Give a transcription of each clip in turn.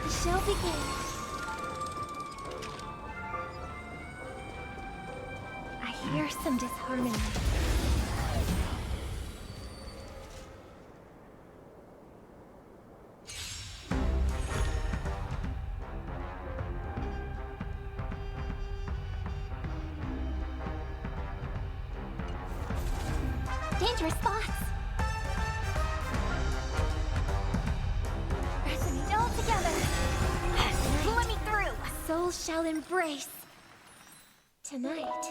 The show begins. I hear some disharmony. Dangerous spots. Resonate all together. Let me through. A soul shall embrace. Tonight,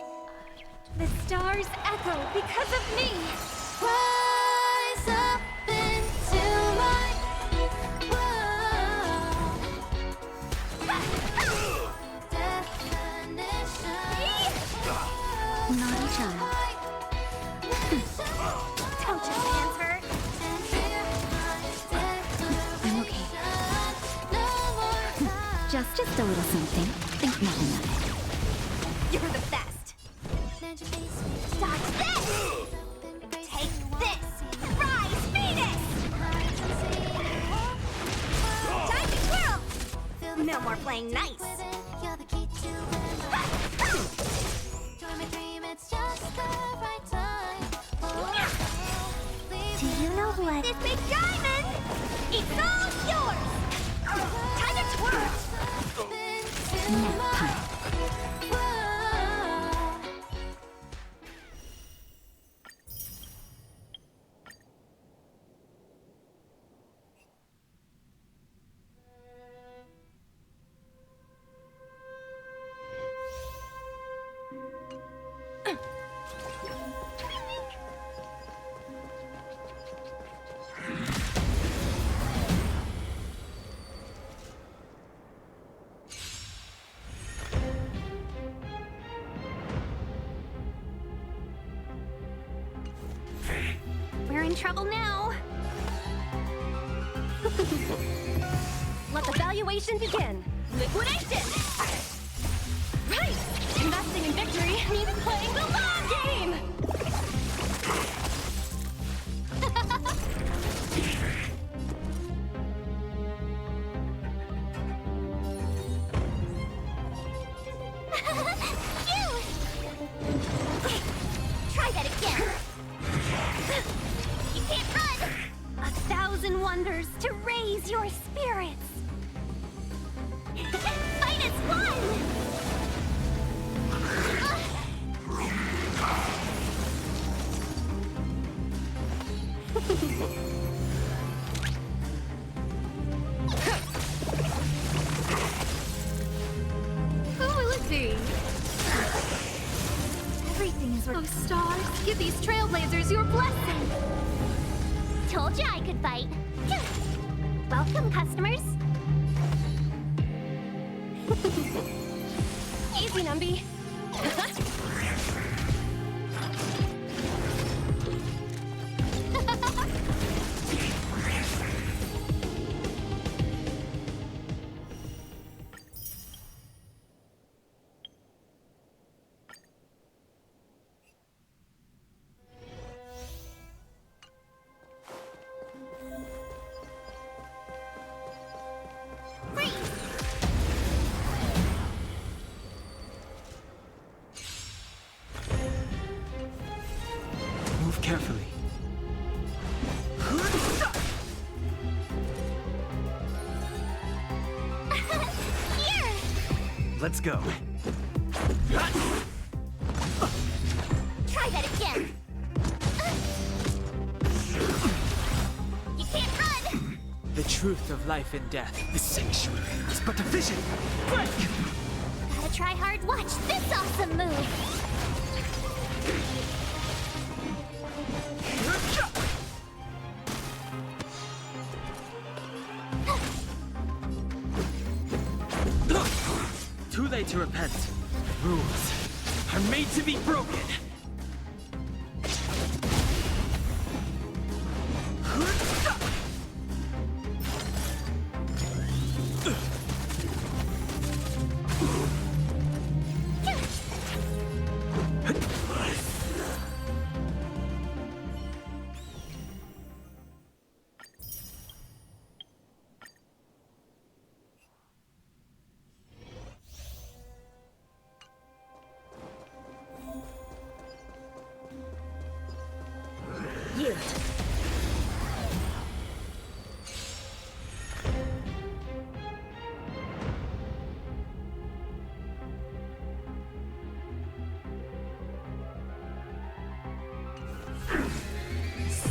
the stars echo because of me. Rise up into my world. Naughty child. Don't your hands hurt? I'm okay. Just a little something. Think nothing of it. You're the best. Dodge this! Take this! Rise, Venus! Time to twirl! No more playing nice. Do you know what? This big diamond! It's all yours! Time to twirl! Nap time. We're in trouble now. Let the valuation begin. Liquidation! Right! Investing in victory means playing the long game! Try that again! You can't run! 1,000 wonders to raise your spirits! Fight as one! Oh, let's see. Everything is worth. Oh, stars, give these trailblazers your blessing! Told you I could fight. Welcome, customers. Easy, Numby. Move carefully. Here! Let's go. Try that again. You can't run! The truth of life and death. The sanctuary is but a vision. Break! Gotta try hard. Watch this awesome move. Too late to repent. Rules are made to be broken.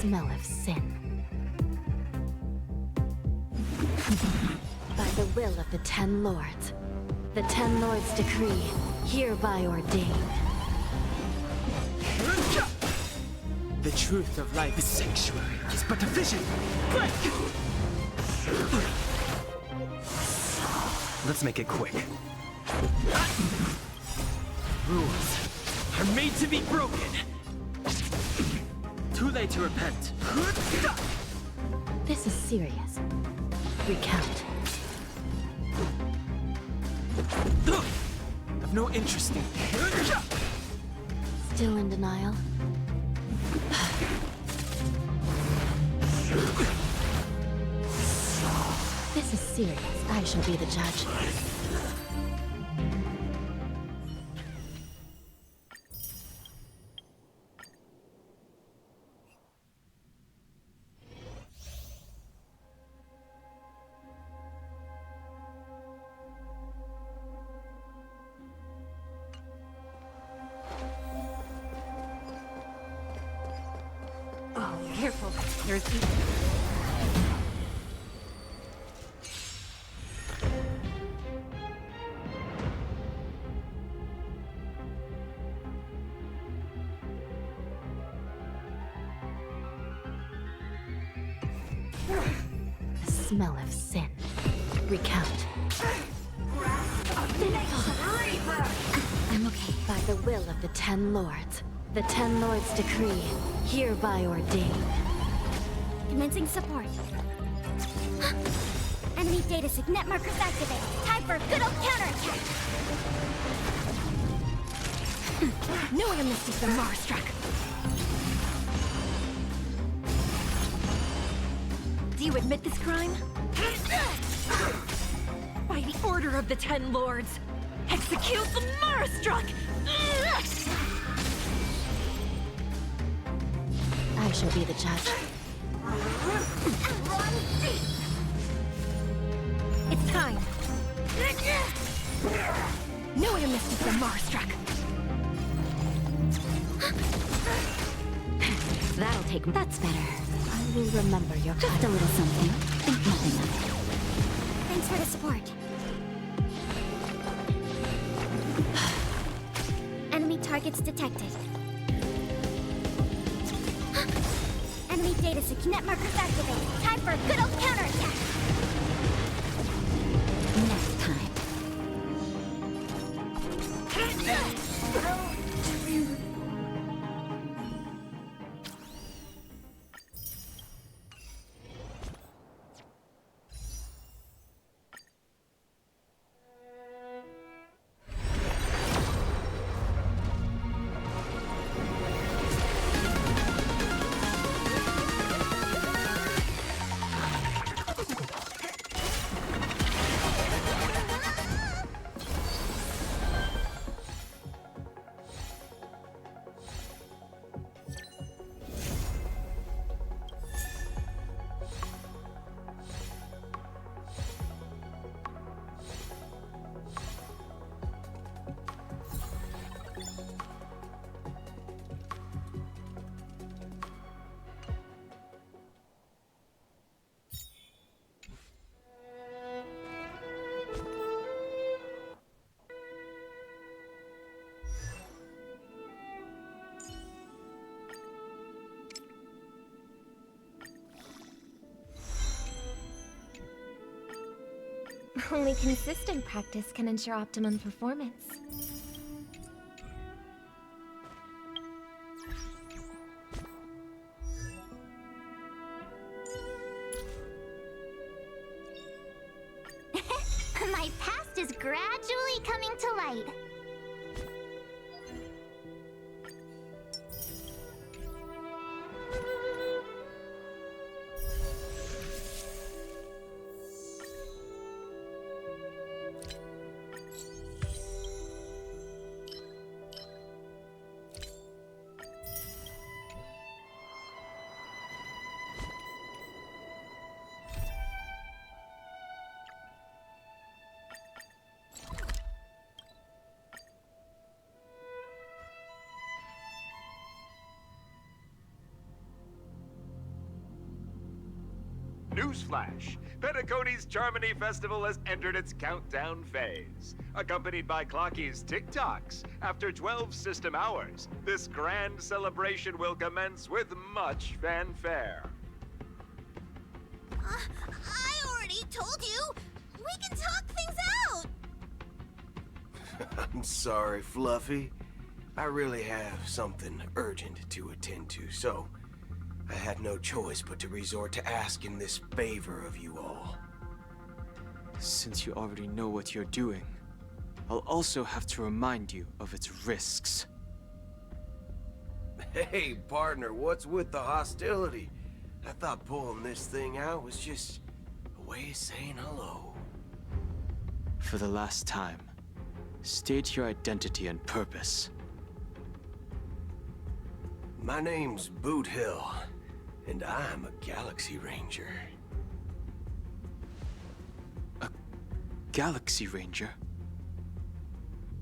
smell of sin. By the will of the 10 Lords, the 10 Lords decree, hereby ordain. The truth of life, the sanctuary, is but a vision. Break! Let's make it quick. Rules are made to be broken. Too late to repent. This is serious. Recount. I've no interest in. Still in denial? This is serious. I shall be the judge. Oh, careful. There's The smell of sin. Recount. I'm okay. By the will of the 10 Lords, the 10 Lords decree, hereby ordain. commencing support. Enemy data signet markers activated. Time for a good old counterattack. Knowing him this is the Mars struck. Do you admit this crime? By the order of the 10 Lords, execute the Mars struck. I shall be the judge. It's time. Knowing him this is the Mars struck. That'll take. That's better. I will remember your just a little something. Think nothing of it. Thanks for the support. Enemy targets detected. Enemy data signet markers activated. Time for a good old counterattack. Next time. Only consistent practice can ensure optimum performance. My past is gradually coming to light. Newsflash! Petaconi's Charmony Festival has entered its countdown phase. Accompanied by Clocky's TikToks, after 12 system hours, this grand celebration will commence with much fanfare. I already told you! We can talk things out! I'm sorry, Fluffy. I really have something urgent to attend to, so I had no choice but to resort to asking this favor of you all. Since you already know what you're doing, I'll also have to remind you of its risks. Hey, partner, what's with the hostility? I thought pulling this thing out was just a way of saying hello. For the last time, state your identity and purpose. My name's Boot Hill, and I'm a Galaxy Ranger. A Galaxy Ranger?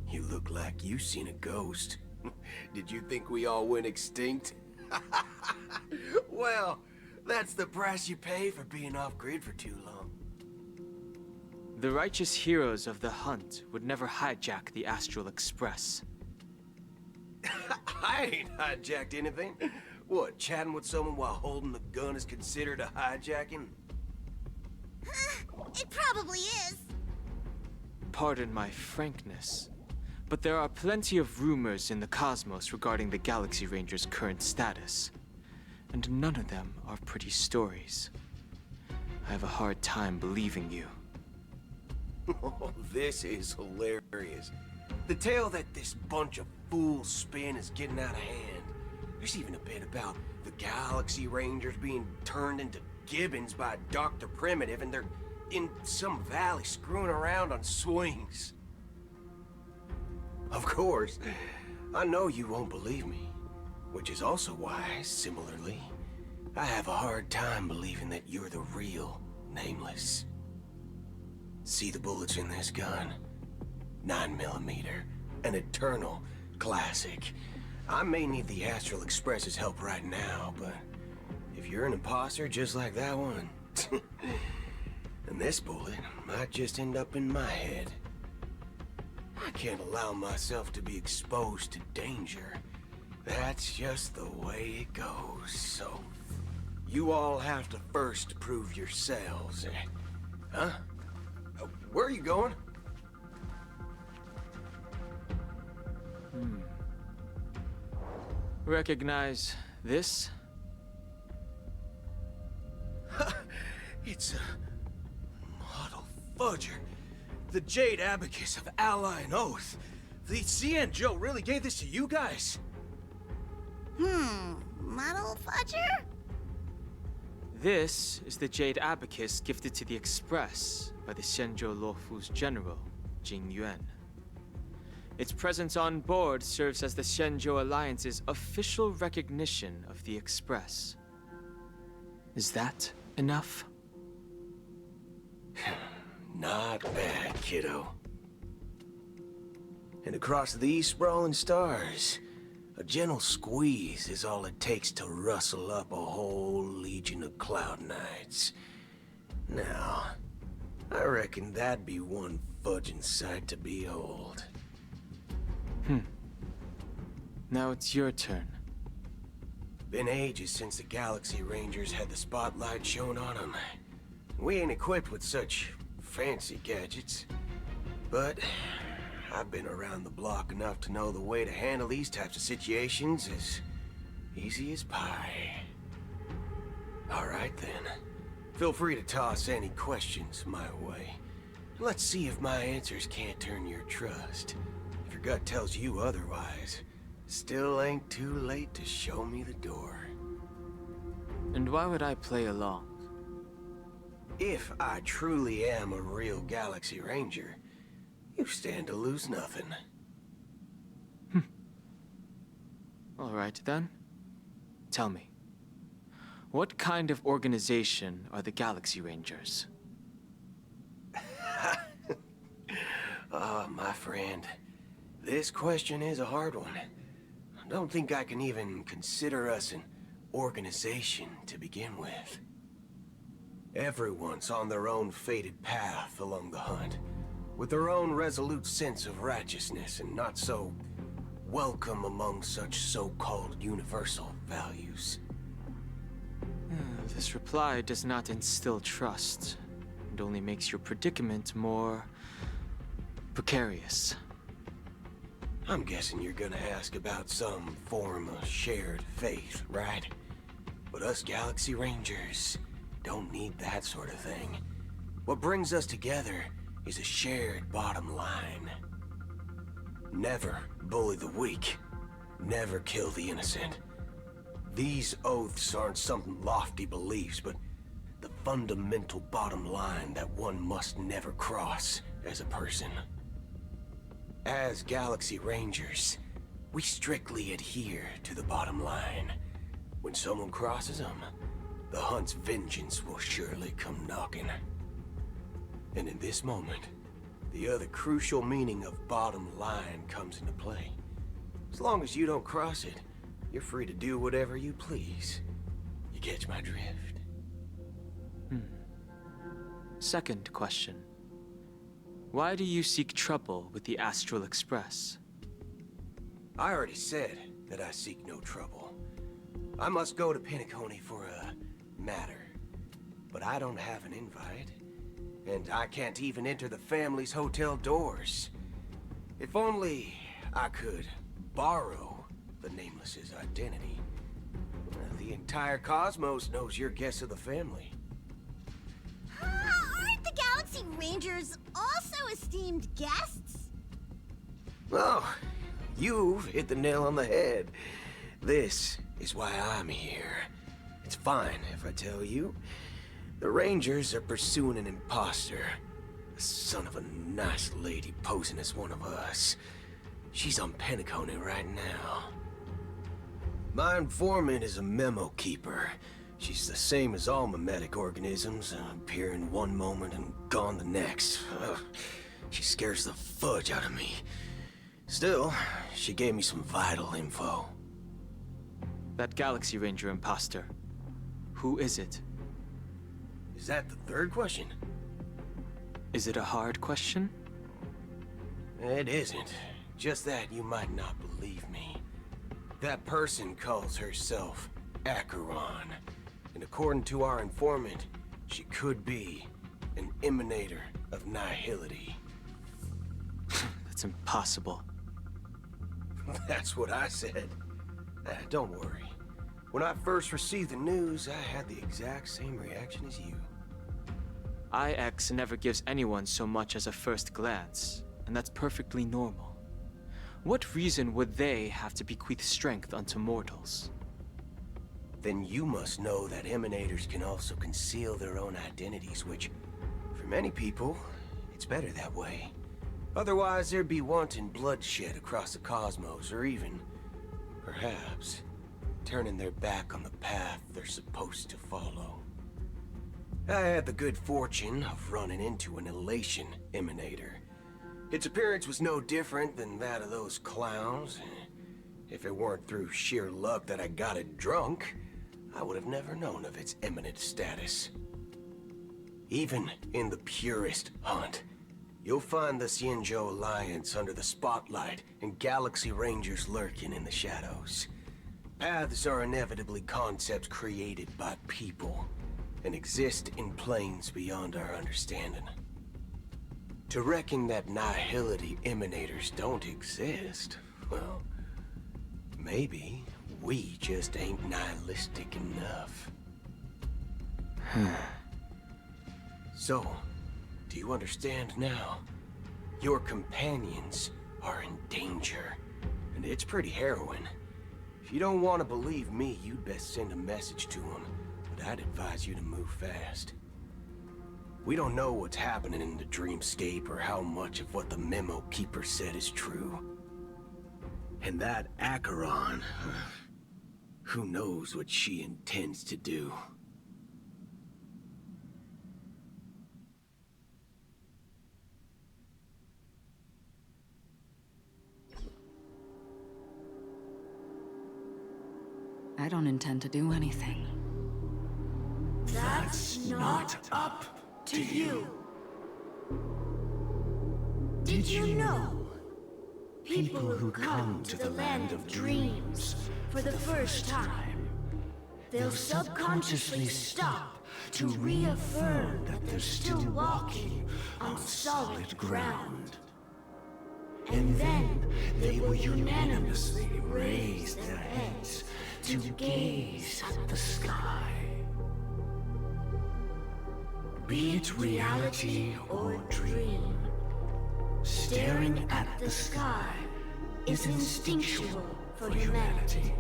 You look like you seen a ghost. Did you think we all went extinct? Well, that's the price you pay for being off-grid for too long. The righteous heroes of the hunt would never hijack the Astral Express. I ain't hijacked anything. What, chatting with someone while holding the gun is considered a hijacking? It probably is. Pardon my frankness, but there are plenty of rumors in the cosmos regarding the Galaxy Ranger's current status, and none of them are pretty stories. I have a hard time believing you. Oh, this is hilarious. The tale that this bunch of fools spin is getting out of hand. There's even a bit about the Galaxy Rangers being turned into gibbons by Dr. Primitive, and they're in some valley screwing around on swings. Of course, I know you won't believe me, which is also why, similarly, I have a hard time believing that you're the real Nameless. See the bullets in this gun? 9mm, an eternal classic. I may need the Astral Express's help right now, but if you're an imposter just like that one, then this bullet might just end up in my head. I can't allow myself to be exposed to danger. That's just the way it goes, so you all have to first prove yourselves. Huh? Where are you going? Recognize this? It's a model fudger. The Jade Abacus of Ally and Oath. The CN Joe really gave this to you guys? Model fudger? This is the Jade Abacus gifted to the Express by the Shenzhou Luofu's general, Jing Yuan. Its presence on board serves as the Shenzhou Alliance's official recognition of the Express. Is that enough? Not bad, kiddo. And across these sprawling stars, a gentle squeeze is all it takes to rustle up a whole legion of Cloud Knights. Now, I reckon that'd be one fudging sight to behold. Now it's your turn. Been ages since the Galaxy Rangers had the spotlight shown on them. We ain't equipped with such fancy gadgets. But I've been around the block enough to know the way to handle these types of situations is easy as pie. Alright then. Feel free to toss any questions my way. Let's see if my answers can't turn your trust. If your gut tells you otherwise, still ain't too late to show me the door. And why would I play along? If I truly am a real Galaxy Ranger, you stand to lose nothing. All right then. Tell me, what kind of organization are the Galaxy Rangers? Oh, my friend, this question is a hard one. I don't think I can even consider us an organization to begin with. Everyone's on their own fated path along the hunt, with their own resolute sense of righteousness and not so welcome among such so-called universal values. This reply does not instill trust. It only makes your predicament more precarious. I'm guessing you're gonna ask about some form of shared faith, right? But us Galaxy Rangers don't need that sort of thing. What brings us together is a shared bottom line. Never bully the weak. Never kill the innocent. These oaths aren't some lofty beliefs, but the fundamental bottom line that one must never cross as a person. As Galaxy Rangers, we strictly adhere to the bottom line. When someone crosses them, the hunt's vengeance will surely come knocking. And in this moment, the other crucial meaning of bottom line comes into play. As long as you don't cross it, you're free to do whatever you please. You catch my drift? Second question. Why do you seek trouble with the Astral Express? I already said that I seek no trouble. I must go to Penacony for a matter. But I don't have an invite. And I can't even enter the family's hotel doors. If only I could borrow the Nameless's identity. The entire cosmos knows your guess of the family. Aren't the Galaxy Rangers also esteemed guests? Oh, you've hit the nail on the head. This is why I'm here. It's fine if I tell you. The Rangers are pursuing an imposter. The son of a nice lady posing as one of us. She's on Penacony right now. My informant is a memo keeper. She's the same as all mimetic organisms, appearing one moment and gone the next. Ugh, she scares the fudge out of me. Still, she gave me some vital info. That Galaxy Ranger imposter. Who is it? Is that the third question? Is it a hard question? It isn't. Just that you might not believe me. That person calls herself Acheron. And according to our informant, she could be an emanator of nihility. That's impossible. That's what I said. Don't worry. When I first received the news, I had the exact same reaction as you. IX never gives anyone so much as a first glance, and that's perfectly normal. What reason would they have to bequeath strength unto mortals? Then you must know that emanators can also conceal their own identities, which, for many people, it's better that way. Otherwise, there'd be wanton bloodshed across the cosmos, or even, perhaps, turning their back on the path they're supposed to follow. I had the good fortune of running into an elation emanator. Its appearance was no different than that of those clowns. If it weren't through sheer luck that I got it drunk, I would have never known of its eminent status. Even in the purest hunt, you'll find the Xianzhou Alliance under the spotlight and Galaxy Rangers lurking in the shadows. Paths are inevitably concepts created by people and exist in planes beyond our understanding. To reckon that nihility emanators don't exist, well, maybe we just ain't nihilistic enough. So, do you understand now? Your companions are in danger, and it's pretty harrowing. If you don't want to believe me, you'd best send a message to them, but I'd advise you to move fast. We don't know what's happening in the dreamscape or how much of what the memo keeper said is true. And that Acheron, who knows what she intends to do. I don't intend to do anything. That That's not up to you. Did you know? People who come to the land of dreams for the first time, they'll subconsciously stop to reaffirm that they're still walking on solid ground. And then they will unanimously raise their heads to gaze at the sky. Be it reality or dream, staring at the sky is instinctual for humanity.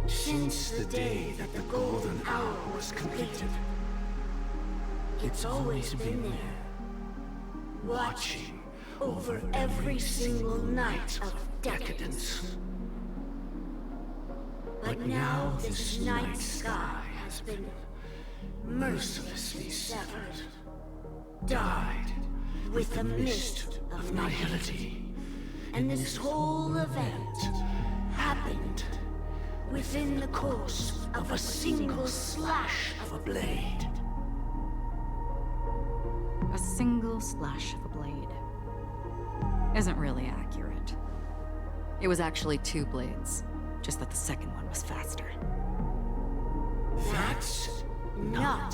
Since the day that the golden hour was completed, it's always been there, watching over every single night of decadence. But now this night sky has been mercilessly severed, dyed with the mist of nihility. And this whole event happened within the course of a single slash of a blade. A single slash of a blade isn't really accurate. It was actually 2 blades, just that the second one was faster. That's not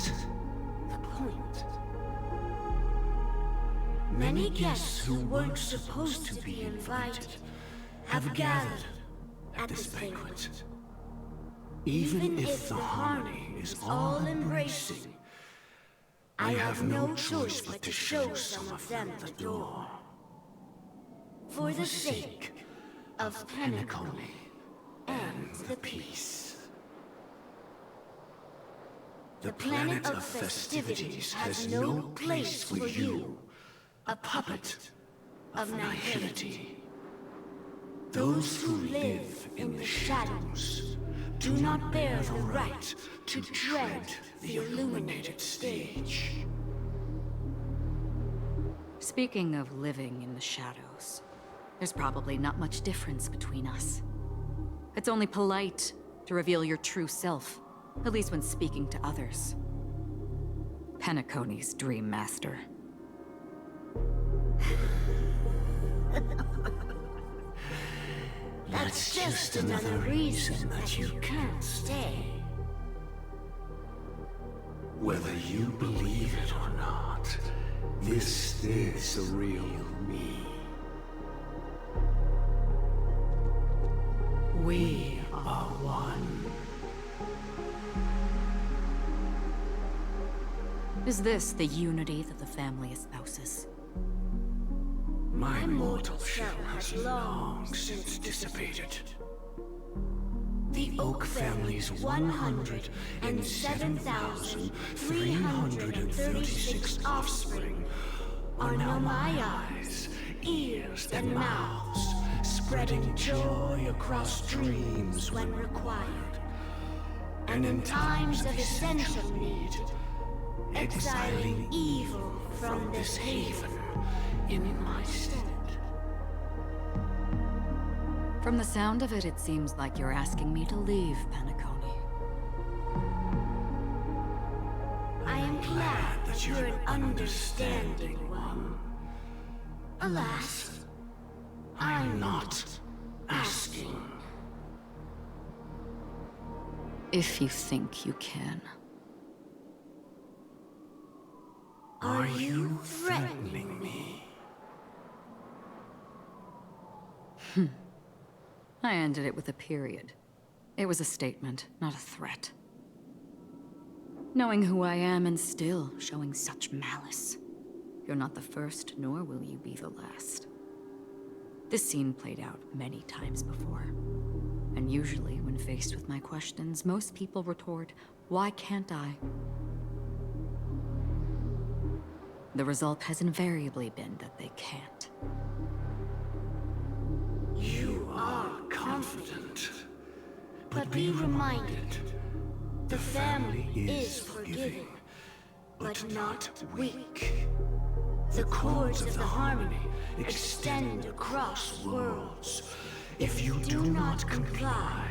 the point. Many guests who weren't supposed to be invited have gathered at this banquet. Even if the harmony is all-embracing, I have no choice but to show some of them the door. For the sake of Penacony and the peace. The planet of festivities has no place for you, a puppet of nihility. Those who live in the shadows do not bear the right to tread the illuminated stage. Speaking of living in the shadows, there's probably not much difference between us. It's only polite to reveal your true self, at least when speaking to others. Penacony's Dream Master. That's just another reason that you can't stay. Whether you believe it or not, this is the real me. We are one. Is this the unity that the family espouses? My mortal shell has long since dissipated. The Oak family's 107,336 offspring are now my eyes, ears, and mouths, spreading joy across dreams when required. And in times of essential need, exiling evil from this haven in my stead. From the sound of it, it seems like you're asking me to leave Penacony. I am glad that you're an understanding one. Alas, I'm not asking. If you think you can. Are you threatening me? I ended it with a period. It was a statement, not a threat. Knowing who I am and still showing such malice. You're not the first, nor will you be the last. This scene played out many times before. And usually, when faced with my questions, most people retort, "Why can't I?" The result has invariably been that they can't. You are confident. But be reminded, the family is forgiving, but not weak. The cords of the harmony extend across worlds. If you do not comply,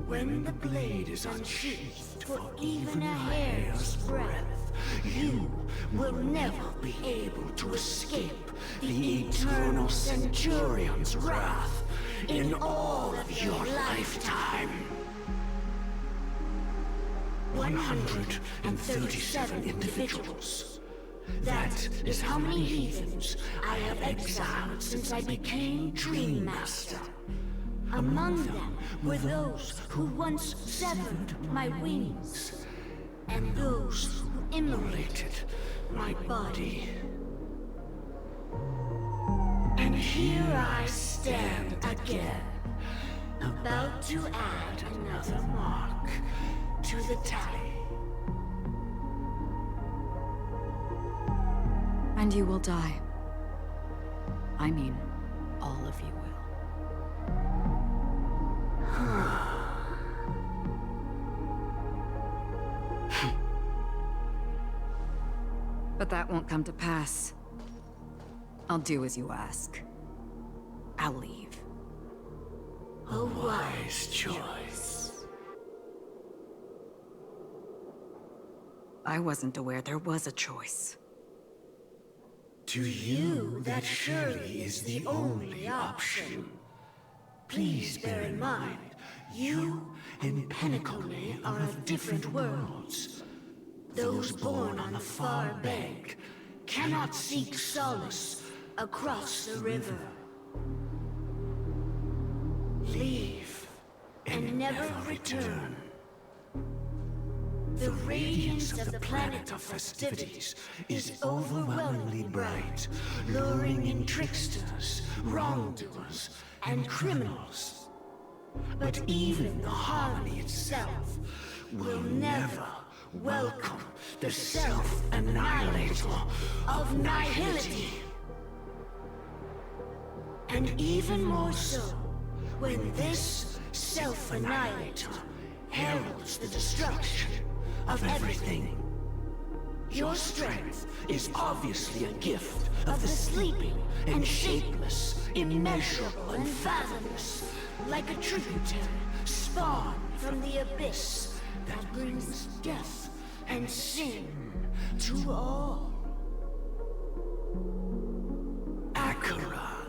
when the blade is unsheathed, for even a hair's breadth, you will never be able to escape the eternal Centurion's wrath in all of your lifetime. 137 individuals. That is how many heathens I have exiled since I became Dream Master. Among them were those who once severed my wings, and those who immolated my body. And here I stand again, about to add another mark to the tally. And you will die. I mean, all of you will. But that won't come to pass. I'll do as you ask. I'll leave. A wise choice. I wasn't aware there was a choice. To you, that surely is the only option. Please bear in mind, you and Penacony are of different worlds. Those born on the far bank cannot seek solace across the river. Leave and never return. The radiance of the planet of festivities is overwhelmingly bright, luring in tricksters, wrongdoers, and criminals. But even the harmony itself will never welcome the self-annihilator of nihility. And even more so, when this self-annihilator heralds the destruction of everything. Your strength is obviously a gift of the sleeping and shapeless, immeasurable and fathomless, like a tributary spawned from the abyss that brings death and sin to all. Acheron,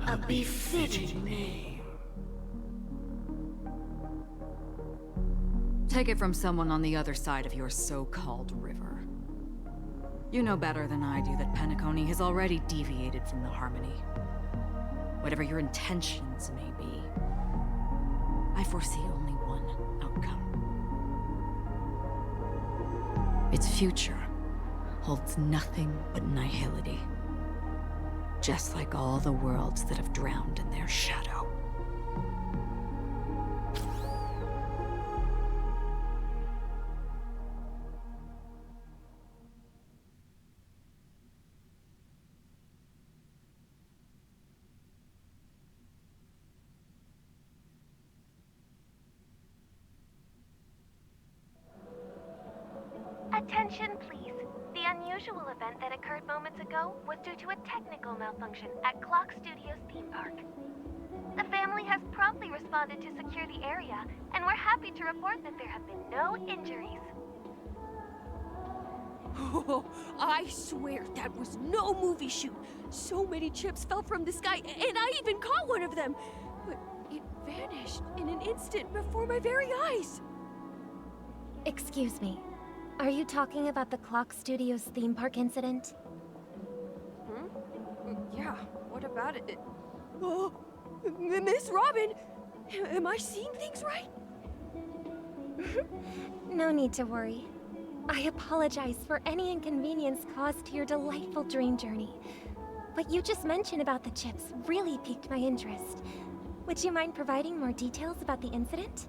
a befitting name. Take it from someone on the other side of your so-called river. You know better than I do that Penacony has already deviated from the harmony. Whatever your intentions may be, I foresee only one outcome. Its future holds nothing but nihility. Just like all the worlds that have drowned in their shadow. Attention, please. The unusual event that occurred moments ago was due to a technical malfunction at Clock Studios theme park. The family has promptly responded to secure the area, and we're happy to report that there have been no injuries. Oh, I swear that was no movie shoot. So many chips fell from the sky, and I even caught one of them. But it vanished in an instant before my very eyes. Excuse me. Are you talking about the Clock Studios theme park incident? Yeah, what about it? Oh, Miss Robin! Am I seeing things right? No need to worry. I apologize for any inconvenience caused to your delightful dream journey. What you just mentioned about the chips really piqued my interest. Would you mind providing more details about the incident?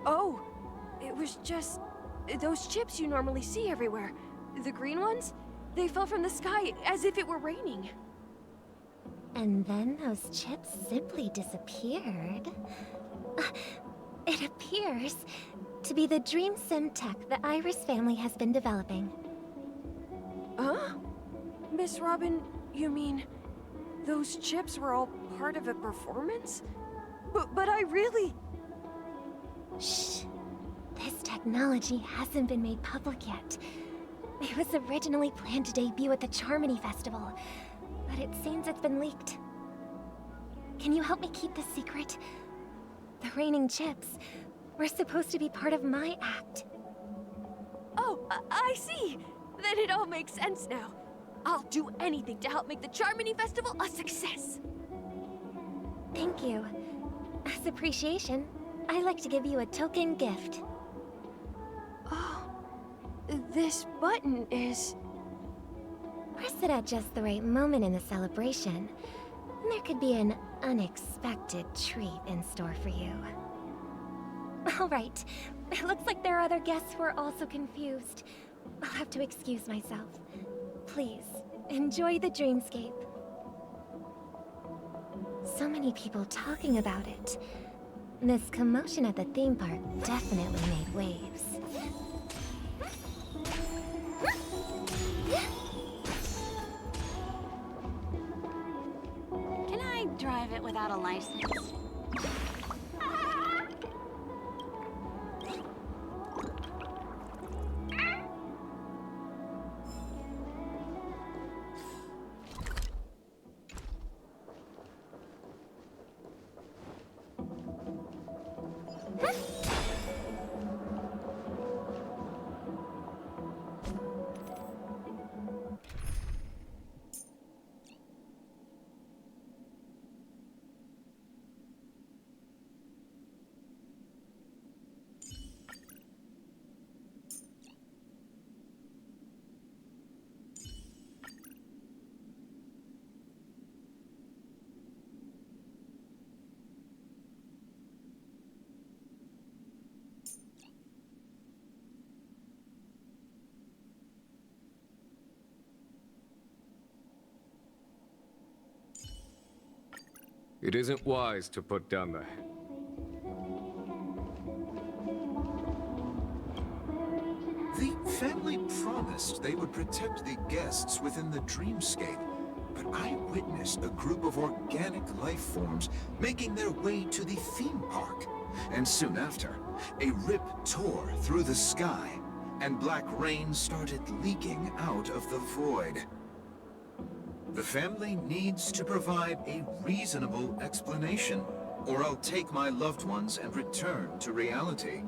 Oh, it was just those chips you normally see everywhere. The green ones? They fell from the sky as if it were raining. And then those chips simply disappeared. It appears to be the Dream Sim tech the Iris family has been developing. Huh? Miss Robin, you mean those chips were all part of a performance? But I really... Shh. This technology hasn't been made public yet. It was originally planned to debut at the Charmony Festival, but it seems it's been leaked. Can you help me keep this secret? The raining chips were supposed to be part of my act. Oh, I see. Then it all makes sense now. I'll do anything to help make the Charmony Festival a success. Thank you. As appreciation, I'd like to give you a token gift. Oh, this button is... Press it at just the right moment in the celebration, and there could be an unexpected treat in store for you. All right. It looks like there are other guests who are also confused. I'll have to excuse myself. Please, enjoy the dreamscape. So many people talking about it. This commotion at the theme park definitely made waves. Can I drive it without a license? It isn't wise to put down the... The family promised they would protect the guests within the dreamscape, but I witnessed a group of organic life forms making their way to the theme park. And soon after, a rip tore through the sky, and black rain started leaking out of the void. The family needs to provide a reasonable explanation, or I'll take my loved ones and return to reality.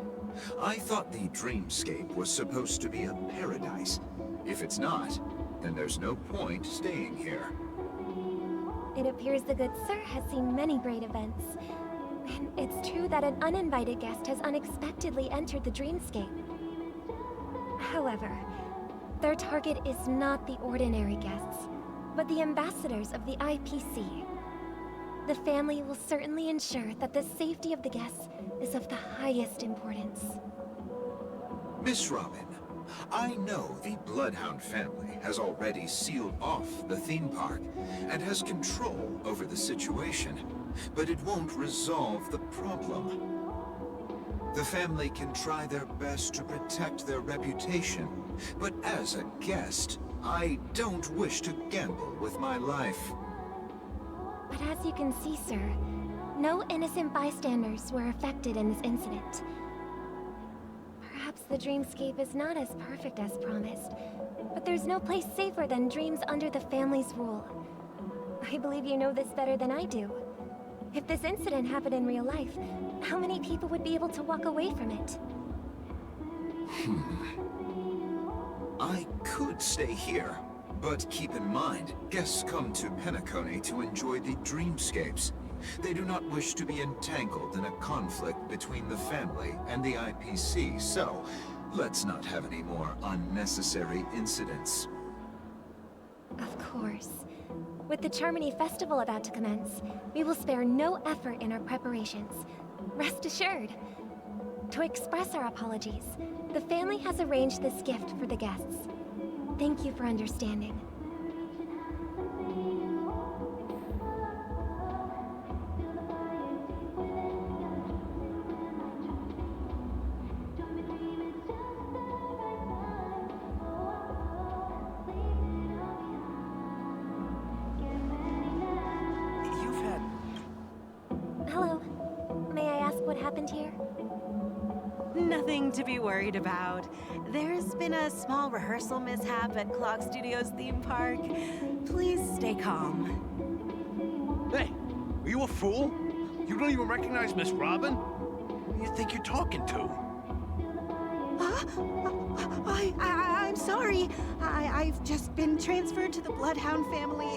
I thought the dreamscape was supposed to be a paradise. If it's not, then there's no point staying here. It appears the good sir has seen many great events. And it's true that an uninvited guest has unexpectedly entered the dreamscape. However, their target is not the ordinary guests, but the ambassadors of the IPC. The family will certainly ensure that the safety of the guests is of the highest importance. Miss Robin, I know the Bloodhound family has already sealed off the theme park and has control over the situation, but it won't resolve the problem. The family can try their best to protect their reputation, but as a guest, I don't wish to gamble with my life. But as you can see, sir, no innocent bystanders were affected in this incident. Perhaps the dreamscape is not as perfect as promised, but there's no place safer than dreams under the family's rule. I believe you know this better than I do. If this incident happened in real life, how many people would be able to walk away from it? I could stay here, but keep in mind, guests come to Penacony to enjoy the dreamscapes. They do not wish to be entangled in a conflict between the family and the IPC, so let's not have any more unnecessary incidents. Of course. With the Charmony Festival about to commence, we will spare no effort in our preparations. Rest assured. To express our apologies, the family has arranged this gift for the guests. Thank you for understanding. You've had... Hello. May I ask what happened here? nothing to be worried about. There's been a small rehearsal mishap at Clock Studios theme park. Please stay calm. Hey, are you a fool? You don't even recognize Miss Robin? Who do you think you're talking to? I'm sorry. I've just been transferred to the Bloodhound family,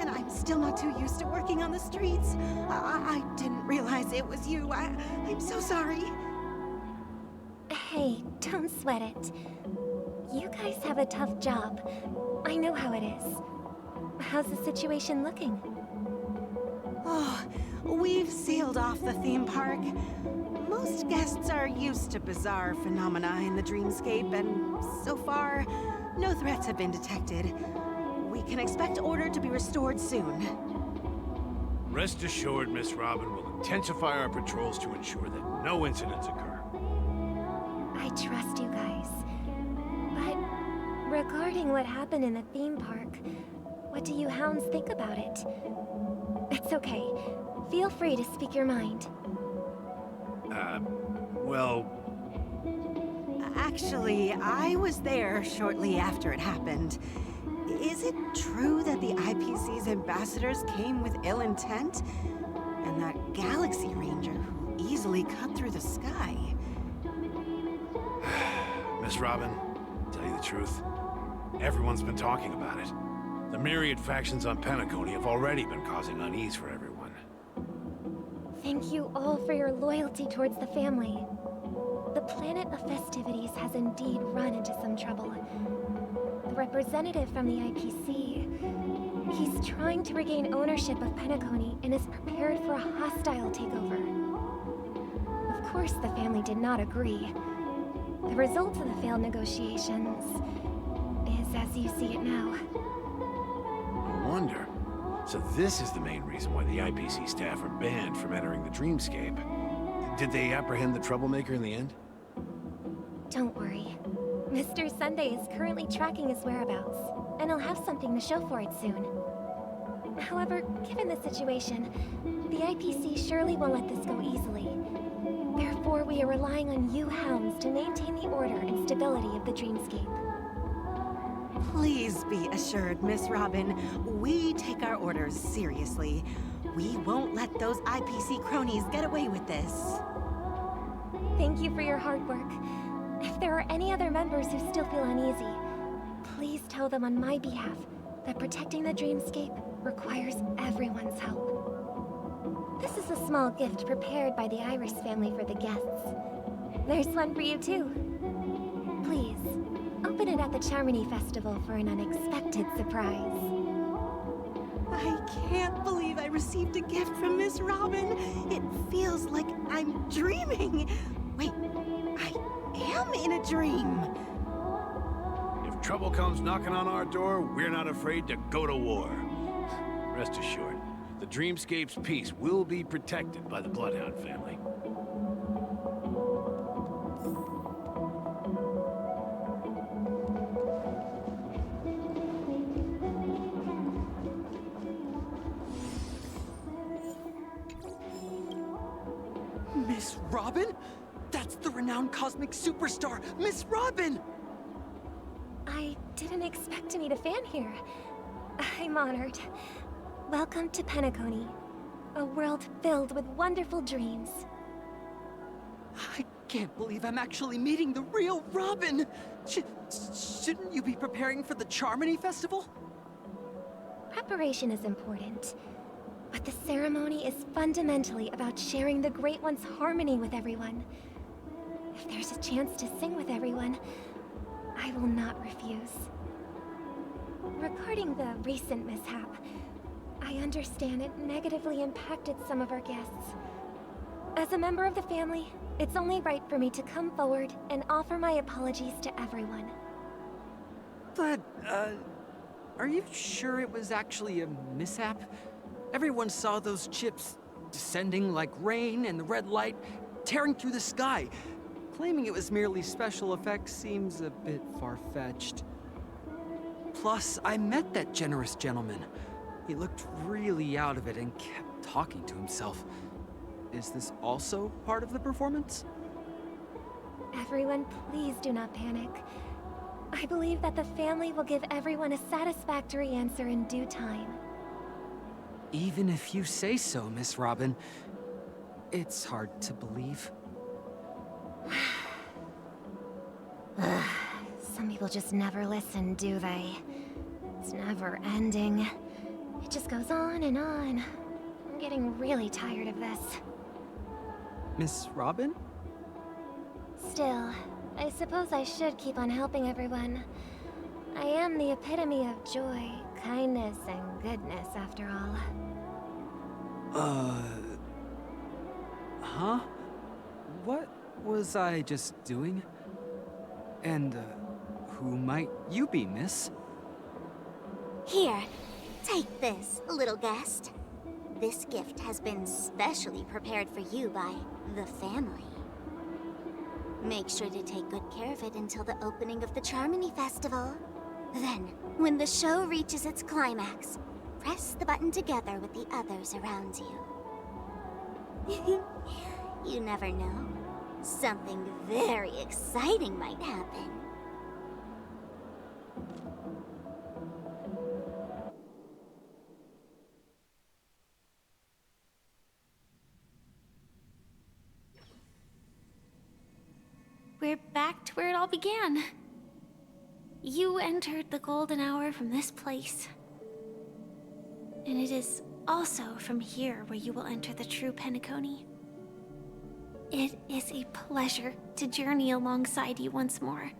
and I'm still not too used to working on the streets. I didn't realize it was you. I'm so sorry. Hey, don't sweat it. You guys have a tough job. I know how it is. How's the situation looking? Oh, we've sealed off the theme park. Most guests are used to bizarre phenomena in the dreamscape, and so far, no threats have been detected. We can expect order to be restored soon. Rest assured, Miss Robin will intensify our patrols to ensure that no incidents occur. I trust you guys. But regarding what happened in the theme park, what do you hounds think about it? It's okay. Feel free to speak your mind. Well... Actually, I was there shortly after it happened. Is it true that the IPC's ambassadors came with ill intent? And that Galaxy Ranger who easily cut through the sky? Miss Robin, to tell you the truth, everyone's been talking about it. The myriad factions on Penacony have already been causing unease for everyone. Thank you all for your loyalty towards the family. The planet of festivities has indeed run into some trouble. The representative from the IPC, he's trying to regain ownership of Penacony and is prepared for a hostile takeover. Of course, the family did not agree. The result of the failed negotiations is as you see it now. No wonder. So this is the main reason why the IPC staff are banned from entering the dreamscape. Did they apprehend the troublemaker in the end? Don't worry. Mr. Sunday is currently tracking his whereabouts, and he'll have something to show for it soon. However, given the situation, the IPC surely won't let this go easily. Therefore, we are relying on you hounds to maintain the order and stability of the dreamscape. Please be assured, Miss Robin, we take our orders seriously. We won't let those IPC cronies get away with this. Thank you for your hard work. If there are any other members who still feel uneasy, please tell them on my behalf that protecting the dreamscape requires everyone's help. This is a small gift prepared by the Iris family for the guests. There's one for you too. Please, open it at the Charmony Festival for an unexpected surprise. I can't believe I received a gift from Miss Robin. It feels like I'm dreaming. Wait, I am in a dream. If trouble comes knocking on our door, we're not afraid to go to war. Rest assured, the dreamscape's peace will be protected by the Bloodhound family. Miss Robin? That's the renowned cosmic superstar, Miss Robin! I didn't expect to meet a fan here. I'm honored. Welcome to Penacony, a world filled with wonderful dreams. I can't believe I'm actually meeting the real Robin! Shouldn't you be preparing for the Charmony Festival? Preparation is important, but the ceremony is fundamentally about sharing the Great One's harmony with everyone. If there's a chance to sing with everyone, I will not refuse. Regarding the recent mishap, I understand it negatively impacted some of our guests. As a member of the family, it's only right for me to come forward and offer my apologies to everyone. But, are you sure it was actually a mishap? Everyone saw those chips descending like rain and the red light tearing through the sky. Claiming it was merely special effects seems a bit far-fetched. Plus, I met that generous gentleman. He looked really out of it and kept talking to himself. Is this also part of the performance? Everyone, please do not panic. I believe that the family will give everyone a satisfactory answer in due time. Even if you say so, Miss Robin, it's hard to believe. Some people just never listen, do they? It's never ending. It just goes on and on. I'm getting really tired of this. Miss Robin? Still, I suppose I should keep on helping everyone. I am the epitome of joy, kindness, and goodness, after all. Huh? What was I just doing? And, who might you be, miss? Here, take this, little guest. This gift has been specially prepared for you by the family. Make sure to take good care of it until the opening of the Charmony Festival. Then, when the show reaches its climax, press the button together with the others around you. You never know. Something very exciting might happen. We're back to where it all began. You entered the golden hour from this place. And it is also from here where you will enter the true Penacony. It is a pleasure to journey alongside you once more.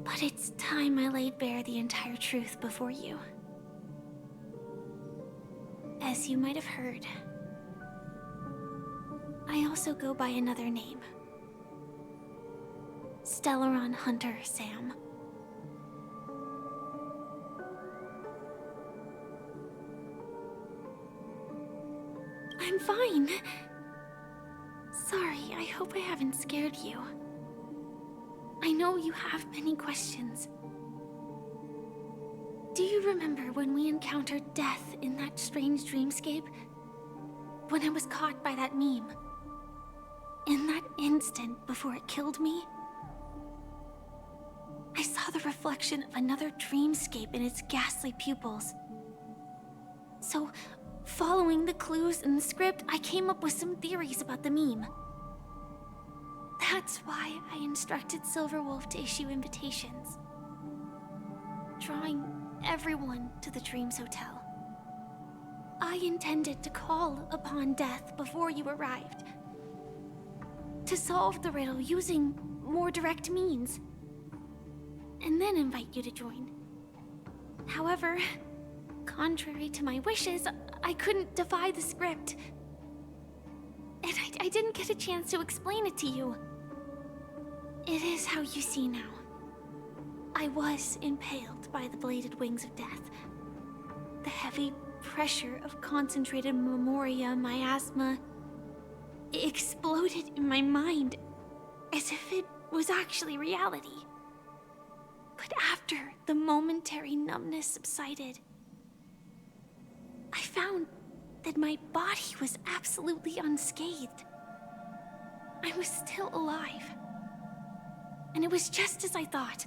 But it's time I laid bare the entire truth before you. As you might have heard, I also go by another name. Stellaron Hunter Sam. I'm fine. Sorry, I hope I haven't scared you. I know you have many questions. Do you remember when we encountered death in that strange dreamscape? When I was caught by that meme? In that instant before it killed me? I saw the reflection of another dreamscape in its ghastly pupils. So, following the clues in the script, I came up with some theories about the meme. That's why I instructed Silverwolf to issue invitations, drawing everyone to the Dreams Hotel. I intended to call upon death before you arrived, to solve the riddle using more direct means, and then invite you to join. However, contrary to my wishes, I couldn't defy the script. And I didn't get a chance to explain it to you. It is how you see now. I was impaled by the bladed wings of death. The heavy pressure of concentrated memoria miasma exploded in my mind as if it was actually reality. But after the momentary numbness subsided, I found that my body was absolutely unscathed. I was still alive. And it was just as I thought.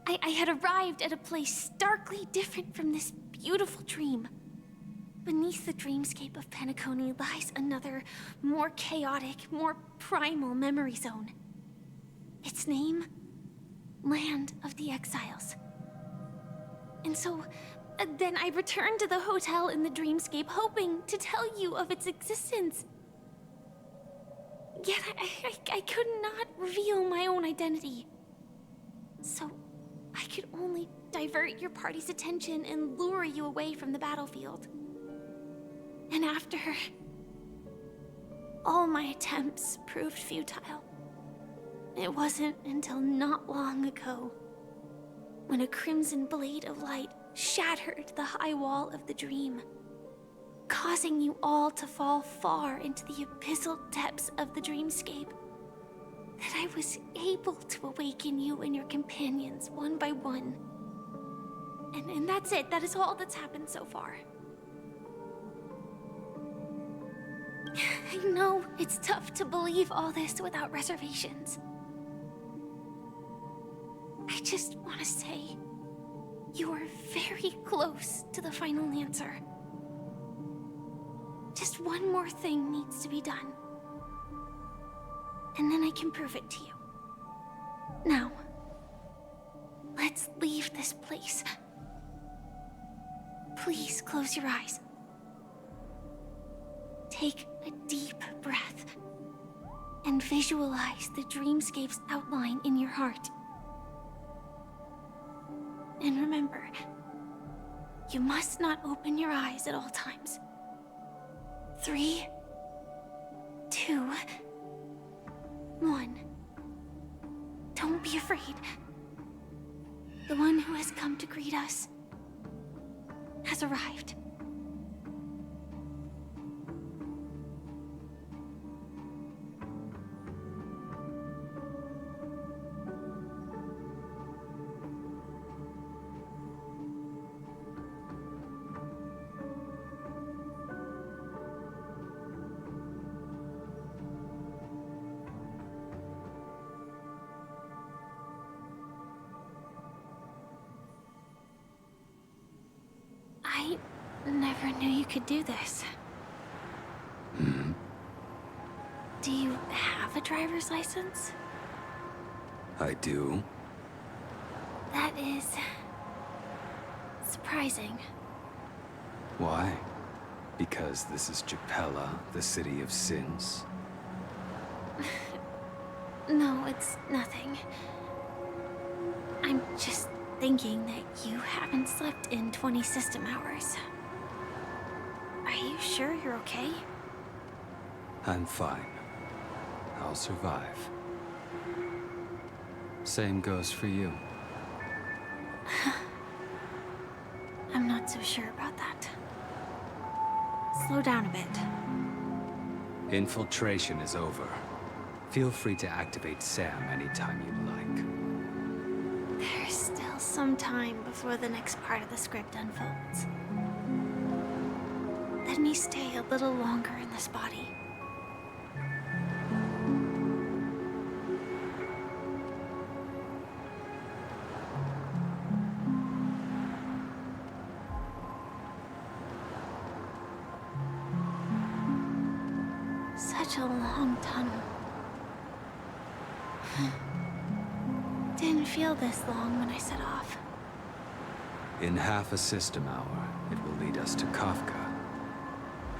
I had arrived at a place starkly different from this beautiful dream. Beneath the dreamscape of Penacony lies another, more chaotic, more primal memory zone. Its name? Land of the Exiles. And so, then I returned to the hotel in the dreamscape, hoping to tell you of its existence. Yet I could not reveal my own identity. So, I could only divert your party's attention and lure you away from the battlefield. And after, all my attempts proved futile. It wasn't until not long ago, when a crimson blade of light shattered the high wall of the dream, causing you all to fall far into the abyssal depths of the dreamscape, that I was able to awaken you and your companions one by one. And that's it. That is all that's happened so far. I know it's tough to believe all this without reservations. I just want to say, you are very close to the final answer. Just one more thing needs to be done. And then I can prove it to you. Now, let's leave this place. Please close your eyes. Take a deep breath and visualize the dreamscape's outline in your heart. And remember, you must not open your eyes at all times. 3, 2, 1. Don't be afraid. The one who has come to greet us has arrived. I never knew you could do this. Do you have a driver's license? I do. That is surprising. Why? Because this is Japella, the city of sins? No, it's nothing. I'm just thinking that you haven't slept in 20 system hours. Are you sure you're okay? I'm fine. I'll survive. Same goes for you. I'm not so sure about that. Slow down a bit. Infiltration is over. Feel free to activate Sam anytime you'd like. There's still some time before the next part of the script unfolds. Let me stay a little longer in this body. Such a long tunnel. Didn't feel this long when I set off. In half a system hour, it will lead us to Kafka.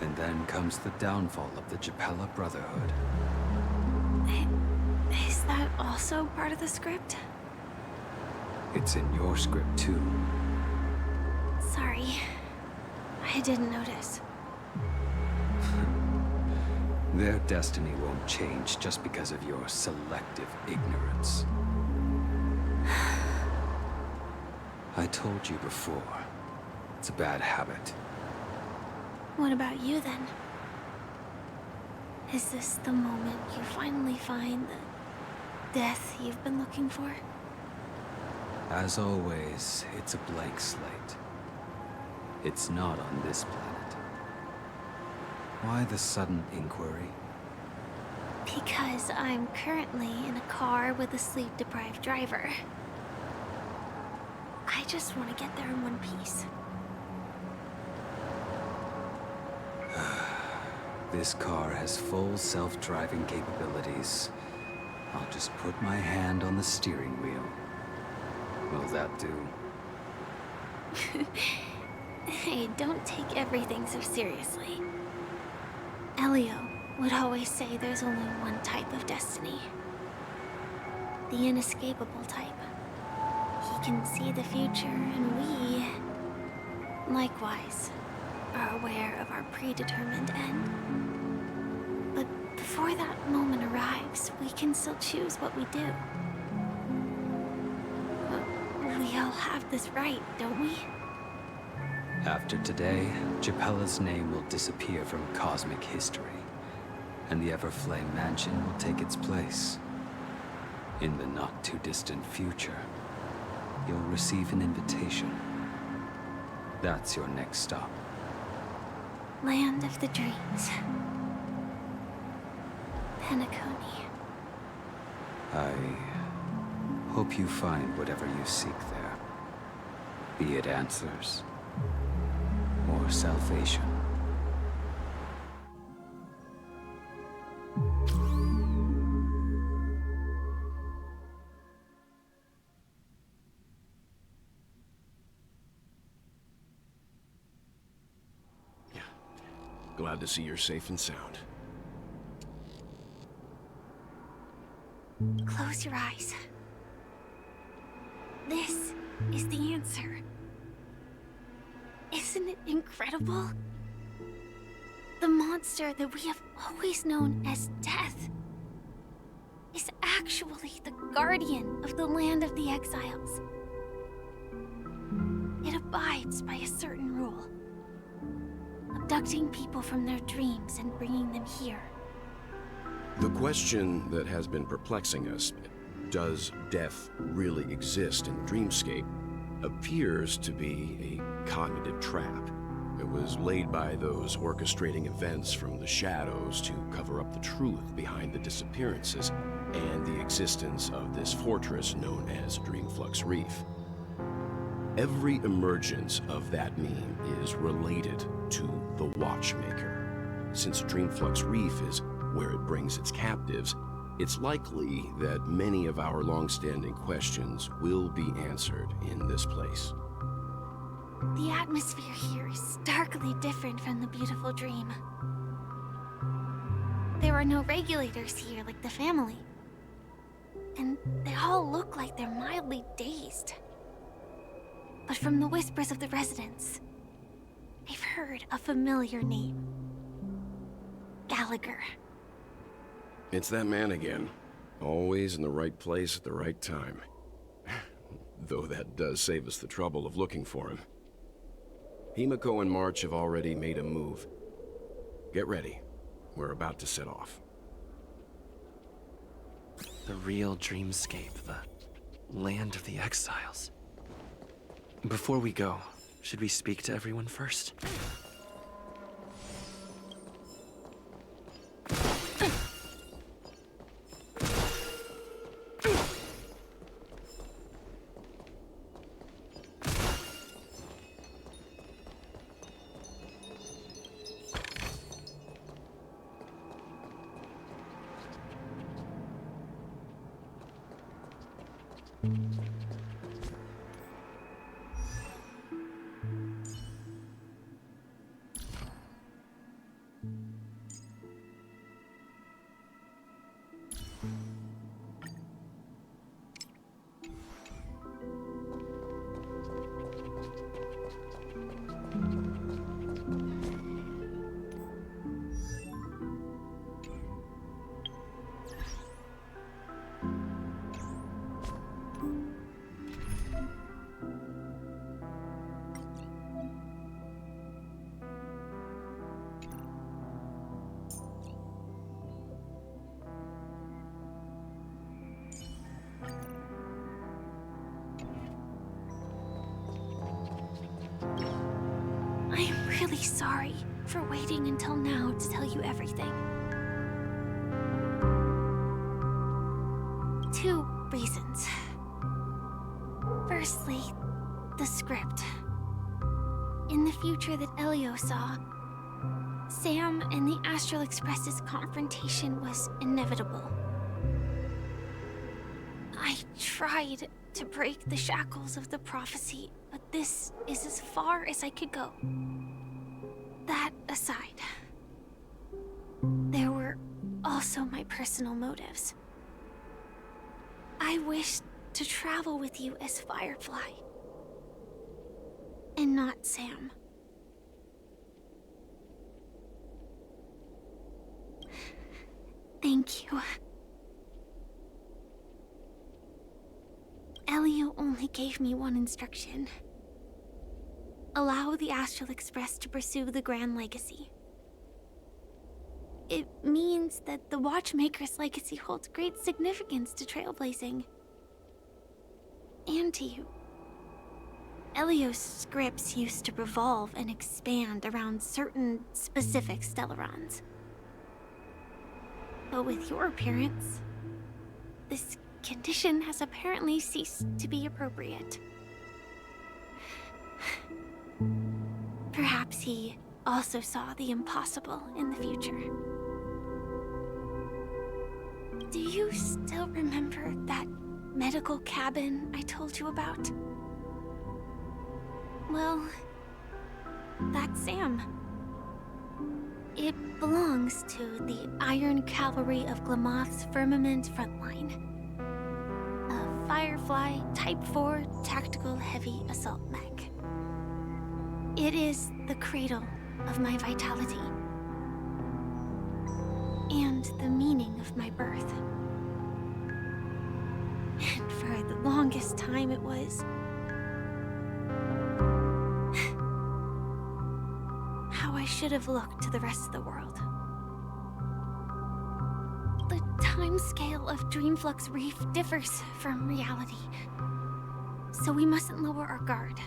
And then comes the downfall of the Japella Brotherhood. Is that also part of the script? It's in your script too. Sorry. I didn't notice. Their destiny won't change just because of your selective ignorance. I told you before, it's a bad habit. What about you then? Is this the moment you finally find the death you've been looking for? As always, it's a blank slate. It's not on this planet. Why the sudden inquiry? Because I'm currently in a car with a sleep-deprived driver. I just want to get there in one piece. This car has full self-driving capabilities. I'll just put my hand on the steering wheel. Will that do? Hey, don't take everything so seriously. Elio would always say there's only one type of destiny. The inescapable type. He can see the future, and we, likewise, are aware of our predetermined end. But before that moment arrives, we can still choose what we do. We all have this right, don't we? After today, Japella's name will disappear from cosmic history, and the Everflame Mansion will take its place. In the not-too-distant future, you'll receive an invitation. That's your next stop. Land of the dreams. Penacony. I hope you find whatever you seek there. Be it answers or salvation. Glad to see you're safe and sound. Close your eyes. This is the answer. Isn't it incredible? The monster that we have always known as Death is actually the guardian of the land of the exiles. It abides by a certain rule. Abducting people from their dreams and bringing them here. The question that has been perplexing us, does death really exist in Dreamscape, appears to be a cognitive trap. It was laid by those orchestrating events from the shadows to cover up the truth behind the disappearances and the existence of this fortress known as Dreamflux Reef. Every emergence of that meme is related to the Watchmaker. Since Dreamflux Reef is where it brings its captives, it's likely that many of our long-standing questions will be answered in this place. The atmosphere here is starkly different from the beautiful dream. There are no regulators here like the family. And they all look like they're mildly dazed. But from the whispers of the residents, I've heard a familiar name. Gallagher. It's that man again. Always in the right place at the right time. Though that does save us the trouble of looking for him. Himiko and March have already made a move. Get ready. We're about to set off. The real Dreamscape, the land of the exiles. Before we go, should we speak to everyone first? Really sorry for waiting until now to tell you everything. 2 reasons. Firstly, the script. In the future that Elio saw, Sam and the Astral Express's confrontation was inevitable. I tried to break the shackles of the prophecy, but this is as far as I could go. That aside, there were also my personal motives. I wished to travel with you as Firefly, and not Sam. Thank you. Elio only gave me one instruction. Allow the Astral Express to pursue the Grand Legacy. It means that the Watchmaker's legacy holds great significance to trailblazing. And to you. Elio's scripts used to revolve and expand around certain specific Stellarons. But with your appearance, this condition has apparently ceased to be appropriate. Perhaps he also saw the impossible in the future. Do you still remember that medical cabin I told you about? Well, that's Sam. It belongs to the Iron Cavalry of Glamoth's Firmament Frontline. A Firefly Type 4 Tactical Heavy Assault Mech. It is the cradle of my vitality. And the meaning of my birth. And for the longest time it was how I should have looked to the rest of the world. The timescale of Dreamflux Reef differs from reality, so we mustn't lower our guard.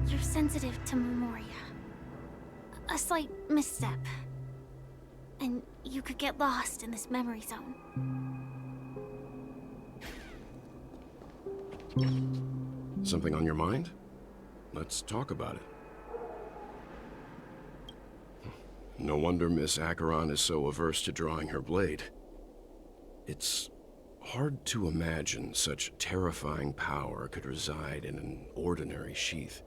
You're sensitive to Memoria. A slight misstep, and you could get lost in this memory zone. Something on your mind? Let's talk about it. No wonder Miss Acheron is so averse to drawing her blade. It's hard to imagine such terrifying power could reside in an ordinary sheath.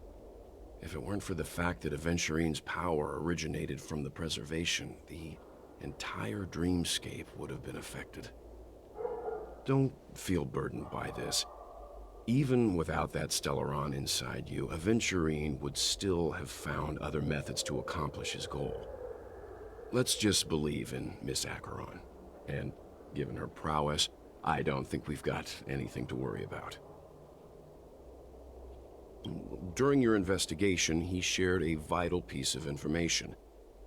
If it weren't for the fact that Aventurine's power originated from the preservation, the entire dreamscape would have been affected. Don't feel burdened by this. Even without that Stellaron inside you, Aventurine would still have found other methods to accomplish his goal. Let's just believe in Miss Acheron. And given her prowess, I don't think we've got anything to worry about. During your investigation, he shared a vital piece of information.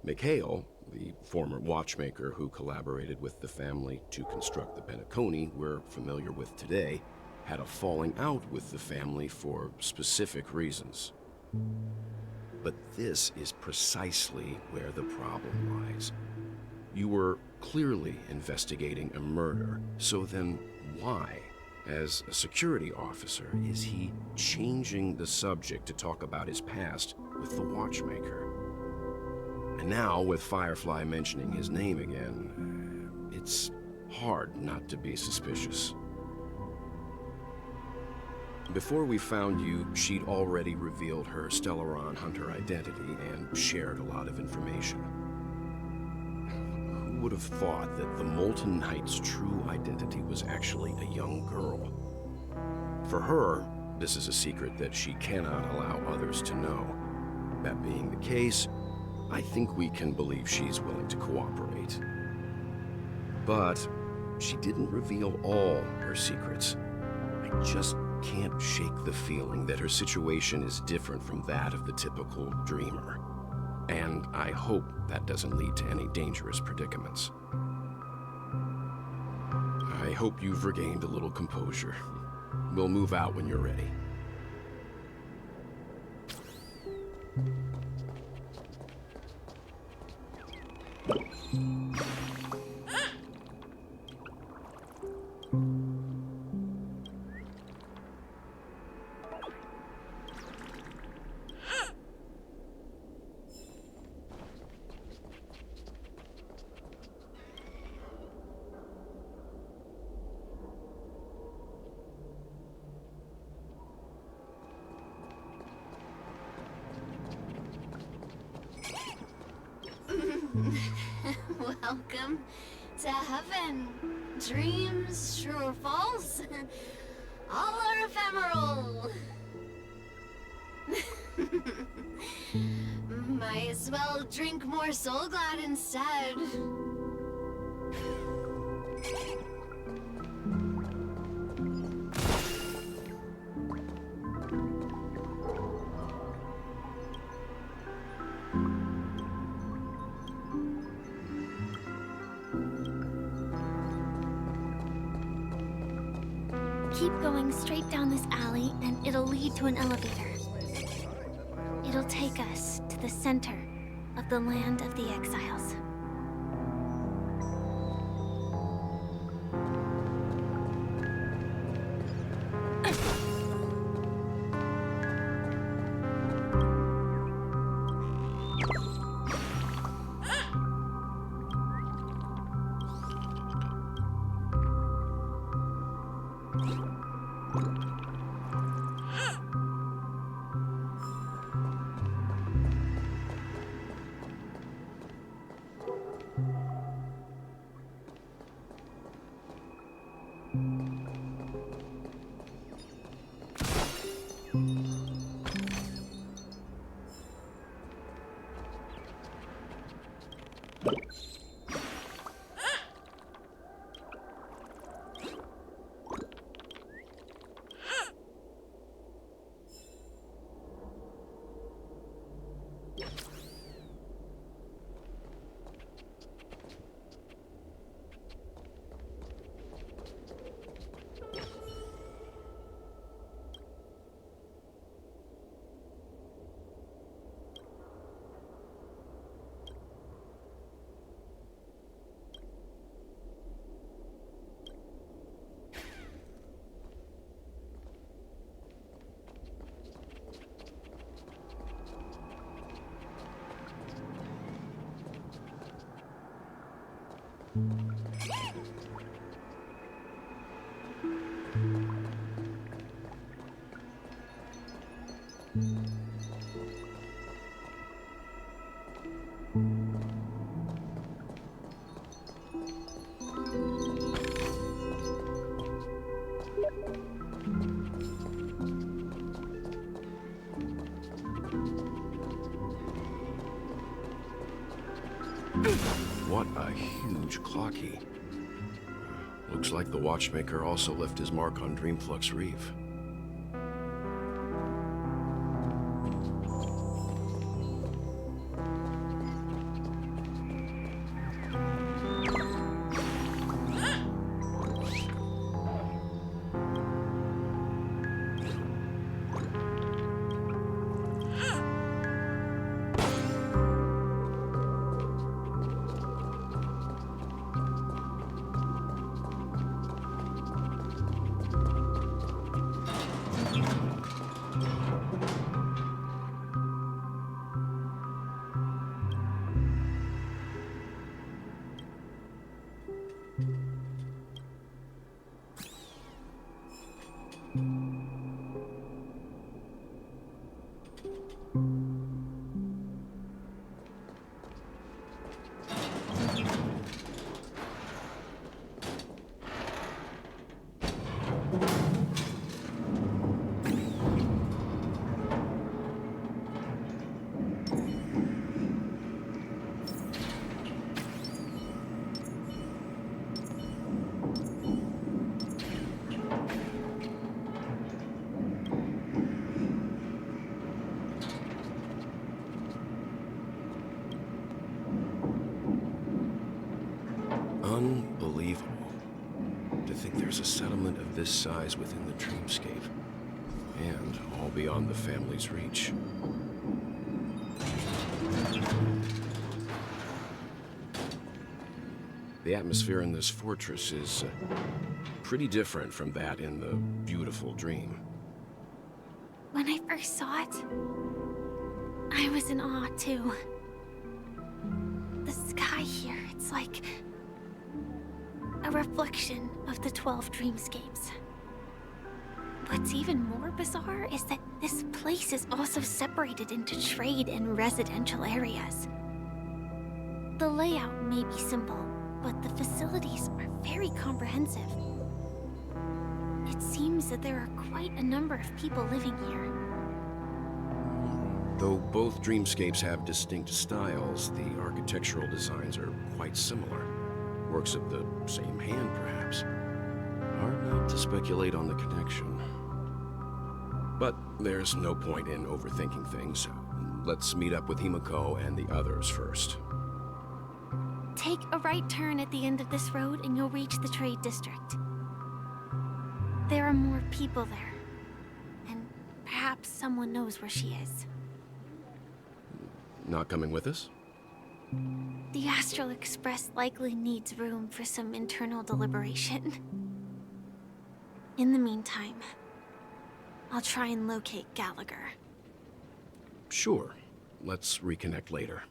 Mikhail, the former watchmaker who collaborated with the family to construct the Penacony we're familiar with today, had a falling out with the family for specific reasons. But this is precisely where the problem lies. You were clearly investigating a murder, so then why, as a security officer, is he changing the subject to talk about his past with the watchmaker? And now, with Firefly mentioning his name again, it's hard not to be suspicious. Before we found you, she'd already revealed her Stellaron Hunter identity and shared a lot of information. Who would have thought that the Molten Knight's true identity was actually a young girl? For her, this is a secret that she cannot allow others to know. That being the case, I think we can believe she's willing to cooperate. But she didn't reveal all her secrets. I just can't shake the feeling that her situation is different from that of the typical dreamer. And I hope that doesn't lead to any dangerous predicaments. I hope you've regained a little composure. We'll move out when you're ready. Welcome to heaven. Dreams, true or false, all are ephemeral. Might as well drink more Soul Glad instead. Keep going straight down this alley and it'll lead to an elevator. It'll take us to the center of the land of the exiles. What a huge clock key. Looks like the watchmaker also left his mark on Dreamflux Reef. Unbelievable. To think there's a settlement of this size within the dreamscape. And all beyond the family's reach. The atmosphere in this fortress is pretty different from that in the beautiful dream. When I first saw it, I was in awe too. The sky here, it's like a reflection of the 12 dreamscapes. What's even more bizarre is that this place is also separated into trade and residential areas. The layout may be simple, but the facilities are very comprehensive. It seems that there are quite a number of people living here. Though both dreamscapes have distinct styles, the architectural designs are quite similar. Works of the same hand, perhaps. Hard not to speculate on the connection. But there's no point in overthinking things. Let's meet up with Himiko and the others first. Take a right turn at the end of this road and you'll reach the trade district. There are more people there. And perhaps someone knows where she is. Not coming with us? The Astral Express likely needs room for some internal deliberation. In the meantime, I'll try and locate Gallagher. Sure. Let's reconnect later.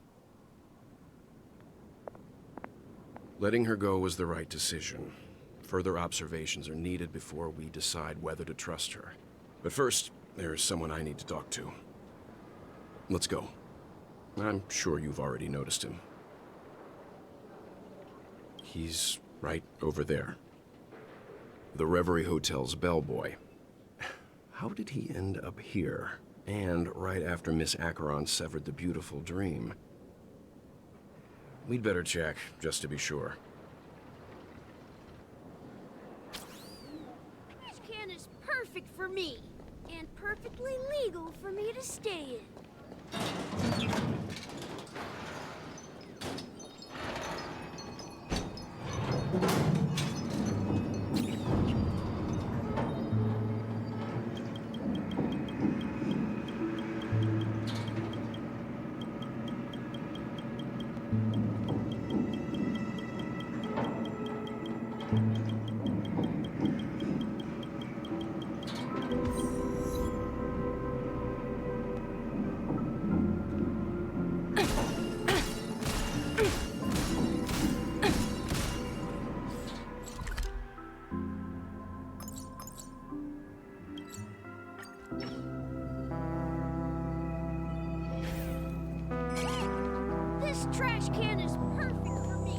Letting her go was the right decision. Further observations are needed before we decide whether to trust her. But first, there's someone I need to talk to. Let's go. I'm sure you've already noticed him. He's right over there. The Reverie Hotel's bellboy. How did he end up here? And right after Miss Acheron severed the beautiful dream. We'd better check, just to be sure. This can is perfect for me, and perfectly legal for me to stay in. This trash can is perfect for me.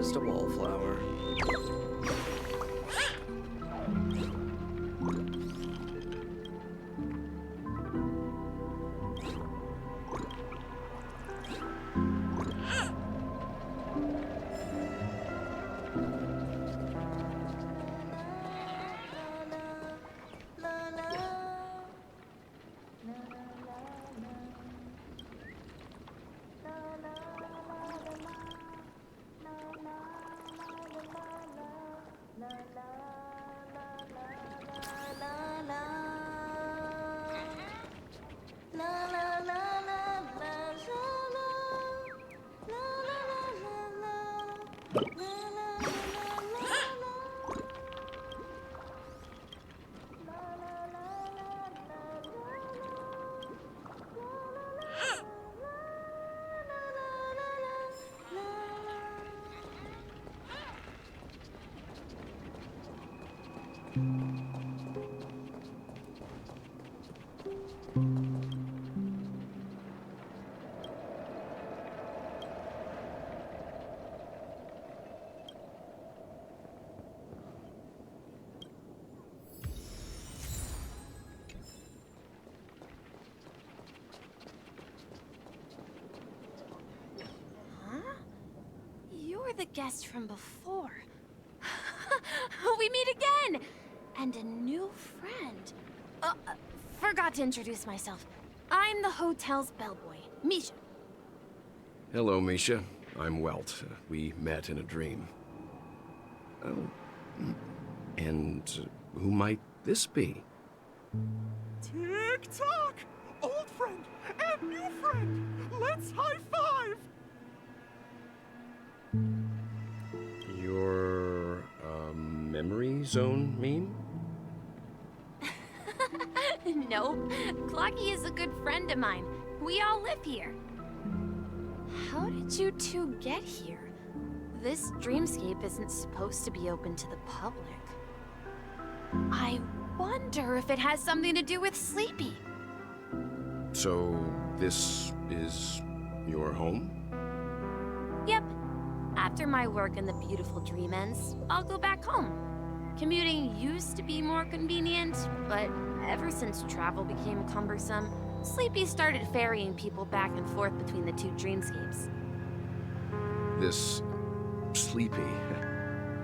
just a wallflower. You're the guest from before. We meet again! And a new friend. Forgot to introduce myself. I'm the hotel's bellboy, Misha. Hello, Misha. I'm Welt. We met in a dream. Oh. And who might this be? Tick-tock! Old friend and new friend! Let's high-five! Your, memory zone mean? No, Clocky is a good friend of mine. We all live here. How did you two get here? This dreamscape isn't supposed to be open to the public. I wonder if it has something to do with Sleepy. So, this is your home? Yep. After my work in the beautiful dream ends, I'll go back home. Commuting used to be more convenient, but ever since travel became cumbersome, Sleepy started ferrying people back and forth between the two dreamscapes. This Sleepy.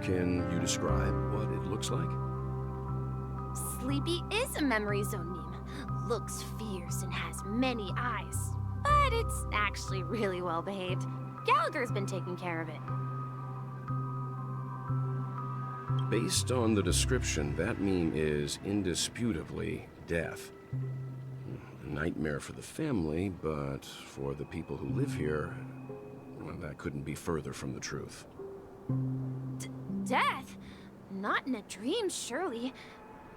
Can you describe what it looks like? Sleepy is a memory zone meme. Looks fierce and has many eyes. But it's actually really well behaved. Gallagher's been taking care of it. Based on the description, that meme is indisputably death. A nightmare for the family, but for the people who live here, well, that couldn't be further from the truth. Death? Not in a dream, surely.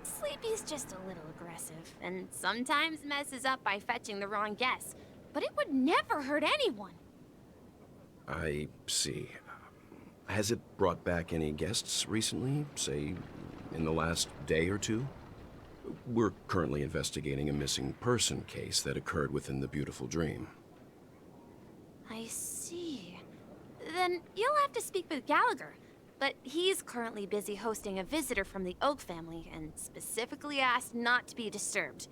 Sleepy's just a little aggressive, and sometimes messes up by fetching the wrong guess. But it would never hurt anyone. I see. Has it brought back any guests recently, say, in the last day or two? We're currently investigating a missing person case that occurred within the beautiful dream. I see. Then you'll have to speak with Gallagher. But he's currently busy hosting a visitor from the Oak family and specifically asked not to be disturbed.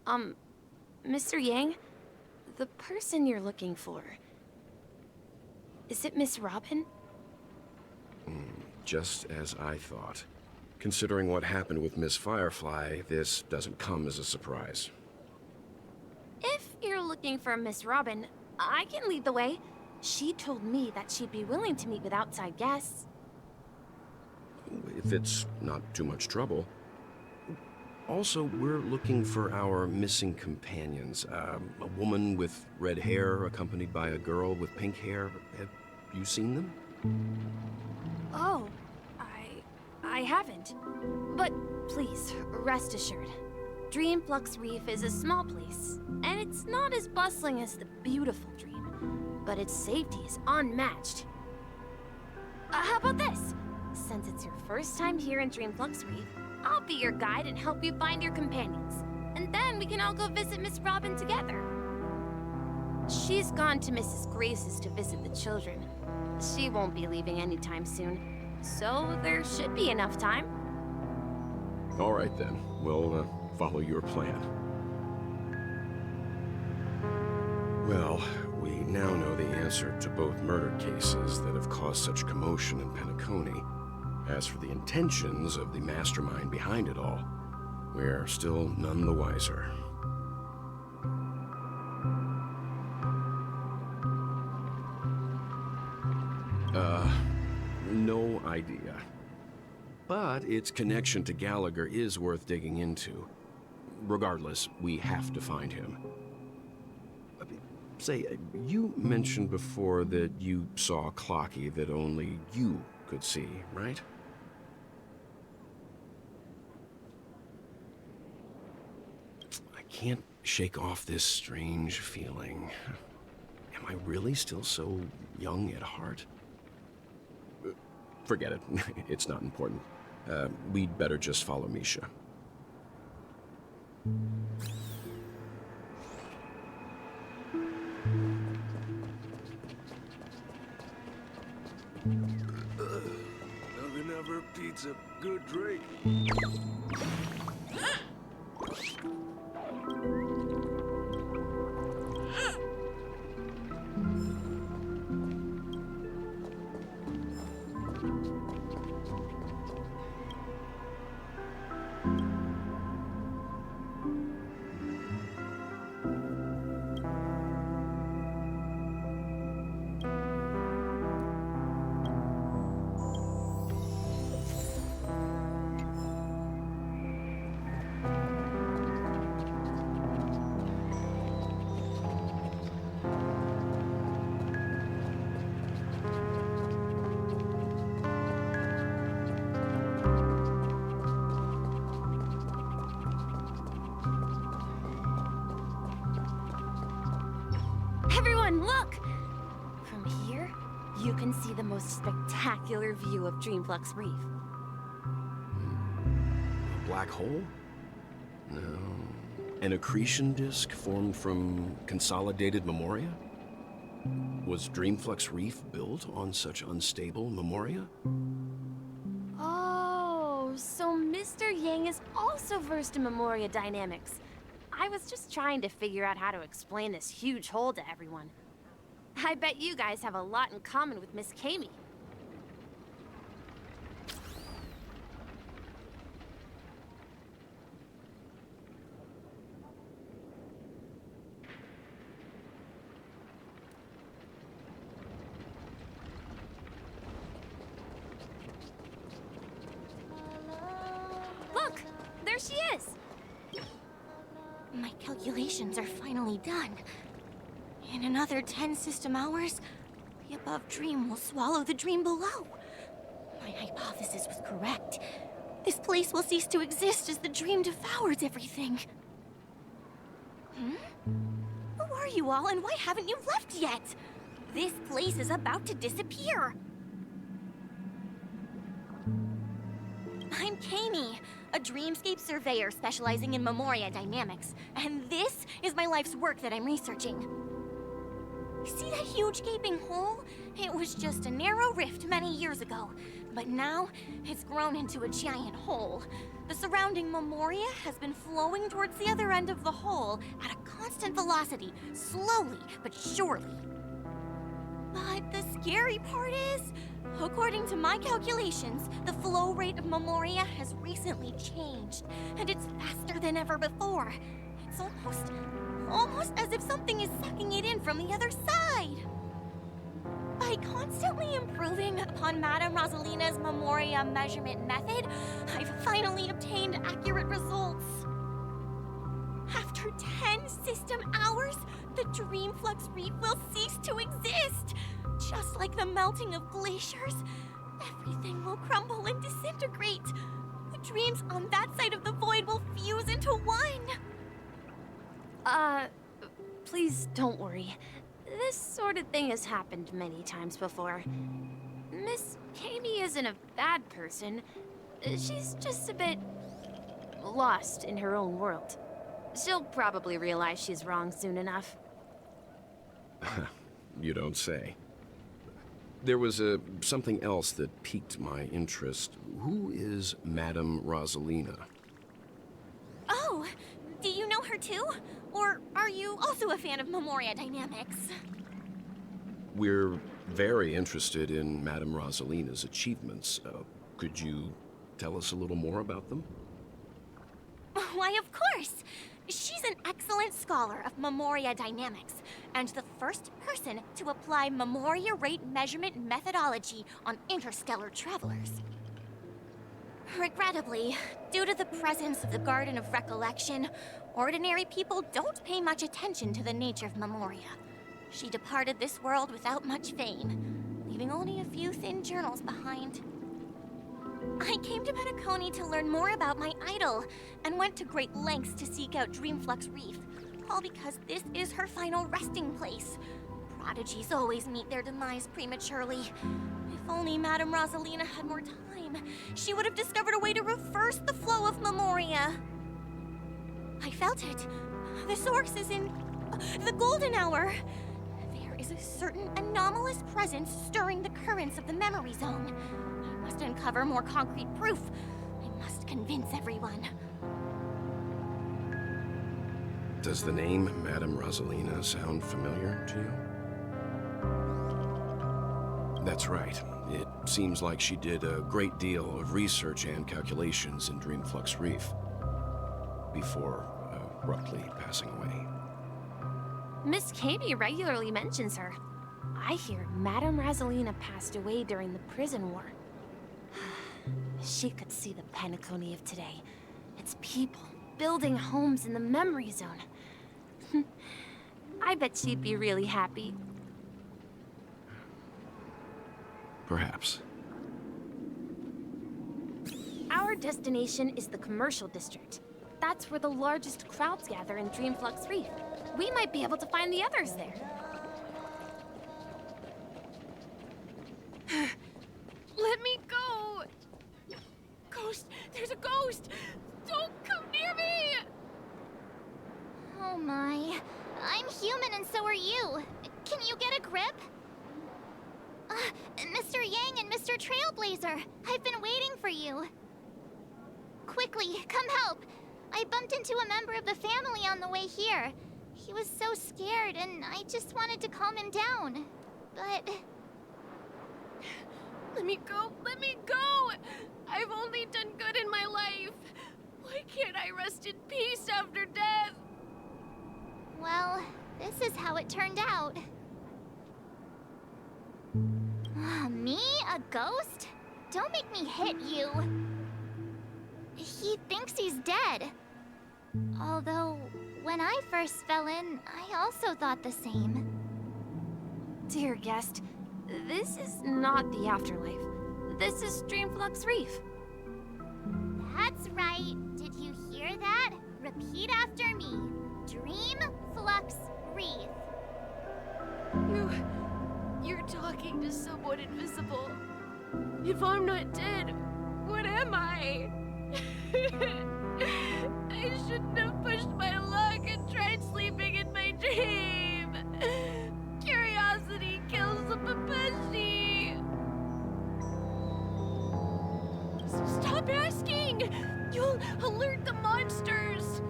Mr. Yang, the person you're looking for, is it Miss Robin? Just as I thought. Considering what happened with Miss Firefly, this doesn't come as a surprise. If you're looking for Miss Robin, I can lead the way. She told me that she'd be willing to meet with outside guests. If it's not too much trouble. Also, we're looking for our missing companions. A woman with red hair accompanied by a girl with pink hair. Have you seen them? Oh, I haven't. But please, rest assured. Dreamflux Reef is a small place, and it's not as bustling as the beautiful dream, but its safety is unmatched. How about this? Since it's your first time here in Dreamflux Reef, I'll be your guide and help you find your companions. And then we can all go visit Miss Robin together. She's gone to Mrs. Grace's to visit the children. She won't be leaving anytime soon, so there should be enough time. All right then, we'll follow your plan. Well, we now know the answer to both murder cases that have caused such commotion in Penacony. As for the intentions of the mastermind behind it all, we're still none the wiser. No idea. But its connection to Gallagher is worth digging into. Regardless, we have to find him. Say, you mentioned before that you saw a Clocky that only you could see, right? I can't shake off this strange feeling. Am I really still so young at heart? Forget it. It's not important. We'd better just follow Misha. Nothing ever beats a good drink. Everyone, look! From here, you can see the most spectacular view of Dreamflux Reef. A black hole? No. An accretion disk formed from consolidated memoria? Was Dreamflux Reef built on such unstable memoria? Oh, so Mr. Yang is also versed in Memoria dynamics. I was just trying to figure out how to explain this huge hole to everyone. I bet you guys have a lot in common with Miss Kami. Look! There she is! My calculations are finally done. In another 10 system hours, the above dream will swallow the dream below. My hypothesis was correct. This place will cease to exist as the dream devours everything. Who are you all, and why haven't you left yet? This place is about to disappear. I'm Kami, a dreamscape surveyor specializing in Memoria dynamics, and this is my life's work that I'm researching. See that huge gaping hole? It was just a narrow rift many years ago, but now it's grown into a giant hole. The surrounding Memoria has been flowing towards the other end of the hole at a constant velocity, slowly but surely. But the scary part is, according to my calculations, the flow rate of Memoria has recently changed, and it's faster than ever before. It's almost as if something is sucking it in from the other side. By constantly improving upon Madame Rosalina's Memoria measurement method, I've finally obtained accurate results. After 10 system hours, the Dreamflux Reef will cease to exist. Just like the melting of glaciers, everything will crumble and disintegrate. The dreams on that side of the void will fuse into one. Please don't worry. This sort of thing has happened many times before. Miss Kami isn't a bad person. She's just a bit lost in her own world. She'll probably realize she's wrong soon enough. You don't say. There was something else that piqued my interest. Who is Madame Rosalina? Oh, do you know her too? Or are you also a fan of Memoria Dynamics? We're very interested in Madame Rosalina's achievements. Could you tell us a little more about them? Why, of course! She's an excellent scholar of Memoria Dynamics, and the first person to apply Memoria rate measurement methodology on interstellar travelers. Regrettably, due to the presence of the Garden of Recollection, ordinary people don't pay much attention to the nature of Memoria. She departed this world without much fame, leaving only a few thin journals behind. I came to Petaconi to learn more about my idol, and went to great lengths to seek out Dreamflux Reef, all because this is her final resting place. Prodigies always meet their demise prematurely. If only Madame Rosalina had more time, she would have discovered a way to reverse the flow of Memoria. I felt it. The source is in the golden hour. There is a certain anomalous presence stirring the currents of the memory zone. I must uncover more concrete proof. I must convince everyone. Does the name Madame Rosalina sound familiar to you? That's right. It seems like she did a great deal of research and calculations in Dreamflux Reef before abruptly passing away. Miss Katie regularly mentions her. I hear Madame Rosalina passed away during the prison war. She could see the Penacony of today. Its people building homes in the memory zone. I bet she'd be really happy. Perhaps. Our destination is the commercial district. That's where the largest crowds gather in Dreamflux Reef. We might be able to find the others there. Let me go! Ghost! There's a ghost! Don't come near me! Oh my. I'm human and so are you. Can you get a grip? Mr. Yang and Mr. Trailblazer, I've been waiting for you. Quickly, come help. I bumped into a member of the family on the way here. He was so scared and I just wanted to calm him down. But... Let me go! Let me go! I've only done good in my life. Why can't I rest in peace after death? Well, this is how it turned out. Me? A ghost? Don't make me hit you. He thinks he's dead. Although, when I first fell in, I also thought the same. Dear guest, this is not the afterlife. This is Dreamflux Reef. That's right. Did you hear that? Repeat after me. Dreamflux Reef. You're talking to someone invisible. If I'm not dead, what am I? I shouldn't have pushed my luck and tried sleeping in my dream. Curiosity kills the Papeshi. Stop asking! You'll alert the monsters.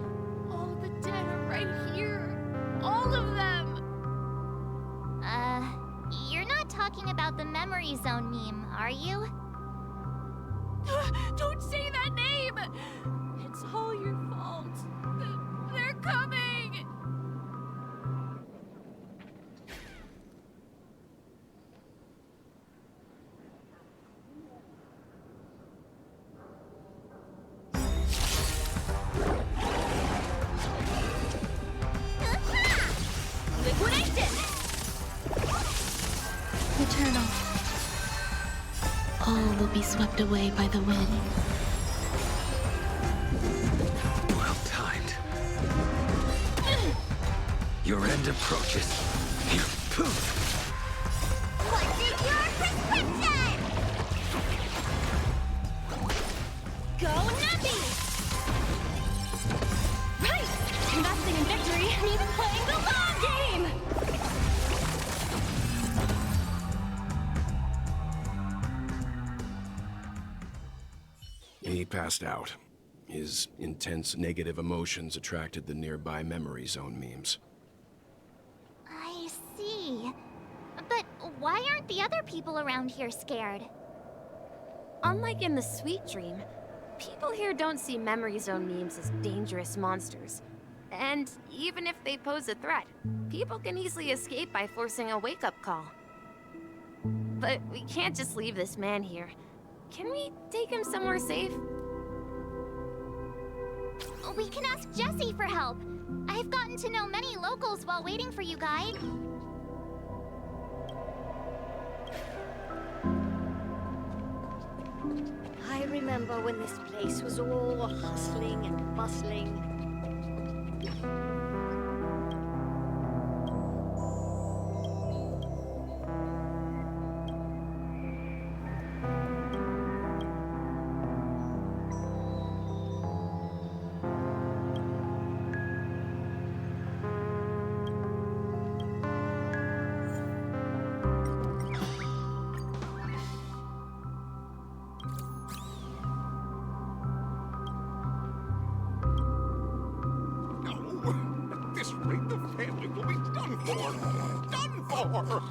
All the dead are right here. All of them. You're not talking about the memory zone meme, are you? Don't say that name! It's all your fault. They're coming! Liquidation! Eternal. All will be swept away by the wind. Well timed. Your end approaches. Poof! What's in your prescription? Go Nappy! Right! Investing in victory means playing the long game! passed out. His intense negative emotions attracted the nearby memory zone memes. I see. But why aren't the other people around here scared? Unlike in the Sweet Dream, people here don't see memory zone memes as dangerous monsters. And even if they pose a threat, people can easily escape by forcing a wake-up call. But we can't just leave this man here. Can we take him somewhere safe? We can ask Jessie for help. I've gotten to know many locals while waiting for you, guide. I remember when this place was all hustling and bustling. At this rate, the family will be done for. Done for!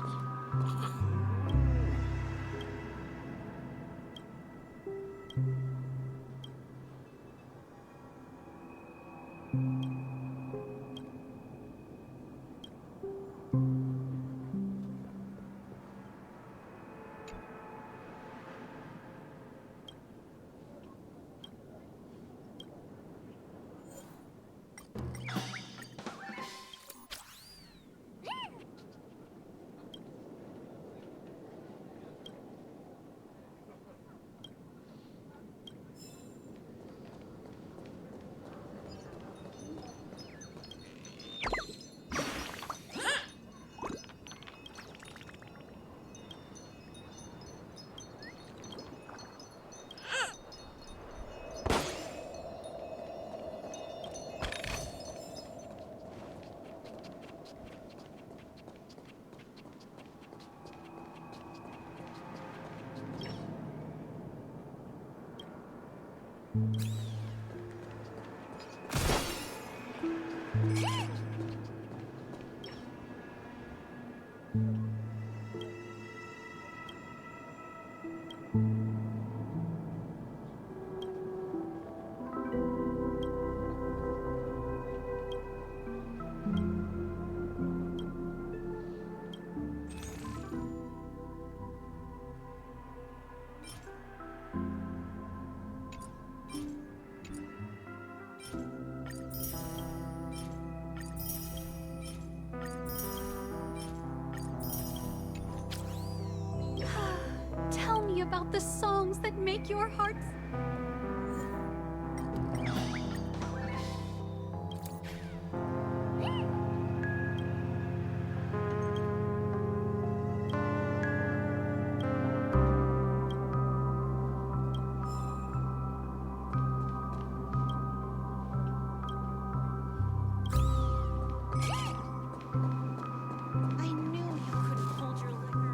Tell me about the songs that make your hearts... I knew you couldn't hold your liquor.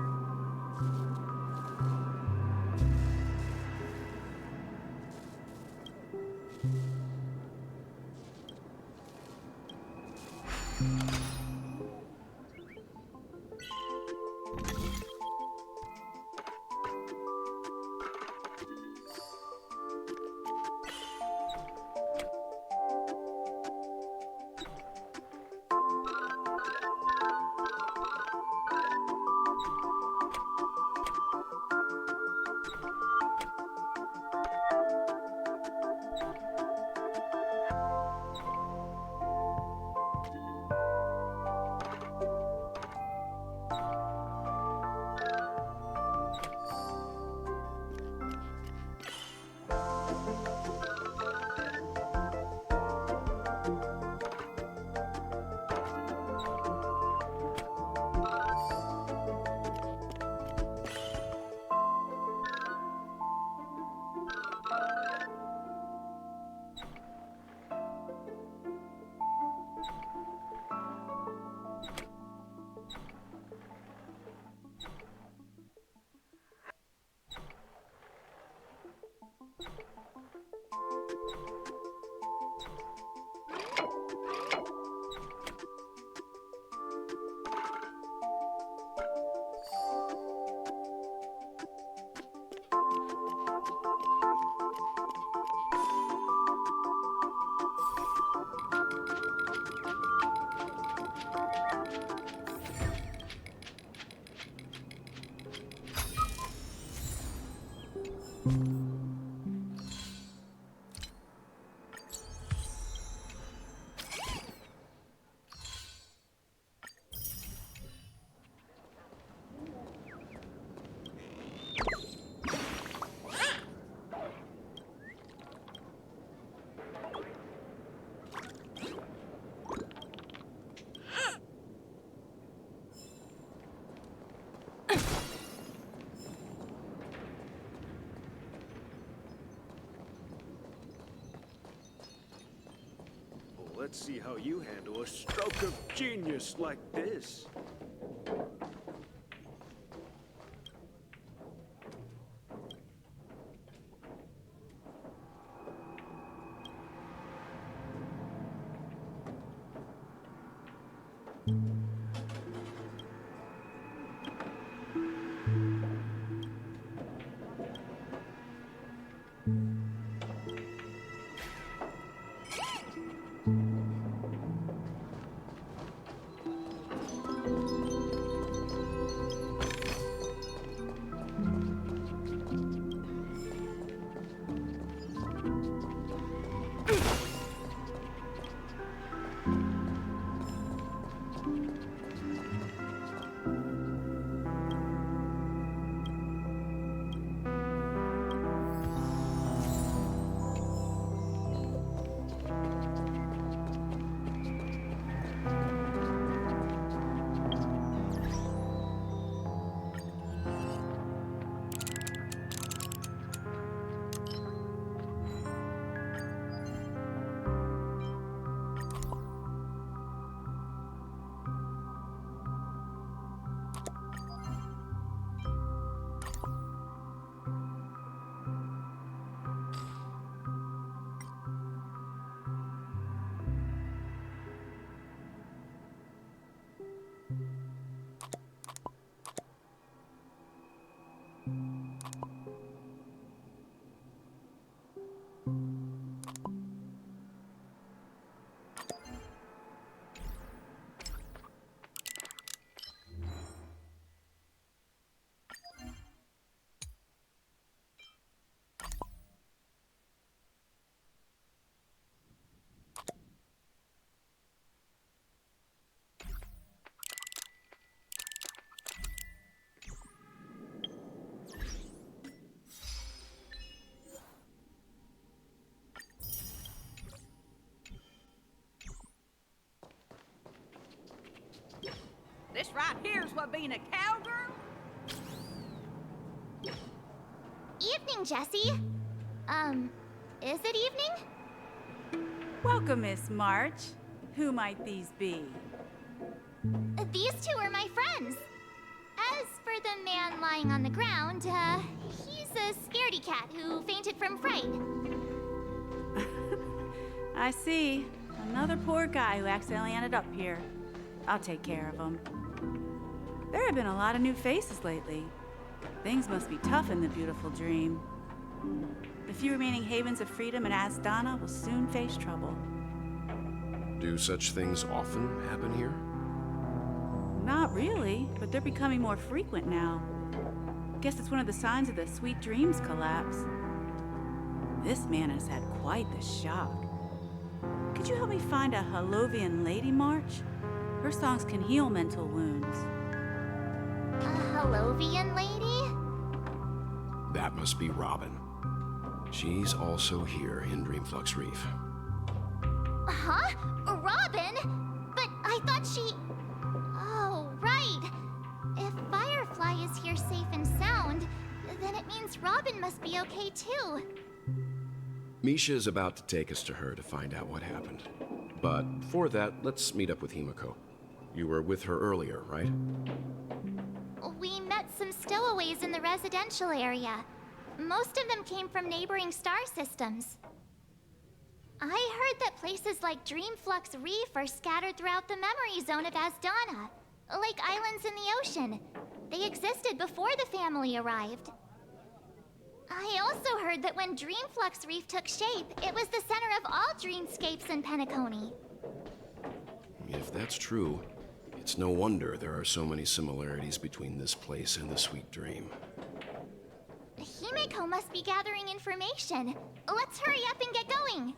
Let's see how you handle a stroke of genius like this. This right here's what being a cowgirl? Evening, Jessie. Is it evening? Welcome, Miss March. Who might these be? These two are my friends. As for the man lying on the ground, he's a scaredy cat who fainted from fright. I see. Another poor guy who accidentally ended up here. I'll take care of him. There have been a lot of new faces lately. Things must be tough in the beautiful dream. The few remaining havens of freedom in Asdana will soon face trouble. Do such things often happen here? Not really, but they're becoming more frequent now. Guess it's one of the signs of the Sweet Dreams collapse. This man has had quite the shock. Could you help me find a Halovian lady, March? Her songs can heal mental wounds. A Halovian lady? That must be Robin. She's also here in Dreamflux Reef. Huh? Robin? But I thought she... Oh, right. If Firefly is here safe and sound, then it means Robin must be okay too. Misha is about to take us to her to find out what happened. But before that, let's meet up with Himiko. You were with her earlier, right? We met some stowaways in the residential area. Most of them came from neighboring star systems. I heard that places like Dreamflux Reef are scattered throughout the memory zone of Asdana, like islands in the ocean. They existed before the family arrived. I also heard that when Dreamflux Reef took shape, it was the center of all dreamscapes in Penacony. If that's true, it's no wonder there are so many similarities between this place and the Sweet Dream. Himiko must must be gathering information. Let's hurry up and get going.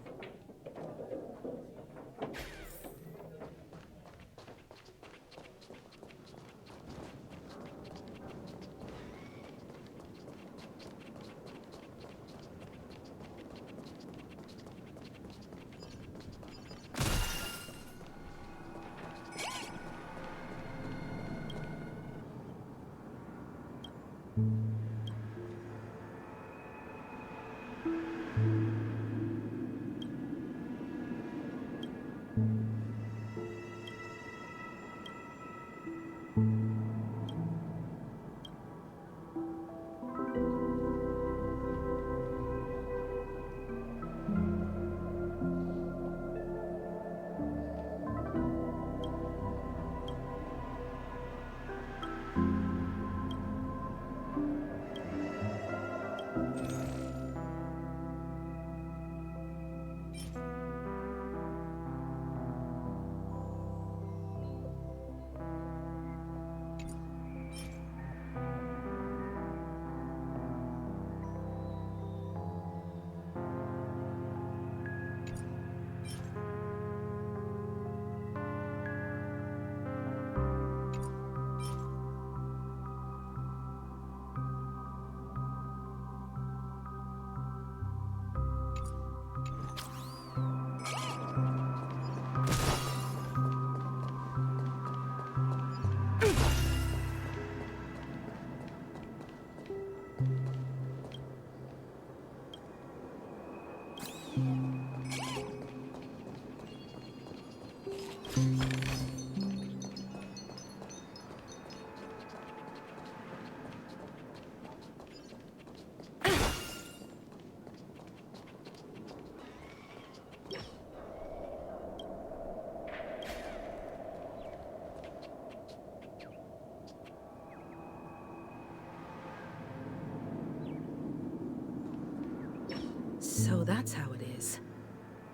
So that's how it is.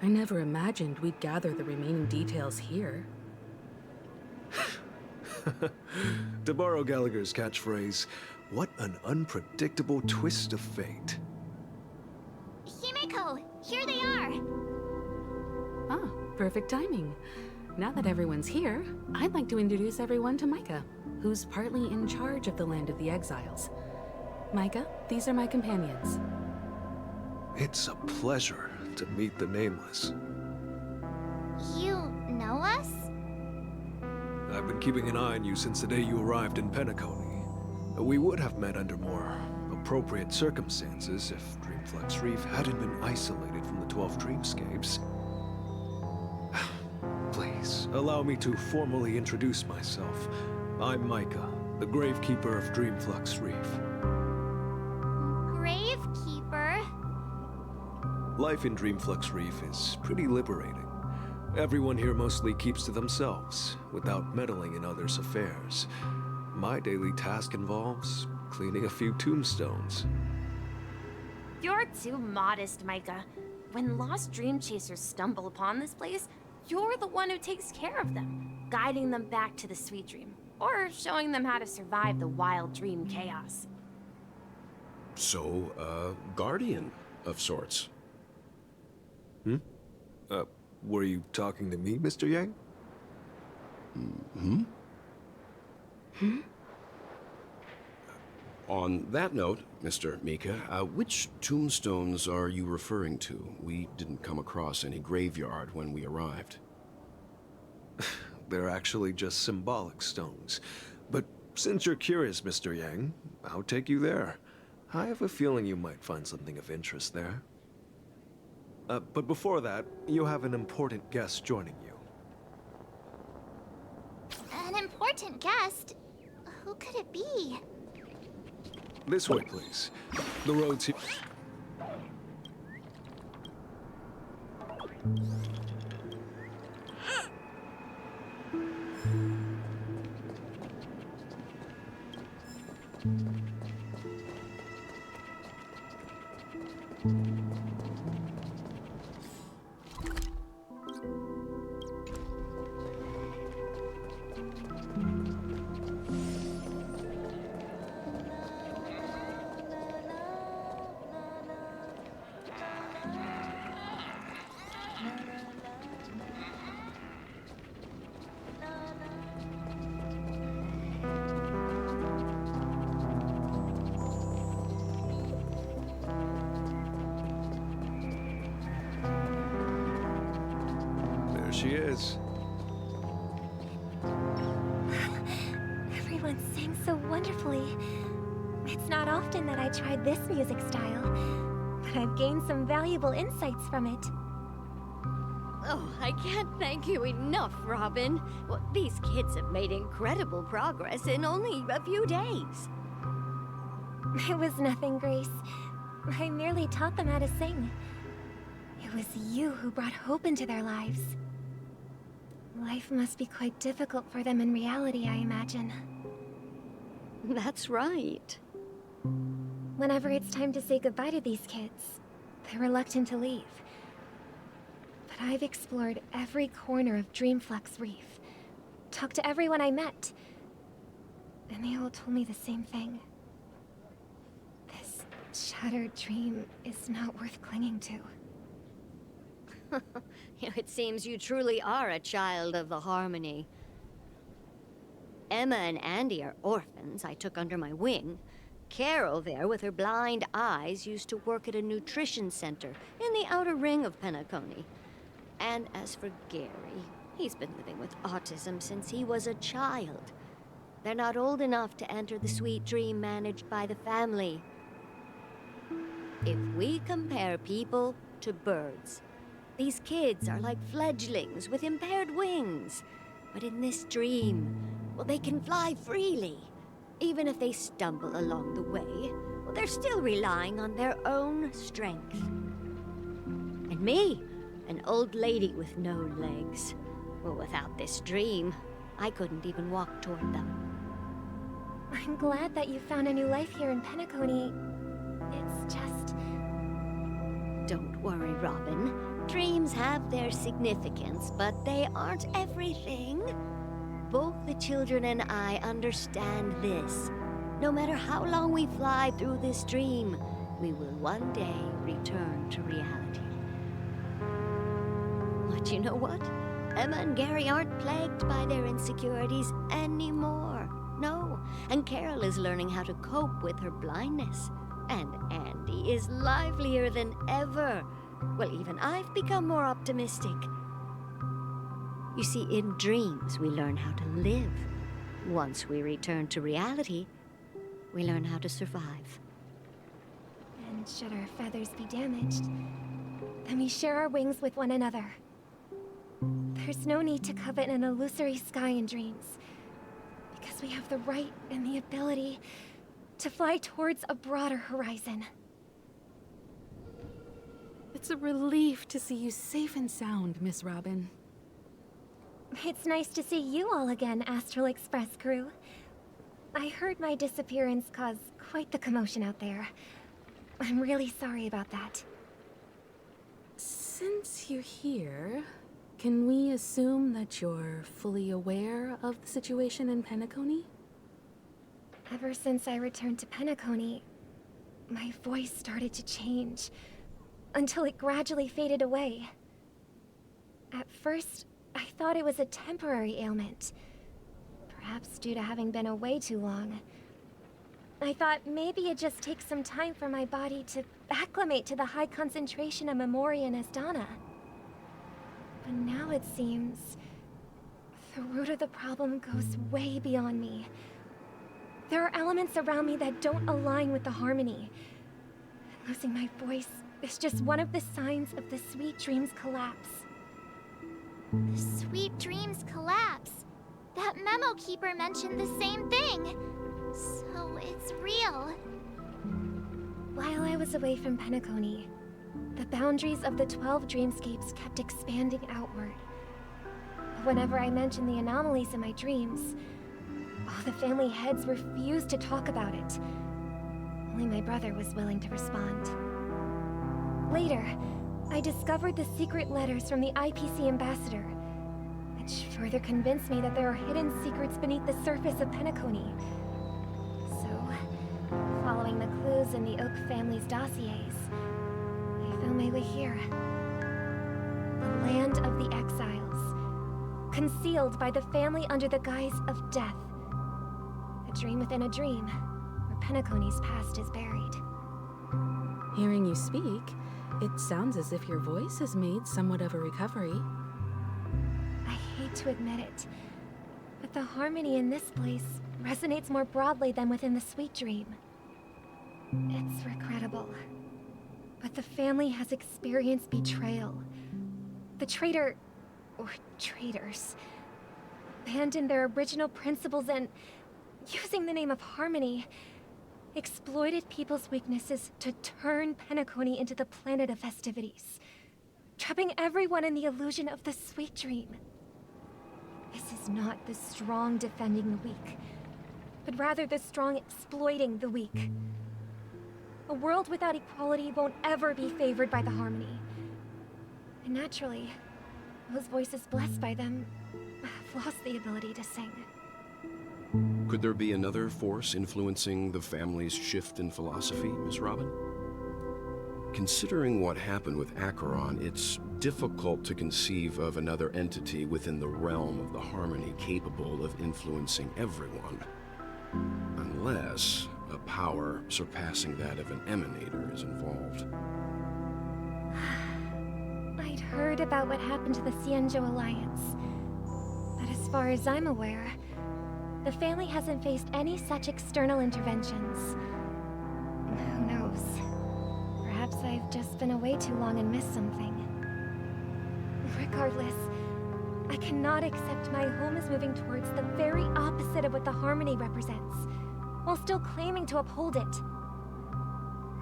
I never imagined we'd gather the remaining details here. To borrow Gallagher's catchphrase, what an unpredictable twist of fate. Himeko, here they are. Ah, perfect timing. Now that everyone's here, I'd like to introduce everyone to Micah, who's partly in charge of the Land of the Exiles. Micah, these are my companions. It's a pleasure to meet the Nameless. You know us? I've been keeping an eye on you since the day you arrived in Penacony. We would have met under more appropriate circumstances if Dreamflux Reef hadn't been isolated from the 12 Dreamscapes. Please, allow me to formally introduce myself. I'm Micah, the Gravekeeper of Dreamflux Reef. Gravekeeper? Life in Dreamflux Reef is pretty liberating. Everyone here mostly keeps to themselves, without meddling in others' affairs. My daily task involves cleaning a few tombstones. You're too modest, Micah. When lost dream chasers stumble upon this place, you're the one who takes care of them, guiding them back to the sweet dream, or showing them how to survive the wild dream chaos. So, guardian of sorts. Were you talking to me, Mr. Yang? On that note, Mr. Mika, which tombstones are you referring to? We didn't come across any graveyard when we arrived. They're actually just symbolic stones. But since you're curious, Mr. Yang, I'll take you there. I have a feeling you might find something of interest there. But before that, you have an important guest joining you. An important guest? Who could it be? This way, please. The road's here. she is. Everyone sings so wonderfully. It's not often that I tried this music style, but I've gained some valuable insights from it. Oh, I can't thank you enough, Robin. Well, these kids have made incredible progress in only a few days. It was nothing, Grace. I merely taught them how to sing. It was you who brought hope into their lives. Life must be quite difficult for them in reality, I imagine. That's right. Whenever it's time to say goodbye to these kids, they're reluctant to leave. But I've explored every corner of Dreamflux Reef, talked to everyone I met, and they all told me the same thing. This shattered dream is not worth clinging to. It seems you truly are a child of the Harmony. Emma and Andy are orphans I took under my wing. Carol there, with her blind eyes, used to work at a nutrition center in the outer ring of Penacony. And as for Gary, he's been living with autism since he was a child. They're not old enough to enter the sweet dream managed by the family. If we compare people to birds, these kids are like fledglings with impaired wings. But in this dream, well, they can fly freely. Even if they stumble along the way, well, they're still relying on their own strength. And me, an old lady with no legs. Well, without this dream, I couldn't even walk toward them. I'm glad that you found a new life here in Penacony. It's just... Don't worry, Robin. Dreams have their significance, but they aren't everything. Both the children and I understand this. No matter how long we fly through this dream, we will one day return to reality. But you know what? Emma and Gary aren't plagued by their insecurities anymore. No, and Carol is learning how to cope with her blindness. And Andy is livelier than ever. Well, even I've become more optimistic. You see, in dreams, we learn how to live. Once we return to reality, we learn how to survive. And should our feathers be damaged, then we share our wings with one another. There's no need to covet an illusory sky in dreams, because we have the right and the ability to fly towards a broader horizon. It's a relief to see you safe and sound, Miss Robin. It's nice to see you all again, Astral Express crew. I heard my disappearance caused quite the commotion out there. I'm really sorry about that. Since you're here, can we assume that you're fully aware of the situation in Penacony? Ever since I returned to Penacony, my voice started to change, until it gradually faded away. At first, I thought it was a temporary ailment, perhaps due to having been away too long. I thought maybe it just takes some time for my body to acclimate to the high concentration of Memoria and Asdana. But now it seems the root of the problem goes way beyond me. There are elements around me that don't align with the Harmony. Losing my voice is just one of the signs of the Sweet Dreams collapse. The Sweet Dreams collapse. That memo keeper mentioned the same thing. So it's real. While I was away from Penacony, the boundaries of the 12 dreamscapes kept expanding outward. Whenever I mentioned the anomalies in my dreams, all the family heads refused to talk about it. Only my brother was willing to respond. Later, I discovered the secret letters from the IPC ambassador, which further convinced me that there are hidden secrets beneath the surface of Penacony. So, following the clues in the Oak family's dossiers, I found my way here. The land of the exiles, concealed by the family under the guise of death. A dream within a dream, where Penacony's past is buried. Hearing you speak, it sounds as if your voice has made somewhat of a recovery. to admit it, but the harmony in this place resonates more broadly than within the Sweet Dream. It's regrettable, but the family has experienced betrayal. The traitor, or traitors, abandoned their original principles and, using the name of harmony, exploited people's weaknesses to turn Penacony into the planet of festivities, trapping everyone in the illusion of the Sweet Dream. This is not the strong defending the weak, but rather the strong exploiting the weak. A world without equality won't ever be favored by the harmony. And naturally, those voices blessed by them have lost the ability to sing. Could there be another force influencing the family's shift in philosophy, Miss Robin? Considering what happened with Acheron, it's difficult to conceive of another entity within the realm of the harmony capable of influencing everyone. Unless a power surpassing that of an emanator is involved. I'd heard about what happened to the Xianzhou Alliance, but as far as I'm aware, the family hasn't faced any such external interventions. Who knows? Perhaps I've just been away too long and missed something. Regardless, I cannot accept my home is moving towards the very opposite of what the harmony represents, while still claiming to uphold it.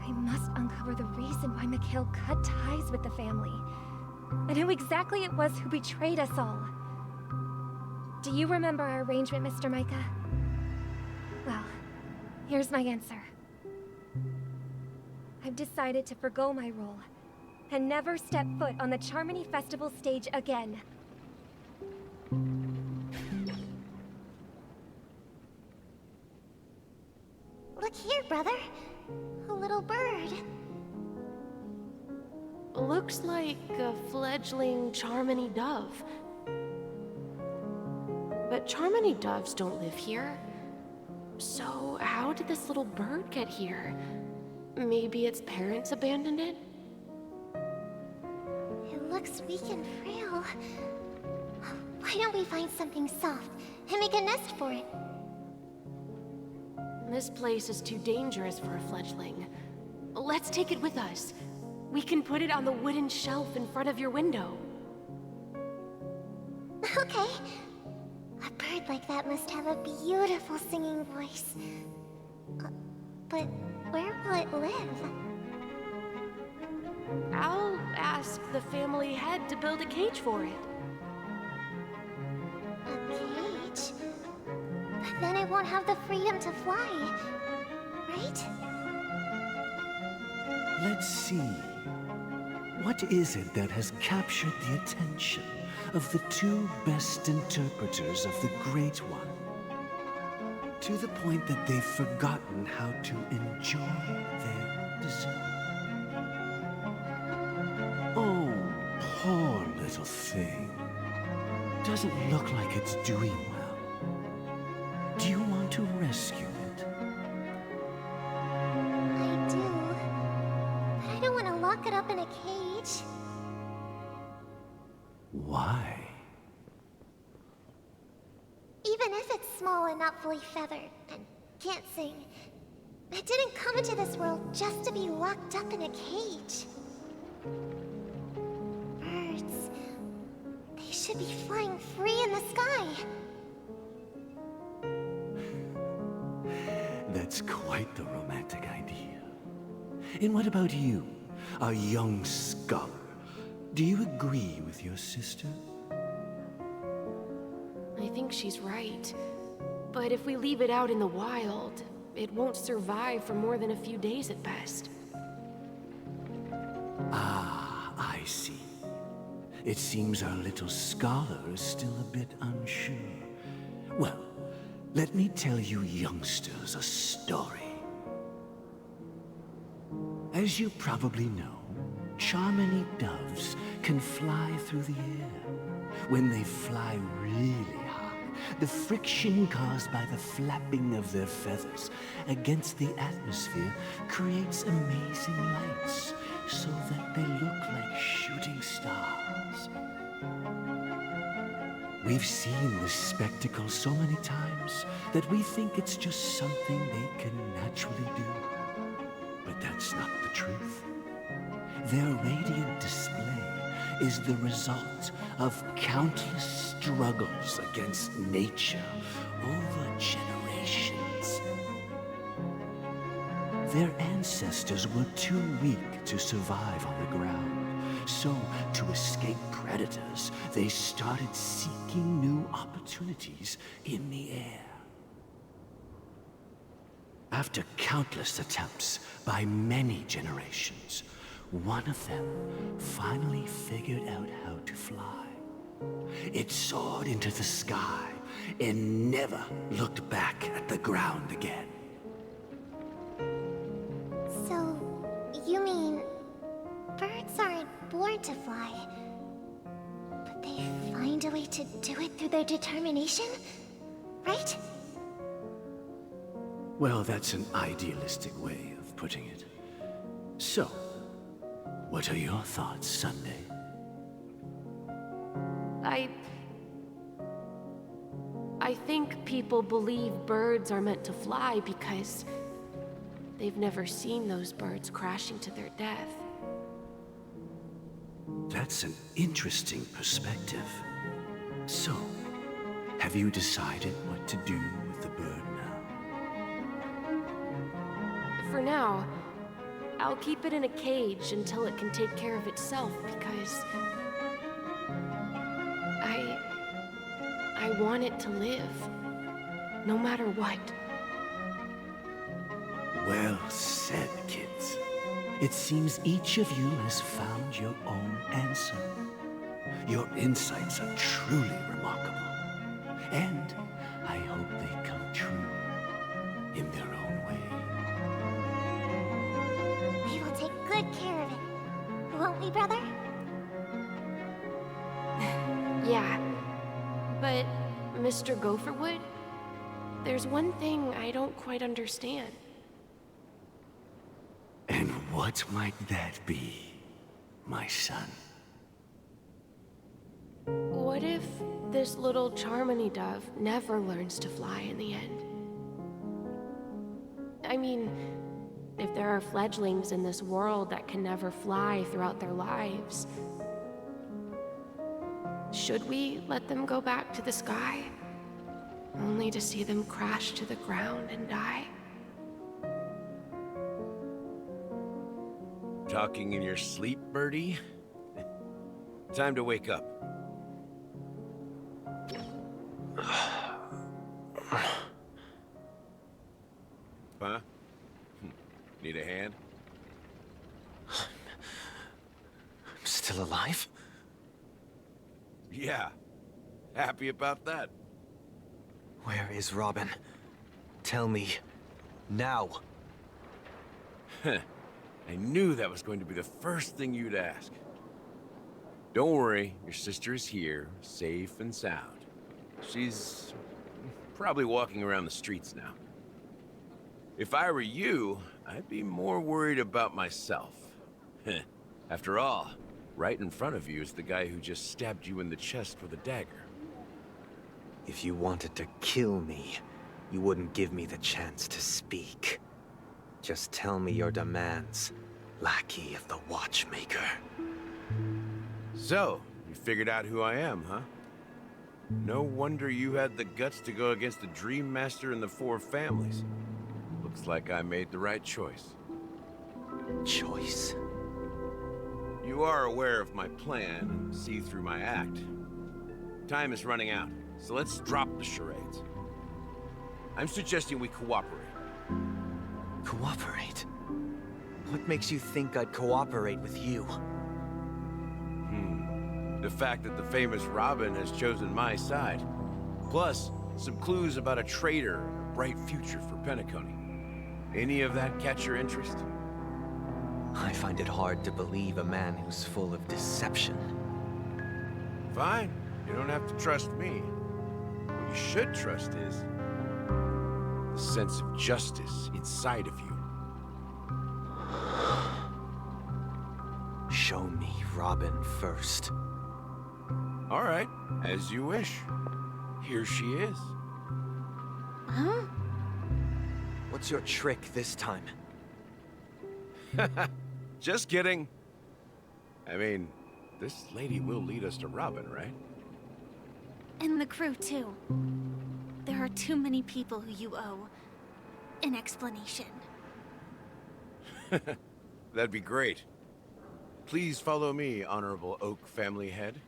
I must uncover the reason why Mikhail cut ties with the family, and who exactly it was who betrayed us all. Do you remember our arrangement, Mr. Micah? Well, here's my answer. I've decided to forgo my role, and never step foot on the Charmony Festival stage again. Look here, brother. A little bird. Looks like a fledgling Charmony dove. But Charmony doves don't live here. So how did this little bird get here? Maybe its parents abandoned it? It looks weak and frail. Why don't we find something soft and make a nest for it? This place is too dangerous for a fledgling. Let's take it with us. We can put it on the wooden shelf in front of your window. Okay. A bird like that must have a beautiful singing voice. But where will it live? I'll ask the family head to build a cage for it. A cage? But then it won't have the freedom to fly, right? Let's see. What is it that has captured the attention of the two best interpreters of the Great One? To the point that they've forgotten how to enjoy their dessert. Oh, poor little thing. Doesn't look like it's doing well. Do you want to rescue it? I do. But I don't want to lock it up in a cage. Why? Even if it's small and not fully feathered, and can't sing, it didn't come into this world just to be locked up in a cage. Birds, they should be flying free in the sky. That's quite the romantic idea. And what about you, a young scholar? Do you agree with your sister? I think she's right. But if we leave it out in the wild, it won't survive for more than a few days at best. Ah, I see. It seems our little scholar is still a bit unsure. Well, let me tell you youngsters a story. As you probably know, Charmony doves can fly through the air. When they fly really high, the friction caused by the flapping of their feathers against the atmosphere creates amazing lights, so that they look like shooting stars. We've seen this spectacle so many times that we think it's just something they can naturally do. But that's not the truth. Their radiant display is the result of countless struggles against nature over generations. Their ancestors were too weak to survive on the ground. So, to escape predators, they started seeking new opportunities in the air. After countless attempts by many generations, one of them finally figured out how to fly. It soared into the sky and never looked back at the ground again. So, you mean birds aren't born to fly, but they find a way to do it through their determination, right? Well, that's an idealistic way of putting it. So, what are your thoughts, Sunday? I think people believe birds are meant to fly because they've never seen those birds crashing to their death. That's an interesting perspective. So, have you decided what to do with the bird now? For now, I'll keep it in a cage until it can take care of itself because I want it to live, no matter what. Well said, kids. It seems each of you has found your own answer. Your insights are truly remarkable. And I hope they come true in their own way. We will take good care of it, won't we, brother? Yeah, but Mr. Gopherwood, there's one thing I don't quite understand. And what might that be, my son? What if this little Charmony dove never learns to fly in the end? I mean, if there are fledglings in this world that can never fly throughout their lives, should we let them go back to the sky, only to see them crash to the ground and die? Talking in your sleep, Birdie? Time to wake up. Huh? Need a hand? I'm still alive? Yeah. Happy about that. Where is Robin? Tell me. Now. I knew that was going to be the first thing you'd ask. Don't worry, your sister is here, safe and sound. She's probably walking around the streets now. If I were you, I'd be more worried about myself. After all, right in front of you is the guy who just stabbed you in the chest with a dagger. If you wanted to kill me, you wouldn't give me the chance to speak. Just tell me your demands, lackey of the Watchmaker. So, you figured out who I am, huh? No wonder you had the guts to go against the Dream Master and the Four Families. Looks like I made the right choice. Choice? You are aware of my plan and see through my act. Time is running out, so let's drop the charades. I'm suggesting we cooperate. Cooperate? What makes you think I'd cooperate with you? The fact that the famous Robin has chosen my side. Plus, some clues about a traitor and a bright future for Penacony. Any of that catch your interest? I find it hard to believe a man who's full of deception. Fine. You don't have to trust me. What you should trust is the sense of justice inside of you. Show me Robin first. All right. As you wish. Here she is. Huh? What's your trick this time? Just kidding. I mean, this lady will lead us to Robin, right? And the crew, too. There are too many people who you owe an explanation. That'd be great. Please follow me, Honorable Oak family head.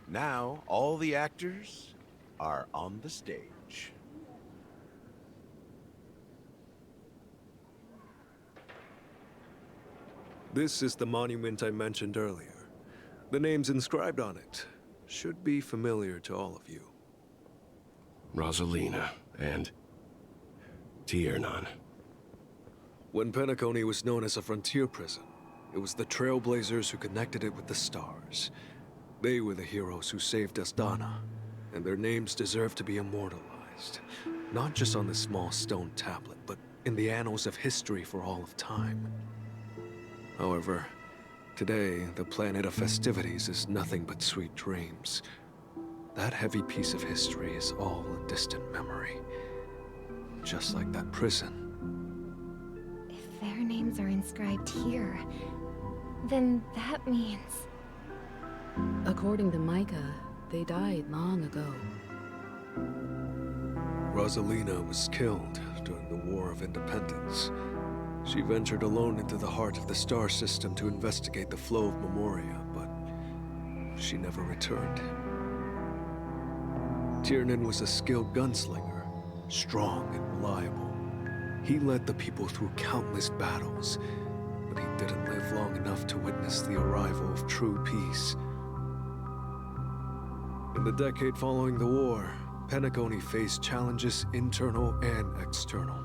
Now, all the actors are on the stage. This is the monument I mentioned earlier. The names inscribed on it should be familiar to all of you. Rosalina and Tiernan. When Penacony was known as a frontier prison, it was the Trailblazers who connected it with the stars. They were the heroes who saved Asdana, and their names deserve to be immortalized. Not just on this small stone tablet, but in the annals of history for all of time. However, today, the planet of festivities is nothing but sweet dreams. That heavy piece of history is all a distant memory. Just like that prison. If their names are inscribed here, then that means... According to Micah, they died long ago. Rosalina was killed during the War of Independence. She ventured alone into the heart of the star system to investigate the flow of Memoria, but she never returned. Tiernan was a skilled gunslinger, strong and reliable. He led the people through countless battles, but he didn't live long enough to witness the arrival of true peace. In the decade following the war, Penacony faced challenges internal and external.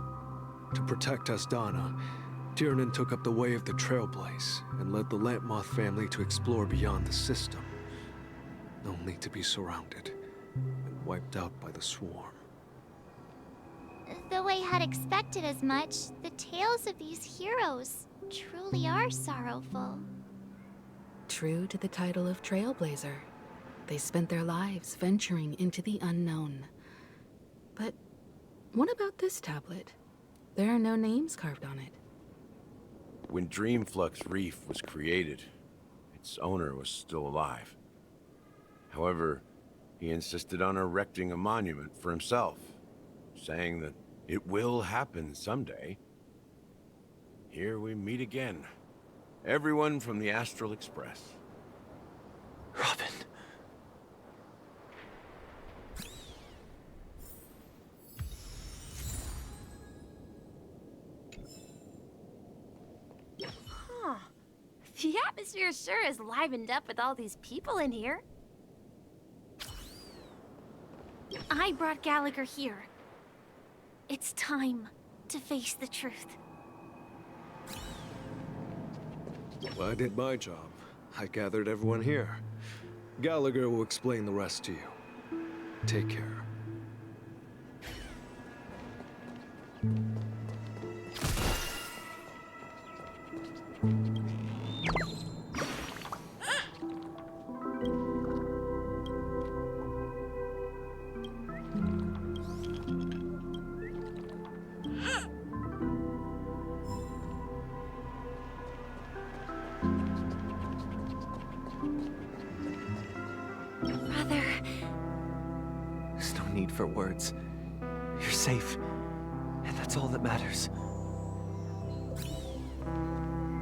To protect Asdana, Tiernan took up the way of the Trailblaze and led the Lampmoth family to explore beyond the system, only to be surrounded and wiped out by the swarm. Though I had expected as much, the tales of these heroes truly are sorrowful. True to the title of Trailblazer, they spent their lives venturing into the unknown. But what about this tablet? There are no names carved on it. When Dreamflux Reef was created, its owner was still alive. However, he insisted on erecting a monument for himself, saying that it will happen someday. Here we meet again. Everyone from the Astral Express. Robin. Huh. The atmosphere sure is livened up with all these people in here. I brought Gallagher here. It's time to face the truth. Well, I did my job. I gathered everyone here. Gallagher will explain the rest to you. Take care. Brother. There's no need for words. You're safe, and that's all that matters.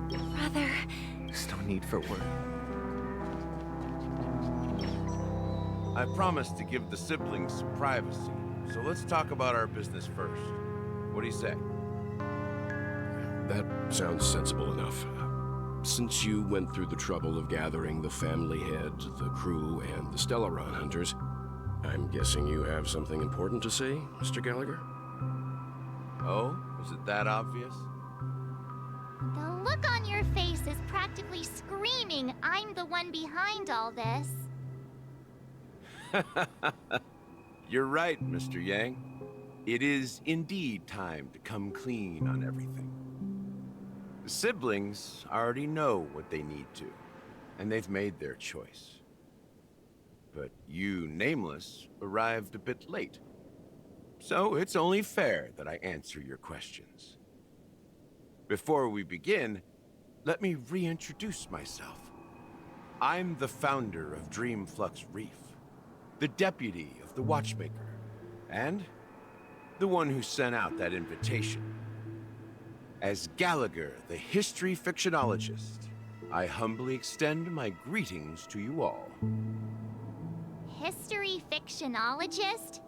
Brother. There's no need for words. I promised to give the siblings some privacy, so let's talk about our business first. What do you say? That sounds sensible enough. Since you went through the trouble of gathering the family head, the crew, and the Stellaron hunters, I'm guessing you have something important to say, Mr. Gallagher? Oh? Is it that obvious? The look on your face is practically screaming I'm the one behind all this. You're right, Mr. Yang. It is indeed time to come clean on everything. The siblings already know what they need to, and they've made their choice. but you, Nameless, arrived a bit late. So it's only fair that I answer your questions. Before we begin, let me reintroduce myself. I'm the founder of Dreamflux Reef, the deputy of the Watchmaker, and the one who sent out that invitation. As Gallagher, the history fictionologist, I humbly extend my greetings to you all. History fictionologist?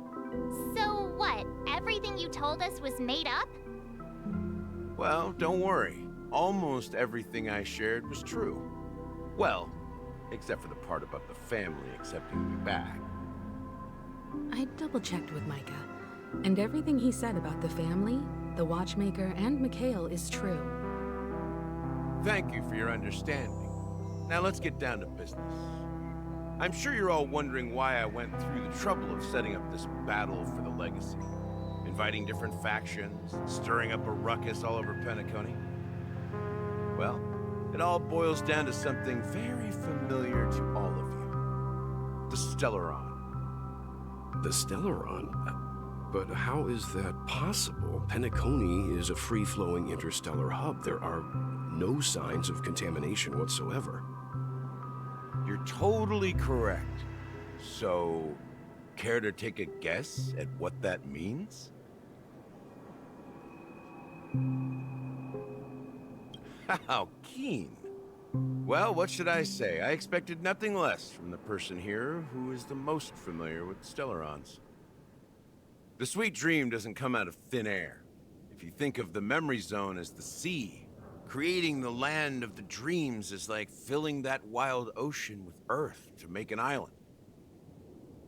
So what, everything you told us was made up? Well, don't worry. Almost everything I shared was true. Well, except for the part about the family accepting me back. I double-checked with Micah, and everything he said about the family, the Watchmaker, and Mikhail is true. Thank you for your understanding. Now let's get down to business. I'm sure you're all wondering why I went through the trouble of setting up this battle for the legacy. Inviting different factions, stirring up a ruckus all over Penacony. Well, it all boils down to something very familiar to all of you. The Stellaron. The Stellaron? But how is that possible? Penacony is a free-flowing interstellar hub. There are no signs of contamination whatsoever. You're totally correct. So, care to take a guess at what that means? How keen. Well, what should I say? I expected nothing less from the person here who is the most familiar with Stellarons. The sweet dream doesn't come out of thin air. If you think of the memory zone as the sea, creating the land of the dreams is like filling that wild ocean with earth to make an island.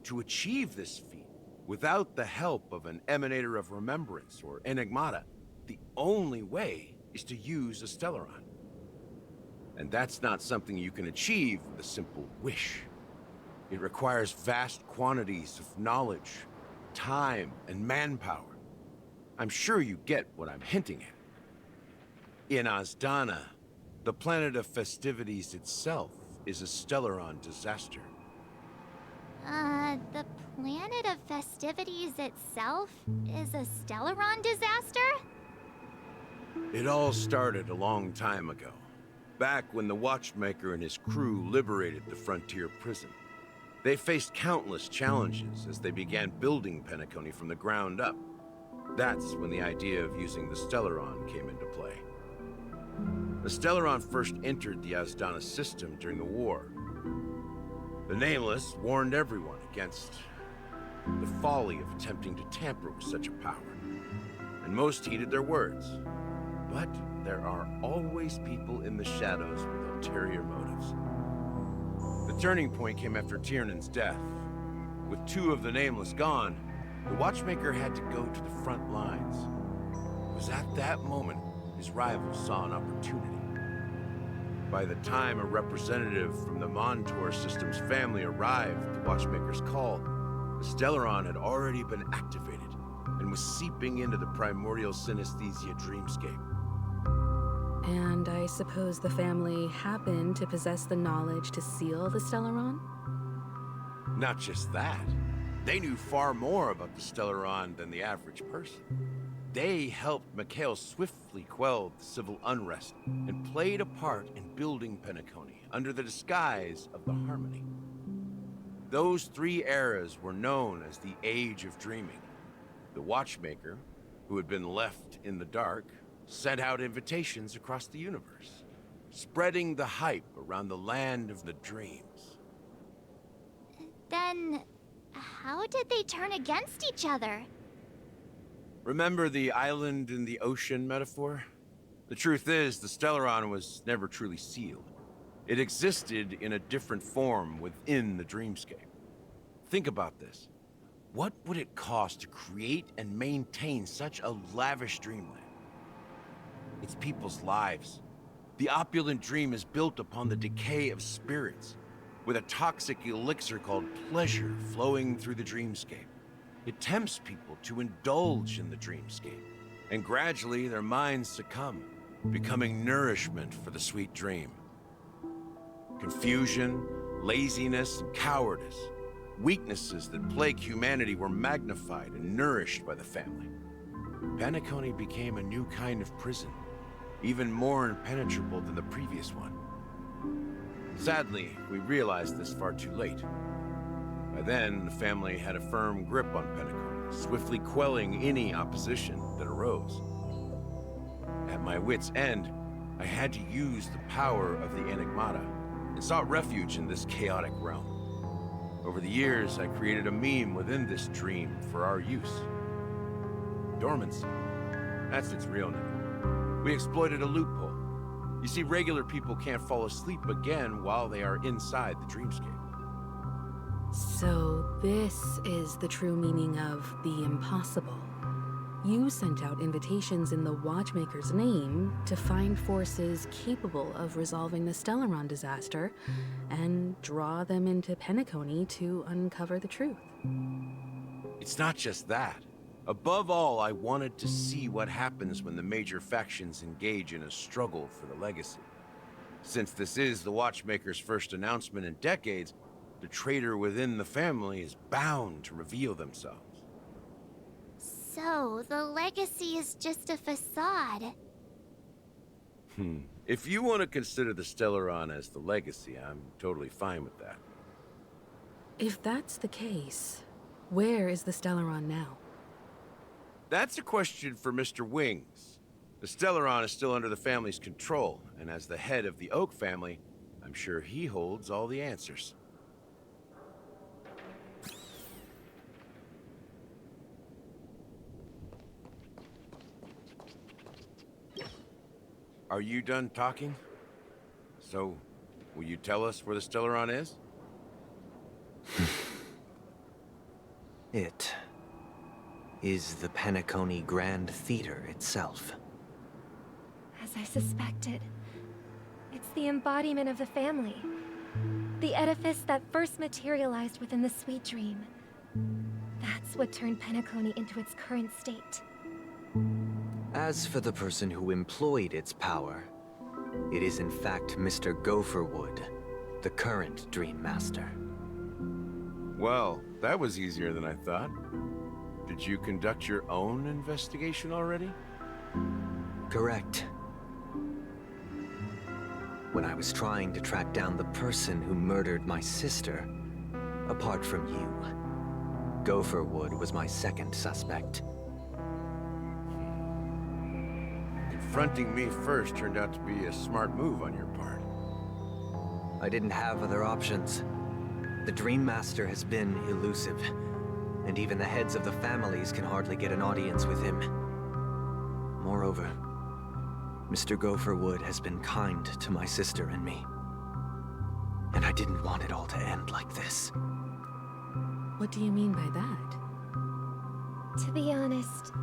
To achieve this feat, without the help of an emanator of remembrance or enigmata, the only way is to use a Stellaron. And that's not something you can achieve with a simple wish. It requires vast quantities of knowledge, time, and manpower. I'm sure you get what I'm hinting at. In Azdana, the planet of festivities itself is a Stellaron disaster. The planet of festivities itself is a Stellaron disaster? It all started a long time ago, back when the Watchmaker and his crew liberated the frontier prison. They faced countless challenges as they began building Penacony from the ground up. That's when the idea of using the Stellaron came into play. The Stellaron first entered the Azdana system during the war. The Nameless warned everyone against the folly of attempting to tamper with such a power, and most heeded their words. But there are always people in the shadows with ulterior motives. The turning point came after Tiernan's death. With two of the Nameless gone, the Watchmaker had to go to the front lines. It was at that moment his rivals saw an opportunity. By the time a representative from the Montour System's family arrived at the Watchmaker's call, the Stellaron had already been activated and was seeping into the primordial synesthesia dreamscape. And I suppose the family happened to possess the knowledge to seal the Stellaron? Not just that. They knew far more about the Stellaron than the average person. They helped Mikhail swiftly quell the civil unrest and played a part in building Penacony under the disguise of the Harmony. Those three eras were known as the Age of Dreaming. The Watchmaker, who had been left in the dark, sent out invitations across the universe, spreading the hype around the land of the dreams. Then, how did they turn against each other? Remember the island in the ocean metaphor? The truth is, the Stellaron was never truly sealed. It existed in a different form within the dreamscape. Think about this. What would it cost to create and maintain such a lavish dreamland? It's people's lives. The opulent dream is built upon the decay of spirits, with a toxic elixir called pleasure flowing through the dreamscape. It tempts people to indulge in the dreamscape, and gradually their minds succumb, becoming nourishment for the sweet dream. Confusion, laziness, and cowardice. Weaknesses that plague humanity were magnified and nourished by the family. Penacony became a new kind of prison, even more impenetrable than the previous one. Sadly, we realized this far too late. By then, the family had a firm grip on Penacony, swiftly quelling any opposition that arose. At my wit's end, I had to use the power of the Enigmata and sought refuge in this chaotic realm. Over the years, I created a meme within this dream for our use. Dormancy. That's its real name. We exploited a loophole. You see, regular people can't fall asleep again while they are inside the dreamscape. So this is the true meaning of the impossible. You sent out invitations in the Watchmaker's name to find forces capable of resolving the Stellaron disaster and draw them into Penacony to uncover the truth. It's not just that. Above all, I wanted to see what happens when the major factions engage in a struggle for the legacy. Since this is the Watchmaker's first announcement in decades, the traitor within the family is bound to reveal themselves. So, the legacy is just a facade. If you want to consider the Stellaron as the legacy, I'm totally fine with that. If that's the case, where is the Stellaron now? That's a question for Mr. Wings. The Stellaron is still under the family's control, and as the head of the Oak family, I'm sure he holds all the answers. Are you done talking? So, will you tell us where the Stellaron is? It is the Penacony Grand Theater itself. As I suspected, it's the embodiment of the family. The edifice that first materialized within the Sweet Dream. That's what turned Penacony into its current state. As for the person who employed its power, it is in fact Mr. Gopherwood, the current Dream Master. Well, that was easier than I thought. Did you conduct your own investigation already? Correct. When I was trying to track down the person who murdered my sister, apart from you, Gopherwood was my second suspect. Confronting me first turned out to be a smart move on your part. I didn't have other options. The Dream Master has been elusive, and even the heads of the families can hardly get an audience with him. Moreover, Mr. Gopherwood has been kind to my sister and me. And I didn't want it all to end like this. What do you mean by that? To be honest,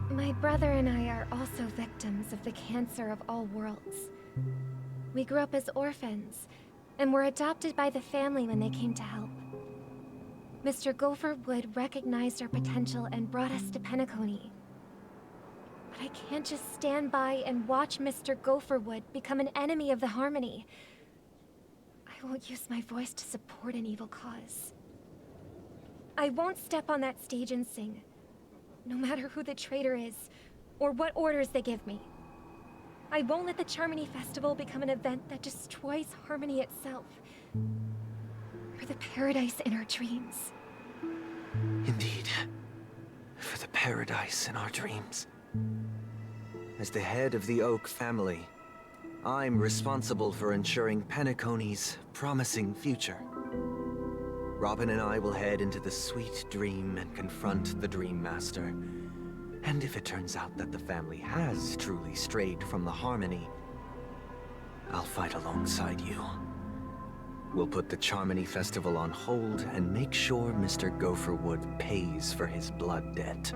my brother and I are also victims of the cancer of all worlds. We grew up as orphans, and were adopted by the family when they came to help. Mr. Gopherwood recognized our potential and brought us to Penacony. But I can't just stand by and watch Mr. Gopherwood become an enemy of the Harmony. I won't use my voice to support an evil cause. I won't step on that stage and sing, no matter who the traitor is, or what orders they give me. I won't let the Charmony Festival become an event that destroys Harmony itself, or the paradise in our dreams. Indeed. For the paradise in our dreams. As the head of the Oak family, I'm responsible for ensuring Penacony's promising future. Robin and I will head into the Sweet Dream and confront the Dream Master. And if it turns out that the family has truly strayed from the Harmony, I'll fight alongside you. We'll put the Charmony Festival on hold and make sure Mr. Gopherwood pays for his blood debt.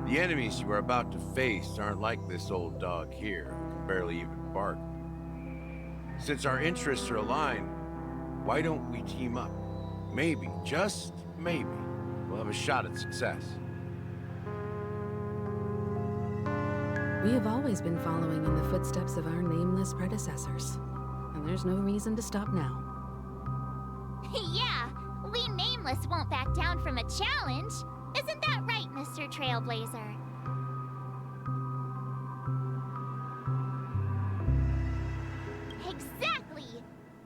The enemies you are about to face aren't like this old dog here, who can barely even bark. Since our interests are aligned, why don't we team up? Maybe, just maybe, we'll have a shot at success. We have always been following in the footsteps of our nameless predecessors, and there's no reason to stop now. Yeah, we won't back down from a challenge. Isn't that right, Mr. Trailblazer? Exactly!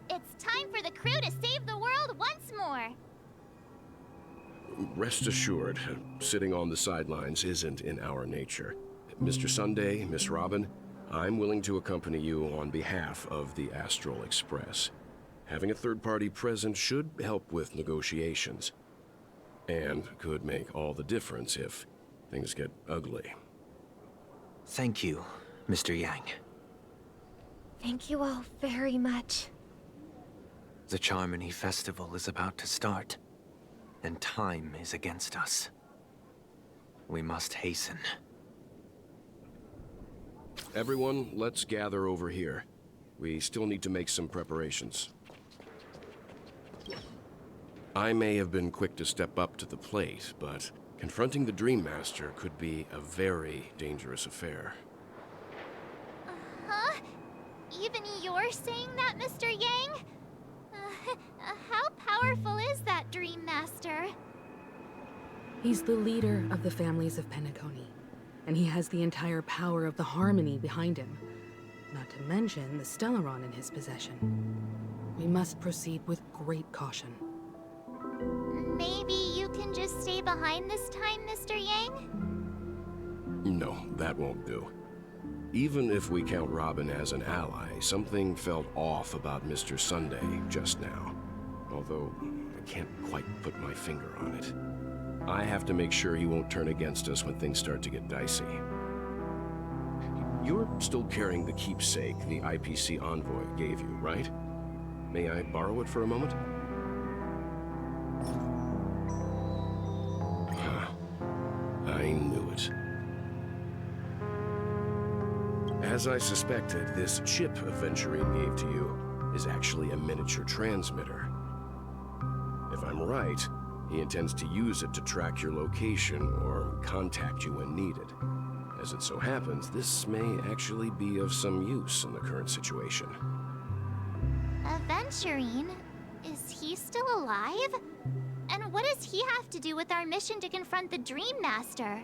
It's time for the crew to save the world once more. Rest assured, sitting on the sidelines isn't in our nature. Mr. Sunday, Miss Robin, I'm willing to accompany you on behalf of the Astral Express. Having a third party present should help with negotiations, and could make all the difference if things get ugly. Thank you, Mr. Yang. Thank you all very much. The Charmony Festival is about to start, and time is against us. We must hasten. Everyone, let's gather over here. We still need to make some preparations. I may have been quick to step up to the plate, but confronting the Dream Master could be a very dangerous affair. Huh? Even you're saying that, Mr. Yang? How powerful is that Dream Master? He's the leader of the families of Penacony, and he has the entire power of the Harmony behind him. Not to mention the Stellaron in his possession. We must proceed with great caution. Maybe you can just stay behind this time, Mr. Yang? No, that won't do. Even if we count Robin as an ally, something felt off about Mr. Sunday just now. Although, I can't quite put my finger on it. I have to make sure he won't turn against us when things start to get dicey. You're still carrying the keepsake the IPC envoy gave you, right? May I borrow it for a moment? I knew it. As I suspected, this chip Aventurine gave to you is actually a miniature transmitter. If I'm right, he intends to use it to track your location or contact you when needed. As it so happens, this may actually be of some use in the current situation. Aventurine? Is he still alive? And what does he have to do with our mission to confront the Dream Master?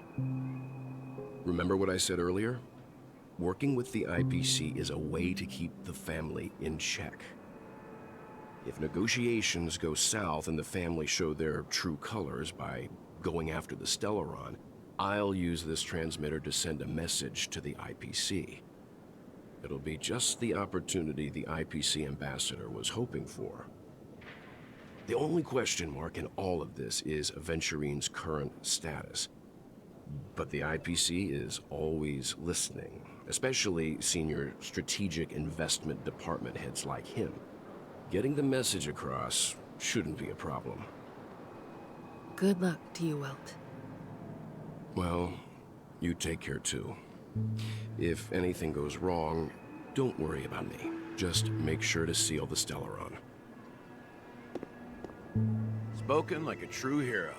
Remember what I said earlier? Working with the IPC is a way to keep the family in check. If negotiations go south and the family show their true colors by going after the Stellaron, I'll use this transmitter to send a message to the IPC. It'll be just the opportunity the IPC ambassador was hoping for. The only question mark in all of this is Aventurine's current status. But the IPC is always listening, especially senior strategic investment department heads like him. Getting the message across shouldn't be a problem. Good luck to you, Welt. Well, you take care too. If anything goes wrong, don't worry about me. Just make sure to seal the Stellaron. Spoken like a true hero.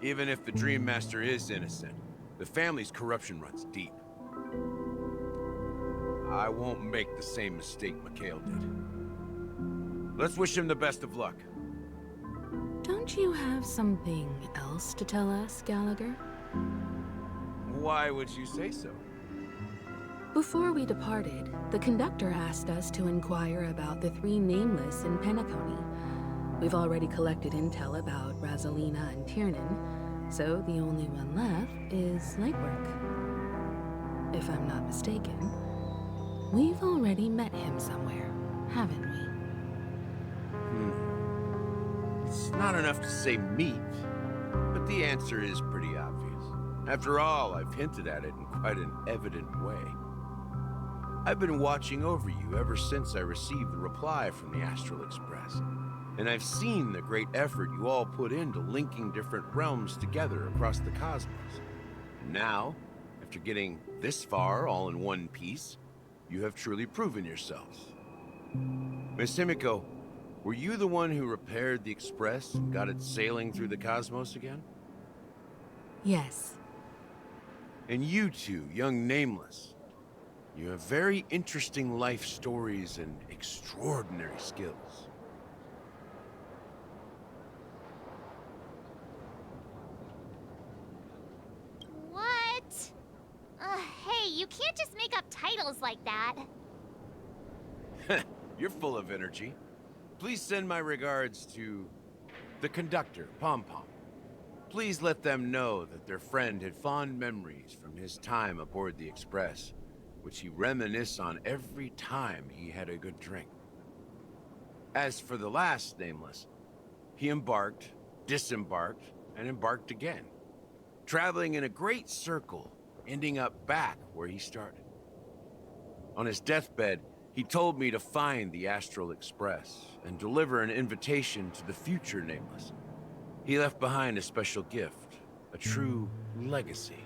Even if the Dream Master is innocent, the family's corruption runs deep. I won't make the same mistake Mikhail did. Let's wish him the best of luck. Don't you have something else to tell us, Gallagher? Why would you say so? Before we departed, the conductor asked us to inquire about the three nameless in Penacony. We've already collected intel about Razelina and Tiernan, so the only one left is Lightwork. If I'm not mistaken, we've already met him somewhere, haven't we? It's not enough to say meet, but the answer is pretty obvious. After all, I've hinted at it in quite an evident way. I've been watching over you ever since I received the reply from the Astral Express. And I've seen the great effort you all put into linking different realms together across the cosmos. And now, after getting this far all in one piece, you have truly proven yourselves. Miss Himiko, were you the one who repaired the Express and got it sailing through the cosmos again? Yes. And you two, young Nameless, you have very interesting life stories and extraordinary skills. can't just make up titles like that. You're full of energy. Please send my regards to the conductor, Pom Pom. Please let them know that their friend had fond memories from his time aboard the Express, which he reminisced on every time he had a good drink. As for the last nameless, he embarked, disembarked, and embarked again, traveling in a great circle, ending up back where he started. On his deathbed, he told me to find the Astral Express and deliver an invitation to the future nameless. He left behind a special gift, a true legacy.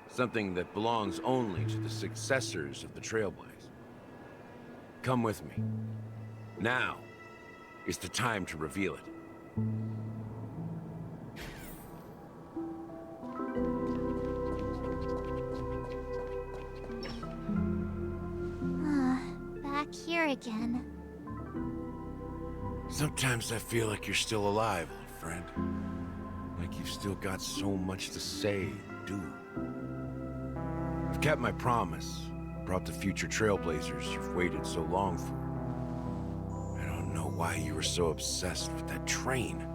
Something that belongs only to the successors of the Trailblaze. Come with me. Now is the time to reveal it. Back here again. Sometimes I feel like you're still alive, old friend. Like you've still got so much to say and do. I've kept my promise, brought the future Trailblazers you've waited so long for. I don't know why you were so obsessed with that train,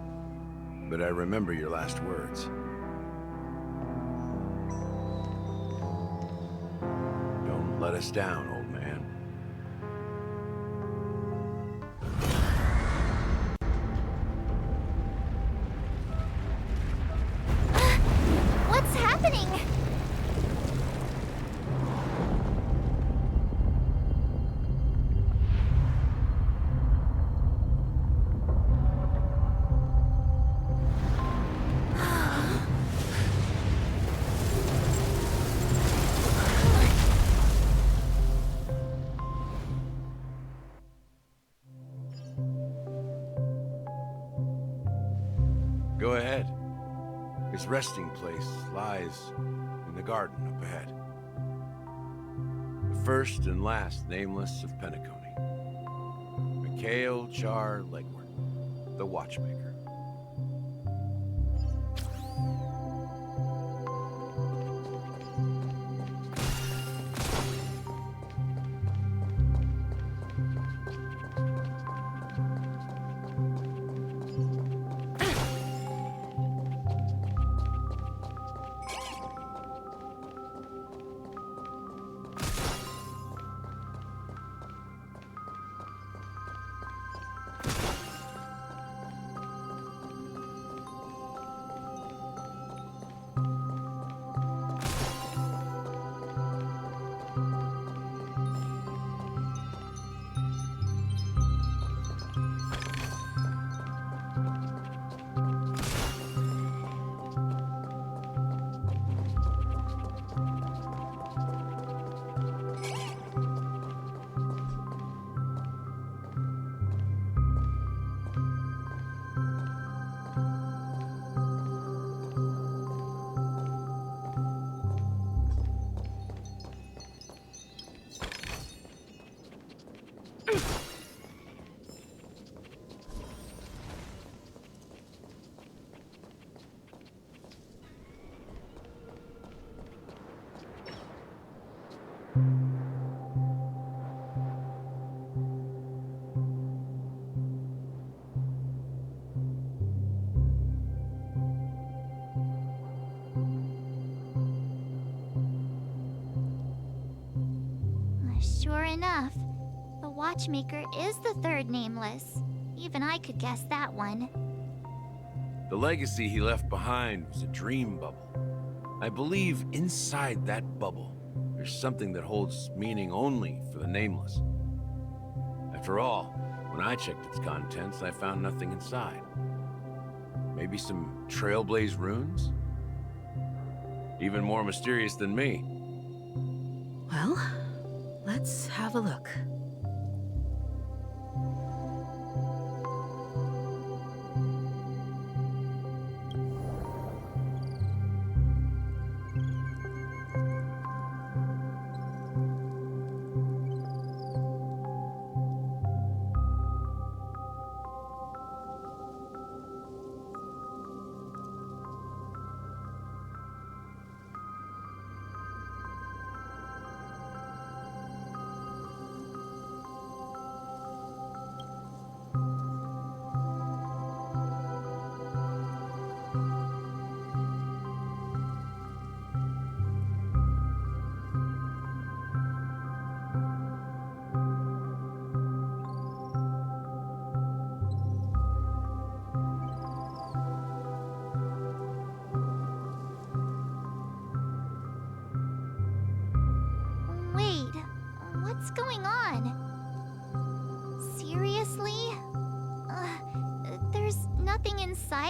but I remember your last words. Don't let us down, old man. What's happening? Go ahead. His resting place lies in the garden up ahead. The first and last nameless of Penacony. Mikhail Char Legward, the Watchmaker. Sure enough, the Watchmaker is the third nameless. Even I could guess that one. The legacy he left behind was a dream bubble. I believe inside that bubble, there's something that holds meaning only for the nameless. After all, when I checked its contents, I found nothing inside. Maybe some Trailblaze runes? Even more mysterious than me. Well, let's have a look.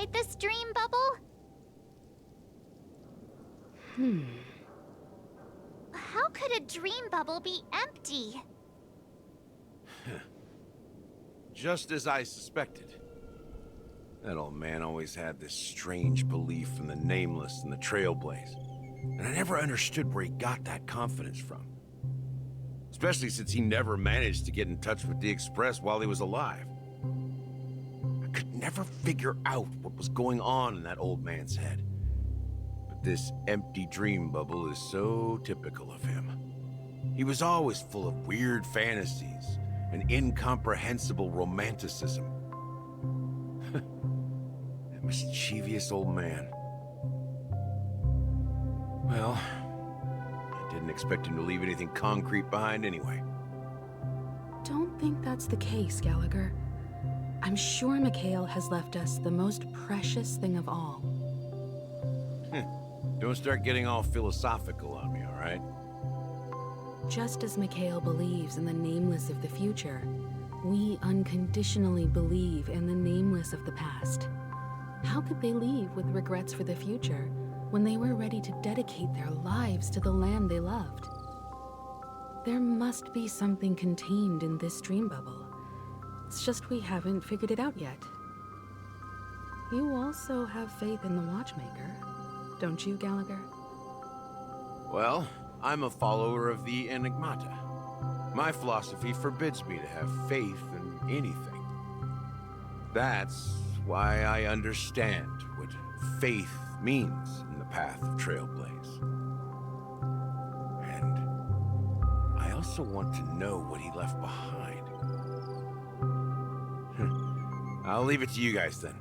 inside this dream bubble? How could a dream bubble be empty? Just as I suspected. That old man always had this strange belief in the nameless and the trailblaze. And I never understood where he got that confidence from. Especially since he never managed to get in touch with the Express while he was alive. I could never figure out what was going on in that old man's head. But this empty dream bubble is so typical of him. He was always full of weird fantasies and incomprehensible romanticism. That mischievous old man. Well, I didn't expect him to leave anything concrete behind anyway. Don't think that's the case, Gallagher. I'm sure Mikhail has left us the most precious thing of all. Don't start getting all philosophical on me, all right? Just as Mikhail believes in the nameless of the future, we unconditionally believe in the nameless of the past. How could they leave with regrets for the future when they were ready to dedicate their lives to the land they loved? There must be something contained in this dream bubble. It's just we haven't figured it out yet. You also have faith in the Watchmaker, don't you, Gallagher? Well, I'm a follower of the Enigmata. My philosophy forbids me to have faith in anything. That's why I understand what faith means in the path of Trailblaze. And I also want to know what he left behind. I'll leave it to you guys then.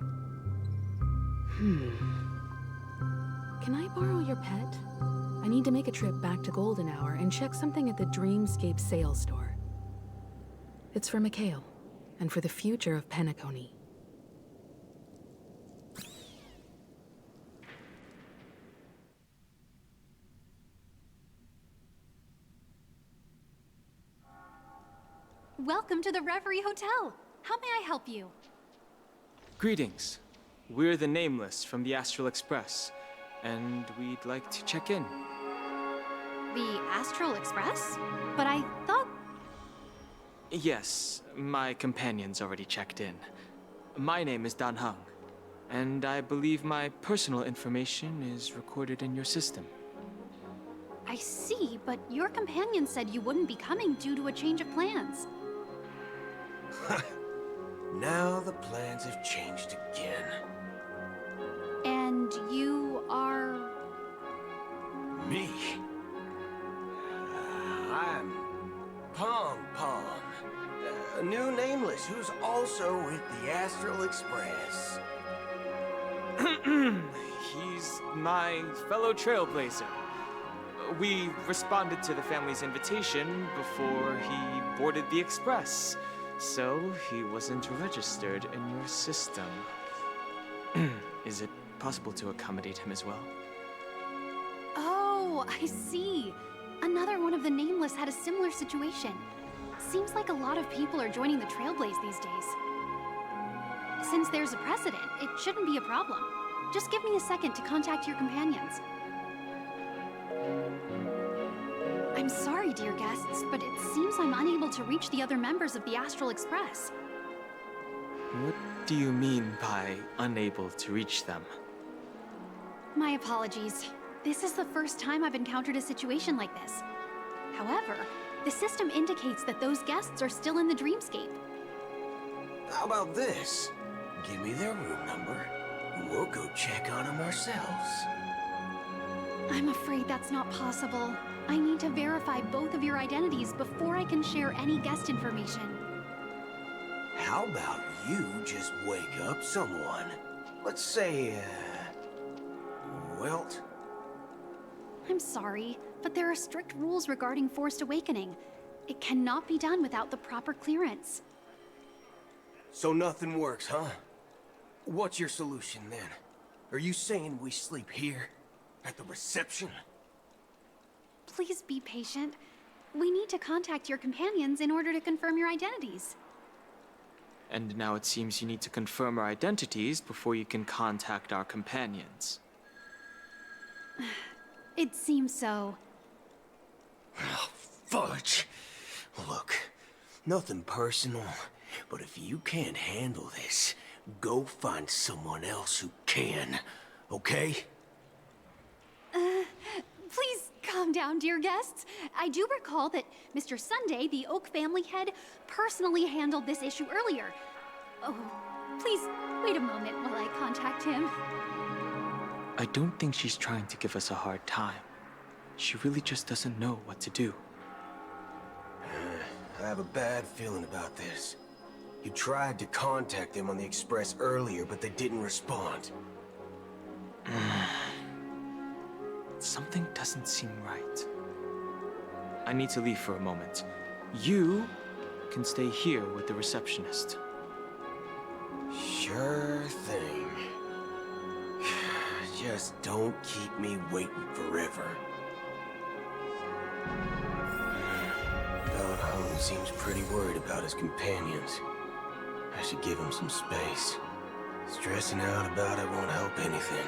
Can I borrow your pet? I need to make a trip back to Golden Hour and check something at the Dreamscape sales store. It's for Mikhail, and for the future of Penacony. Welcome to the Reverie Hotel. How may I help you? Greetings. We're the Nameless from the Astral Express, and we'd like to check in. The Astral Express? But I thought... Yes, my companion's already checked in. My name is Dan Hung, and I believe my personal information is recorded in your system. I see, but your companion said you wouldn't be coming due to a change of plans. Now the plans have changed again. And you are... Me? I'm Pom Pom, a new Nameless who's also with the Astral Express. He's my fellow trailblazer. We responded to the family's invitation before he boarded the Express, so he wasn't registered in your system. Is it possible to accommodate him as well? Oh, I see. Another one of the Nameless had a similar situation. Seems like a lot of people are joining the Trailblaze these days. Since there's a precedent, it shouldn't be a problem. Just give me a second to contact your companions. I'm sorry, dear guests, but it seems I'm unable to reach the other members of the Astral Express. What do you mean by unable to reach them? My apologies. This is the first time I've encountered a situation like this. However, the system indicates that those guests are still in the dreamscape. How about this? Give me their room number, and we'll go check on them ourselves. I'm afraid that's not possible. I need to verify both of your identities before I can share any guest information. How about you just wake up someone? Let's say, Welt? I'm sorry, but there are strict rules regarding forced awakening. It cannot be done without the proper clearance. So nothing works, huh? What's your solution then? Are you saying we sleep here? At the reception? Please be patient. We need to contact your companions in order to confirm your identities. And now it seems you need to confirm our identities before you can contact our companions. It seems so. Fudge! Look, nothing personal, but if you can't handle this, go find someone else who can, okay? Please calm down, dear guests. I do recall that Mr. Sunday, the Oak family head, personally handled this issue earlier. Oh, please wait a moment while I contact him. I don't think she's trying to give us a hard time. She really just doesn't know what to do. I have a bad feeling about this. You tried to contact them on the Express earlier, but they didn't respond. Something doesn't seem right. I need to leave for a moment. You can stay here with the receptionist. Sure thing. Just don't keep me waiting forever. Don Hung seems pretty worried about his companions. I should give him some space. Stressing out about it won't help anything.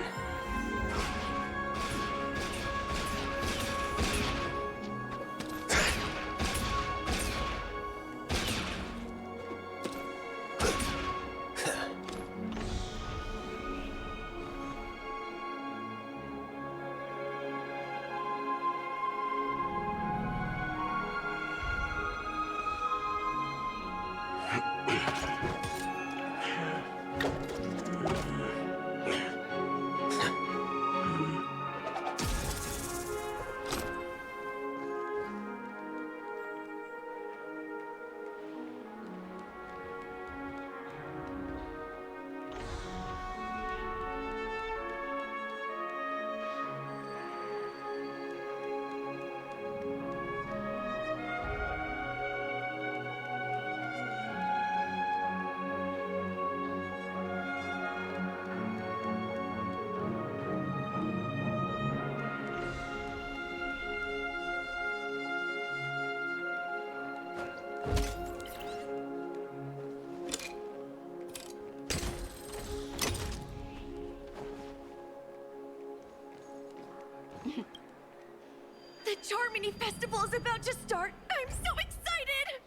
The Charmony Festival is about to start! I'm so excited!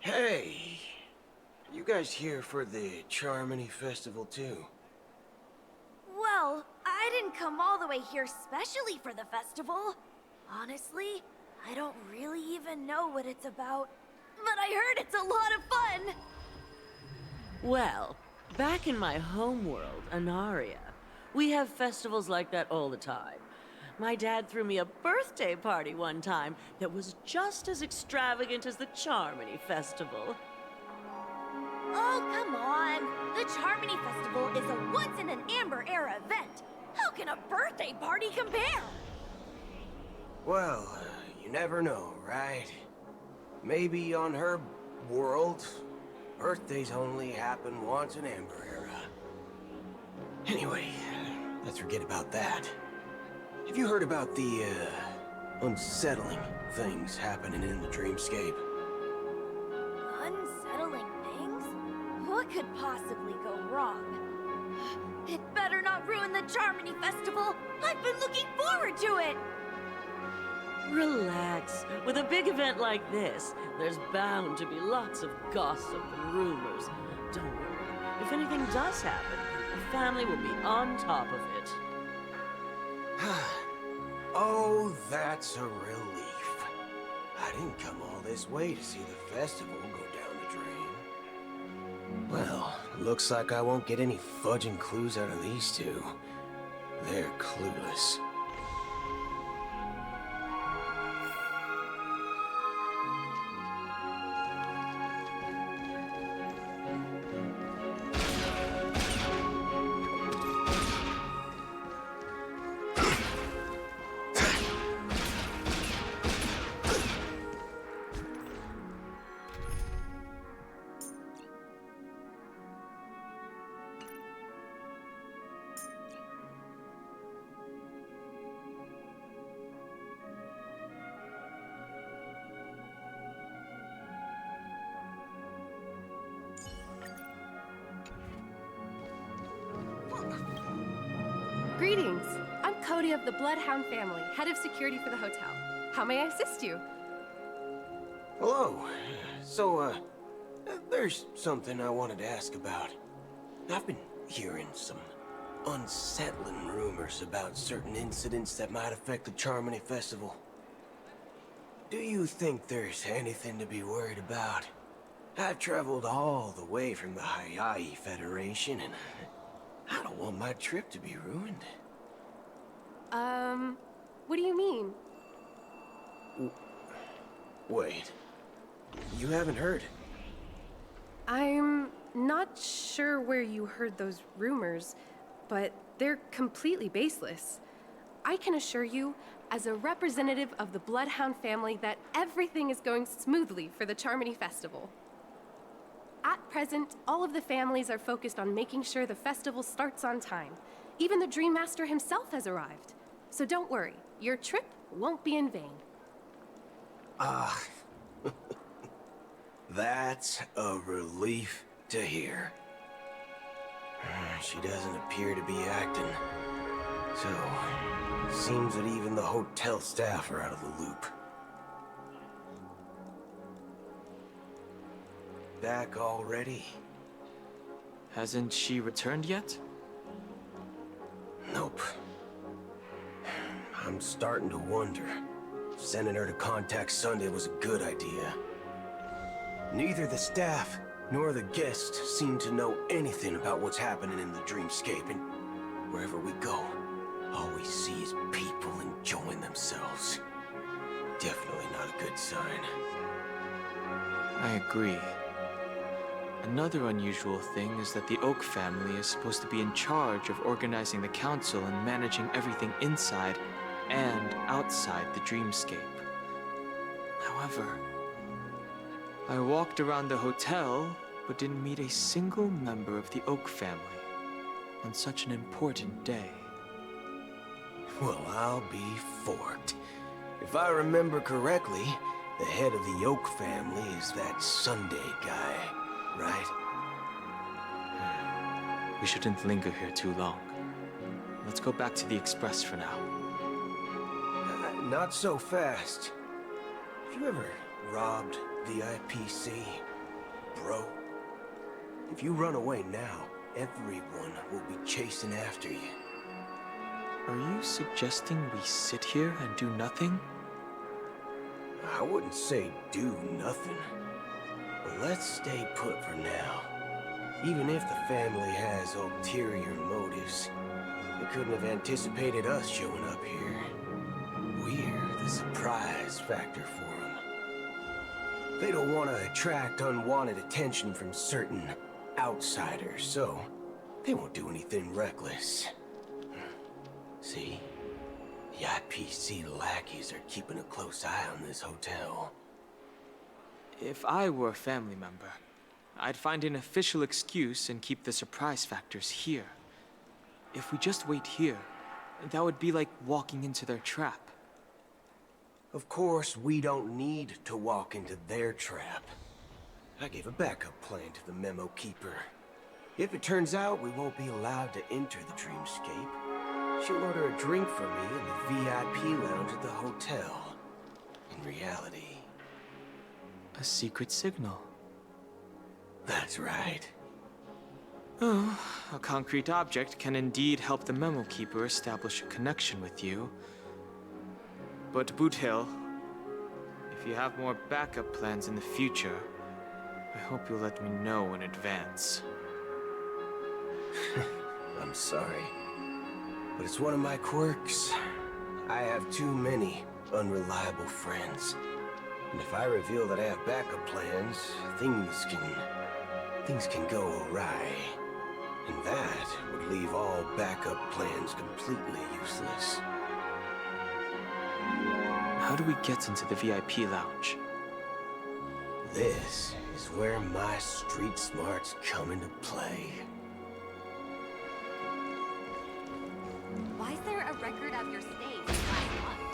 Hey! You guys here for the Charmony Festival too? Well, I didn't come all the way here specially for the festival. Honestly, I don't really even know what it's about. But I heard it's a lot of fun! Well, back in my homeworld, Anaria, we have festivals like that all the time. My dad threw me a birthday party one time that was just as extravagant as the Charmony Festival. Oh, come on! The Charmony Festival is a once-in-an-Amber-era event. How can a birthday party compare? Well, you never know, right? Maybe on her world, birthdays only happen once in Amber Era. Anyway, let's forget about that. Have you heard about the, unsettling things happening in the dreamscape? Unsettling things? What could possibly go wrong? It better not ruin the Charmony Festival! I've been looking forward to it! Relax. With a big event like this, there's bound to be lots of gossip and rumors. Don't worry. If anything does happen, the family will be on top of it. Oh, that's a relief. I didn't come all this way to see the festival go down the drain. Well, looks like I won't get any fudging clues out of these two. They're clueless. Greetings. I'm Cody of the Bloodhound family, head of security for the hotel. How may I assist you? Hello. So, there's something I wanted to ask about. I've been hearing some unsettling rumors about certain incidents that might affect the Charmony Festival. Do you think there's anything to be worried about? I've traveled all the way from the Hayai Federation, and I don't want my trip to be ruined. What do you mean? Wait. You haven't heard? I'm not sure where you heard those rumors, but they're completely baseless. I can assure you, as a representative of the Bloodhound family, that everything is going smoothly for the Charmony Festival. At present, all of the families are focused on making sure the festival starts on time. Even the Dream Master himself has arrived. So don't worry, your trip won't be in vain. That's a relief to hear. She doesn't appear to be acting. So, seems that even the hotel staff are out of the loop. Back already? Hasn't she returned yet? Nope. I'm starting to wonder. Sending her to contact Sunday was a good idea. Neither the staff nor the guests seem to know anything about what's happening in the dreamscape, and wherever we go, all we see is people enjoying themselves. Definitely not a good sign. I agree. Another unusual thing is that the Oak family is supposed to be in charge of organizing the council and managing everything inside and outside the dreamscape. However, I walked around the hotel, but didn't meet a single member of the Oak family on such an important day. Well, I'll be forked. If I remember correctly, the head of the Oak family is that Sunday guy, right? We shouldn't linger here too long. Let's go back to the Express for now. Not so fast. Have you ever robbed VIPC, bro? If you run away now, everyone will be chasing after you. Are you suggesting we sit here and do nothing? I wouldn't say do nothing. But let's stay put for now. Even if the family has ulterior motives, they couldn't have anticipated us showing up here. We're the surprise factor for them. They don't want to attract unwanted attention from certain outsiders, so they won't do anything reckless. See? The IPC lackeys are keeping a close eye on this hotel. If I were a family member, I'd find an official excuse and keep the surprise factors here. If we just wait here, that would be like walking into their trap. Of course, we don't need to walk into their trap. I gave a backup plan to the memo keeper. If it turns out we won't be allowed to enter the dreamscape, she'll order a drink for me in the VIP lounge at the hotel. In reality... a secret signal. That's right. Oh, a concrete object can indeed help the memo keeper establish a connection with you. But Boot Hill, if you have more backup plans in the future, I hope you'll let me know in advance. I'm sorry, but it's one of my quirks. I have too many unreliable friends. And if I reveal that I have backup plans, things can go awry. And that would leave all backup plans completely useless. How do we get into the VIP lounge? This is where my street smarts come into play. Why is there a record of your stays last month?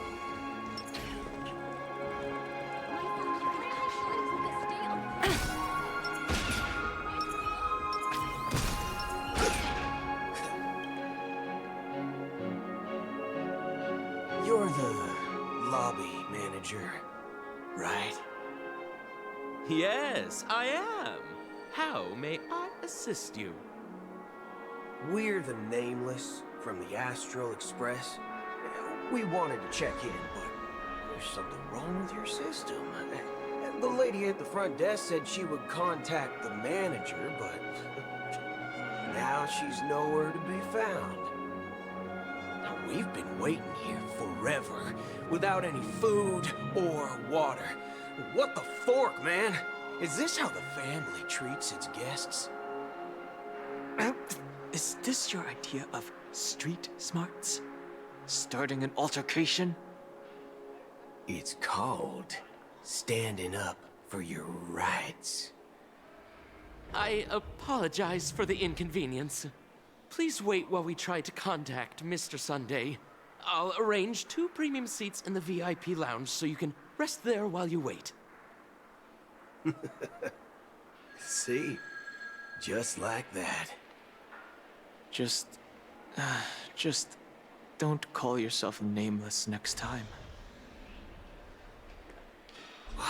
You're the lobby manager, right? Yes, I am. How may I assist you? We're the Nameless from the Astral Express. We wanted to check in, but there's something wrong with your system. The lady at the front desk said she would contact the manager, but now she's nowhere to be found. Now, we've been waiting here forever, without any food or water. What the fork, man? Is this how the family treats its guests? Is this your idea of street smarts? Starting an altercation? It's called standing up for your rights. I apologize for the inconvenience. Please wait while we try to contact Mr. Sunday. I'll arrange 2 premium seats in the VIP lounge so you can rest there while you wait. See? Just like that. Just don't call yourself Nameless next time. Wow,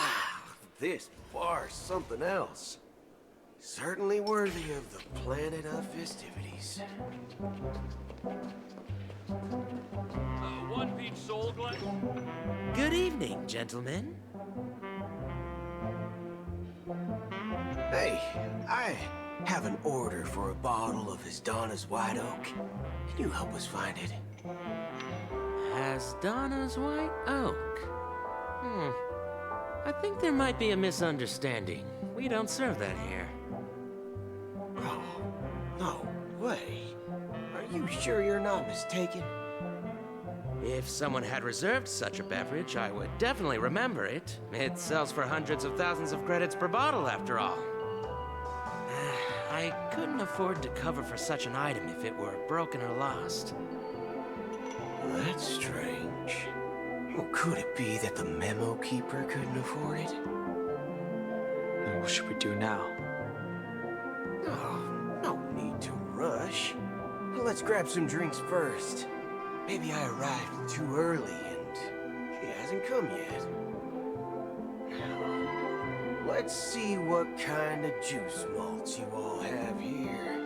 this bar's something else. Certainly worthy of the planet of festivities. 1 peach soul glass. Good evening, gentlemen. Hey, I have an order for a bottle of Asdana's White Oak. Can you help us find it? Asdana's White Oak. I think there might be a misunderstanding. We don't serve that here. Oh, no way. Are you sure you're not mistaken? If someone had reserved such a beverage, I would definitely remember it. It sells for hundreds of thousands of credits per bottle, after all. I couldn't afford to cover for such an item if it were broken or lost. That's strange. Well, could it be that the memo keeper couldn't afford it? Then what should we do now? Oh, no need to rush. Let's grab some drinks first. Maybe I arrived too early and he hasn't come yet. Now, let's see what kind of juice malts you all have here.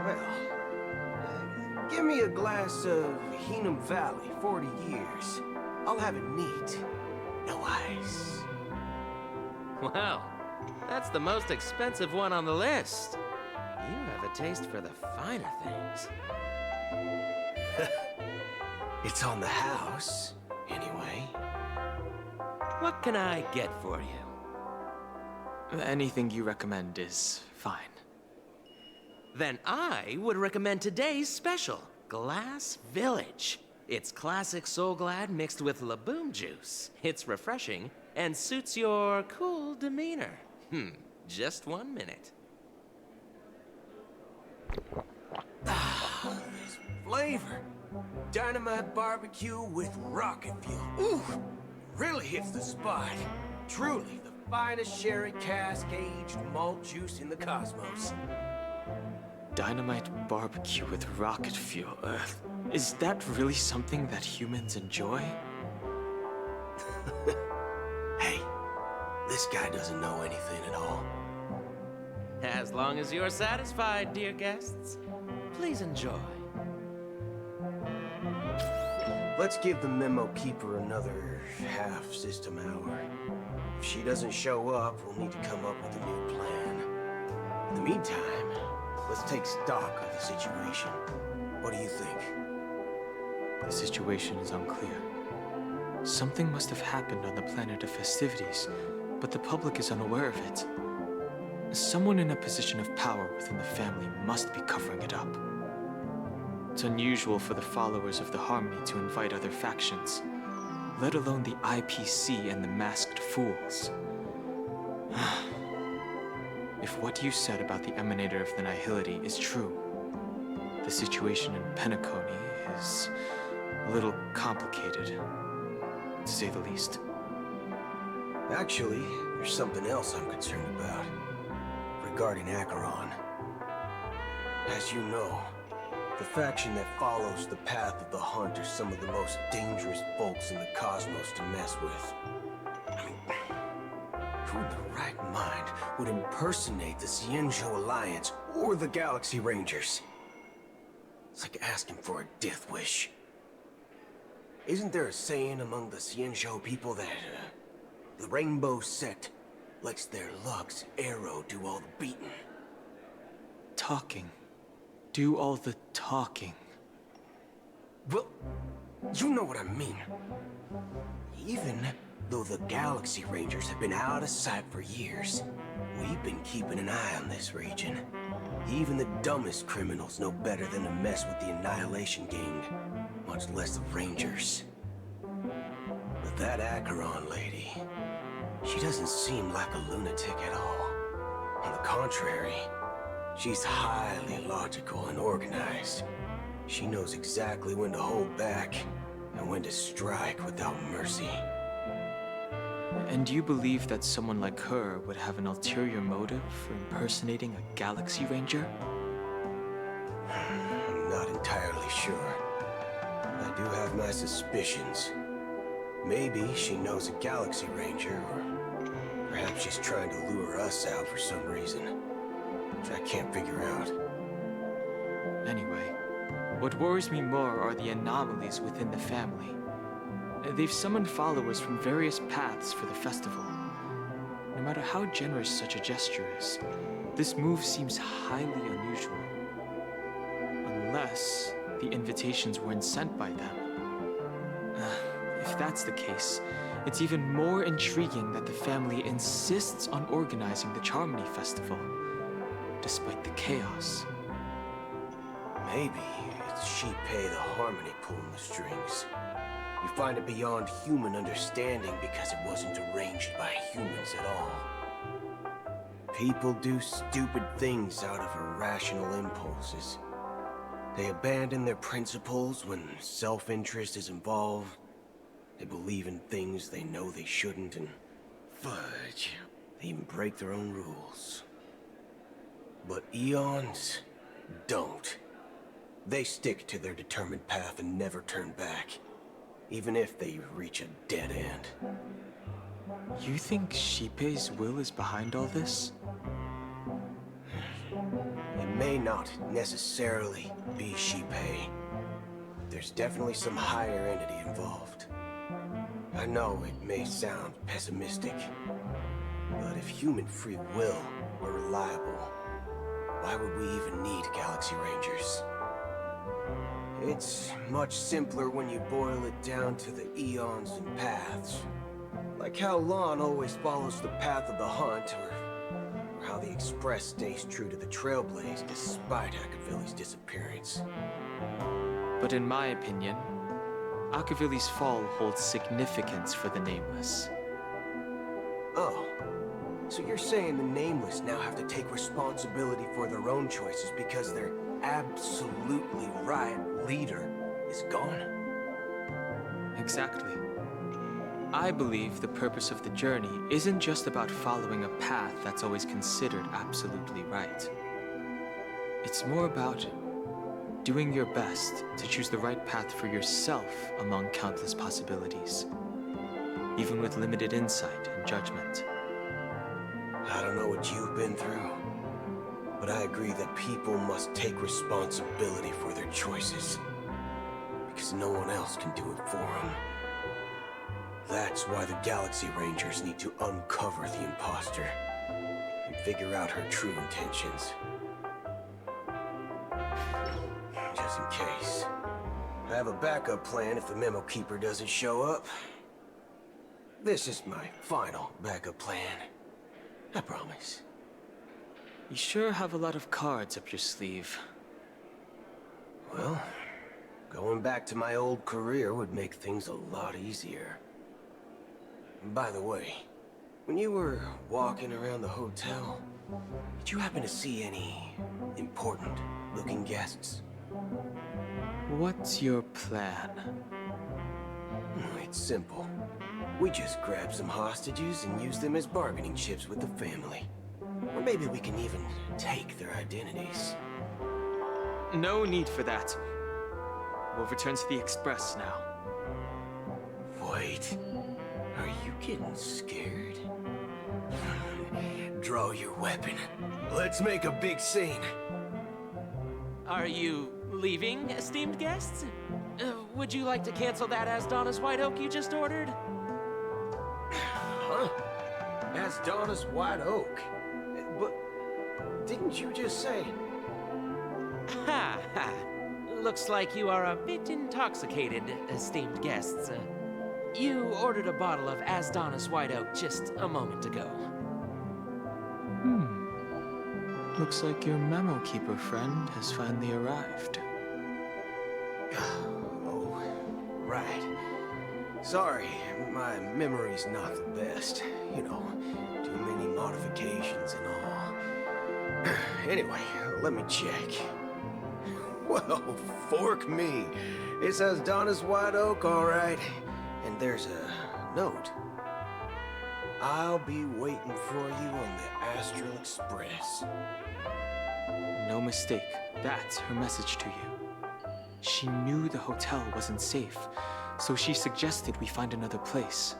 Well, give me a glass of Heenum Valley, 40 years. I'll have it neat. No ice. Wow, that's the most expensive one on the list. You have a taste for the finer things. It's on the house, anyway. What can I get for you? Anything you recommend is fine. Then I would recommend today's special, Glass Village. It's classic Soul Glad mixed with Laboom juice. It's refreshing and suits your cool demeanor. Just 1 minute. This flavor. Dynamite barbecue with rocket fuel. Ooh, really hits the spot. Truly the finest sherry cask-aged malt juice in the cosmos. Dynamite barbecue with rocket fuel. Is that really something that humans enjoy? Hey, this guy doesn't know anything at all. As long as you're satisfied, dear guests, please enjoy. Let's give the memo keeper another half system hour. If she doesn't show up, we'll need to come up with a new plan. In the meantime, let's take stock of the situation. What do you think? The situation is unclear. Something must have happened on the planet of festivities, but the public is unaware of it. Someone in a position of power within the family must be covering it up. It's unusual for the followers of the Harmony to invite other factions, let alone the IPC and the Masked Fools. If what you said about the Emanator of the Nihility is true, the situation in Penacony is a little complicated, to say the least. Actually, there's something else I'm concerned about. Regarding Acheron. As you know, The faction that follows the path of the hunt are some of the most dangerous folks in the cosmos to mess with. I mean, who in the right mind would impersonate the Xianzhou Alliance or the Galaxy Rangers? It's like asking for a death wish. Isn't there a saying among the Xianzhou people that the Rainbow Sect lets their lugs arrow do all the beating? Talking. Do all the talking. Well, you know what I mean. Even though the Galaxy Rangers have been out of sight for years, we've been keeping an eye on this region. Even the dumbest criminals know better than to mess with the Annihilation Gang, much less the Rangers. But that Acheron lady, she doesn't seem like a lunatic at all. On the contrary, she's highly logical and organized. She knows exactly when to hold back and when to strike without mercy. And you believe that someone like her would have an ulterior motive for impersonating a Galaxy Ranger? I'm not entirely sure. I do have my suspicions. Maybe she knows a Galaxy Ranger, or perhaps she's trying to lure us out for some reason, which I can't figure out. Anyway, what worries me more are the anomalies within the family. They've summoned followers from various paths for the festival. No matter how generous such a gesture is, this move seems highly unusual. Unless the invitations weren't sent by them. If that's the case, it's even more intriguing that the family insists on organizing the Charmony Festival, despite the chaos. Maybe it's Shipei the Harmony pulling the strings. You find it beyond human understanding because it wasn't arranged by humans at all. People do stupid things out of irrational impulses. They abandon their principles when self-interest is involved. They believe in things they know they shouldn't, and fudge, they even break their own rules. But Eons don't. They stick to their determined path and never turn back, even if they reach a dead end. You think Shipei's will is behind all this? It may not necessarily be Shipei. There's definitely some higher entity involved. I know it may sound pessimistic, but if human free will were reliable, why would we even need Galaxy Rangers? It's much simpler when you boil it down to the eons and paths. Like how Lon always follows the path of the hunt, or how the Express stays true to the Trailblaze despite Akavili's disappearance. But in my opinion, Akavili's fall holds significance for the Nameless. Oh, so you're saying the Nameless now have to take responsibility for their own choices because their absolutely right leader is gone? Exactly. I believe the purpose of the journey isn't just about following a path that's always considered absolutely right. It's more about doing your best to choose the right path for yourself among countless possibilities, even with limited insight and judgment. I don't know what you've been through, but I agree that people must take responsibility for their choices, because no one else can do it for them. That's why the Galaxy Rangers need to uncover the imposter and figure out her true intentions. Just in case. I have a backup plan if the Memo Keeper doesn't show up. This is my final backup plan. I promise. You sure have a lot of cards up your sleeve. Well, going back to my old career would make things a lot easier. By the way, when you were walking around the hotel, did you happen to see any important-looking guests? What's your plan? It's simple. We just grab some hostages and use them as bargaining chips with the family. Or maybe we can even take their identities. No need for that. We'll return to the Express now. Wait, are you getting scared? Draw your weapon. Let's make a big scene. Are you leaving, esteemed guests? Would you like to cancel that Asdonis White Oak you just ordered? Huh? Asdonis White Oak? But didn't you just say... Ha ha. Looks like you are a bit intoxicated, esteemed guests. You ordered a bottle of Asdonis White Oak just a moment ago. Looks like your Memo Keeper friend has finally arrived. Oh, right. Sorry, my memory's not the best. You know, too many modifications and all. Anyway, let me check. Well, fork me. It says Donna's White Oak, all right. And there's a note. I'll be waiting for you on the Astral Express. No mistake. That's her message to you. She knew the hotel wasn't safe, so she suggested we find another place.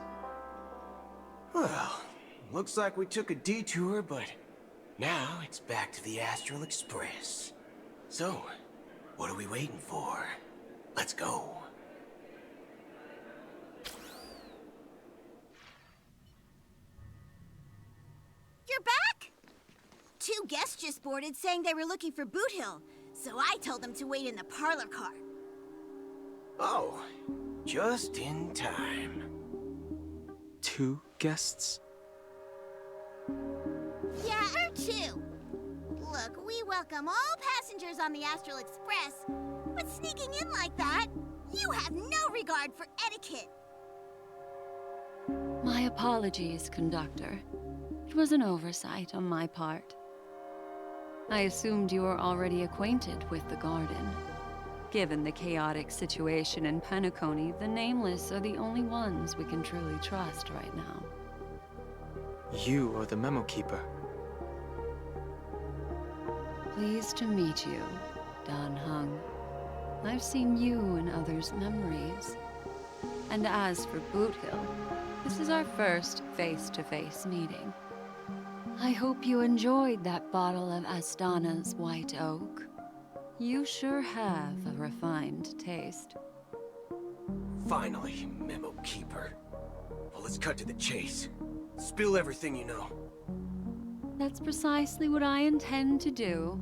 Well, looks like we took a detour, but now it's back to the Astral Express. So, what are we waiting for? Let's go. You're back? Two guests just boarded saying they were looking for Boot Hill, so I told them to wait in the parlor car. Oh, just in time. Two guests? Yeah, or two. Look, we welcome all passengers on the Astral Express, but sneaking in like that, you have no regard for etiquette. My apologies, conductor. It was an oversight on my part. I assumed you were already acquainted with the garden. Given the chaotic situation in Penacony, the Nameless are the only ones we can truly trust right now. You are the Memo Keeper. Pleased to meet you, Dan Hung. I've seen you in others' memories. And as for Boot Hill, this is our first face-to-face meeting. I hope you enjoyed that bottle of Astana's White Oak. You sure have a refined taste. Finally, Memo Keeper. Well, let's cut to the chase. Spill everything you know. That's precisely what I intend to do.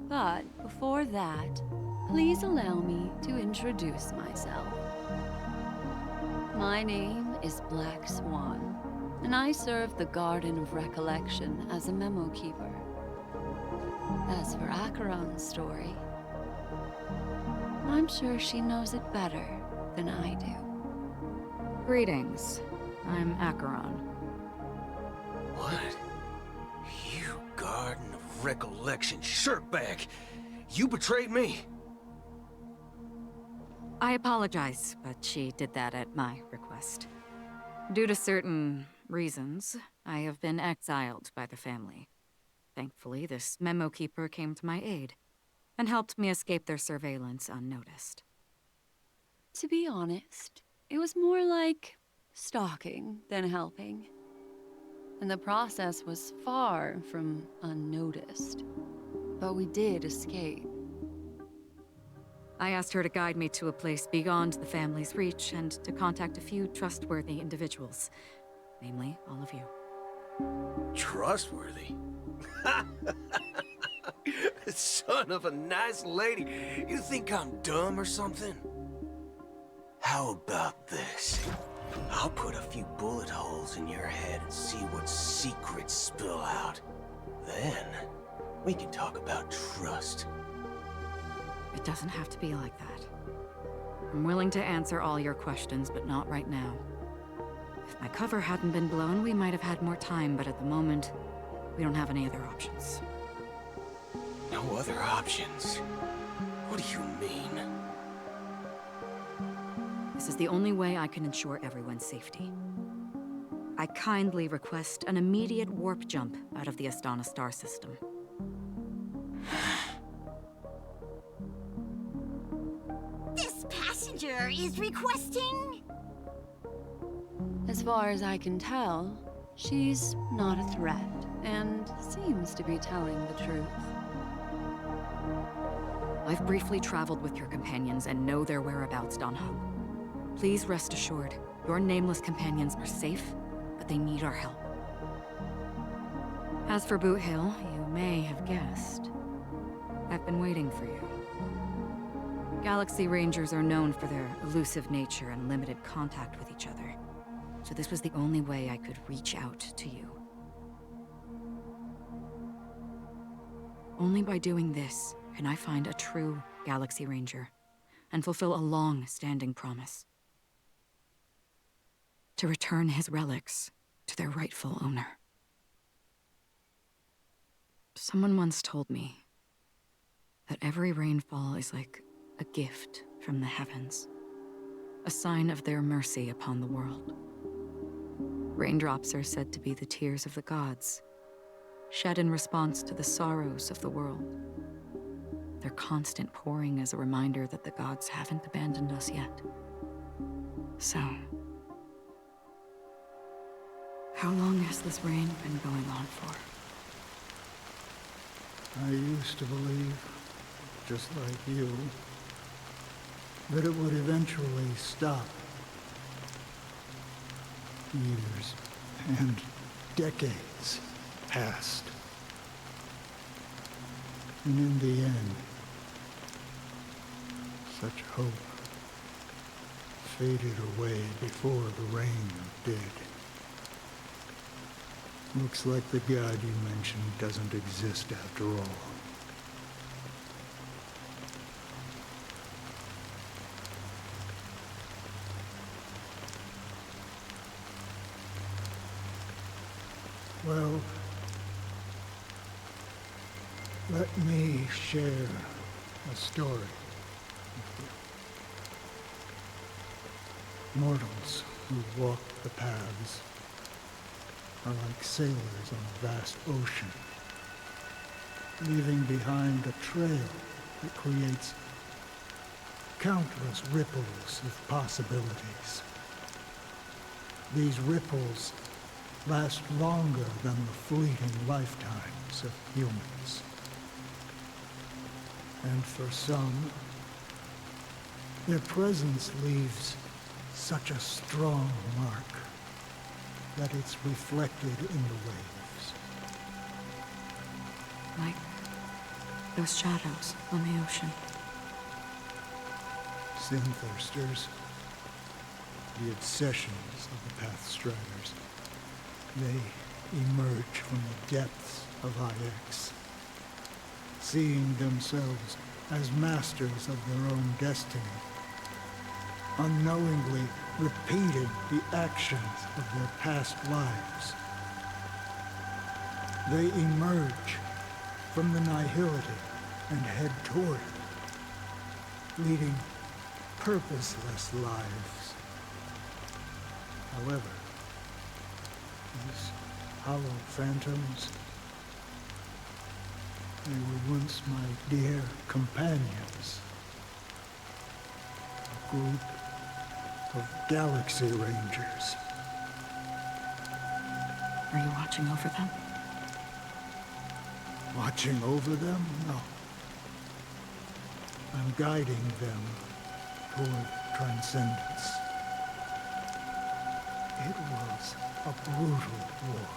But before that, please allow me to introduce myself. My name is Black Swan, and I serve the Garden of Recollection as a Memo Keeper. As for Acheron's story, I'm sure she knows it better than I do. Greetings. I'm Acheron. What? You Garden of Recollection shirtbag! You betrayed me! I apologize, but she did that at my request. Due to certain reasons, I have been exiled by the family. Thankfully, this Memo Keeper came to my aid and helped me escape their surveillance unnoticed. To be honest, it was more like stalking than helping. And the process was far from unnoticed. But we did escape. I asked her to guide me to a place beyond the family's reach and to contact a few trustworthy individuals. Namely, all of you. Trustworthy? Son of a nice lady. You think I'm dumb or something? How about this? I'll put a few bullet holes in your head and see what secrets spill out. Then, we can talk about trust. It doesn't have to be like that. I'm willing to answer all your questions, but not right now. If my cover hadn't been blown, we might have had more time, but at the moment, we don't have any other options. No other options? What do you mean? This is the only way I can ensure everyone's safety. I kindly request an immediate warp jump out of the Astana star system. Ranger is requesting? As far as I can tell, she's not a threat, and seems to be telling the truth. I've briefly traveled with your companions and know their whereabouts, Don Hung. Please rest assured, your nameless companions are safe, but they need our help. As for Boot Hill, you may have guessed. I've been waiting for you. Galaxy Rangers are known for their elusive nature and limited contact with each other, so this was the only way I could reach out to you. Only by doing this can I find a true Galaxy Ranger and fulfill a long-standing promise. To return his relics to their rightful owner. Someone once told me that every rainfall is like a gift from the heavens, a sign of their mercy upon the world. Raindrops are said to be the tears of the gods, shed in response to the sorrows of the world. Their constant pouring is a reminder that the gods haven't abandoned us yet. So, how long has this rain been going on for? I used to believe, just like you, that it would eventually stop. Years and decades passed. And in the end, such hope faded away before the rain did. Looks like the god you mentioned doesn't exist after all. Well, let me share a story with you. Mortals who walk the paths are like sailors on a vast ocean, leaving behind a trail that creates countless ripples of possibilities. These ripples last longer than the fleeting lifetimes of humans. And for some, their presence leaves such a strong mark that it's reflected in the waves. Like those shadows on the ocean. Sin-thirsters, the obsessions of the Pathstriders, they emerge from the depths of IX, seeing themselves as masters of their own destiny, unknowingly repeating the actions of their past lives. They emerge from the nihility and head toward it, leading purposeless lives. However, these hollow phantoms, they were once my dear companions. A group of Galaxy Rangers. Are you watching over them? Watching over them? No. I'm guiding them toward transcendence. It was a brutal war.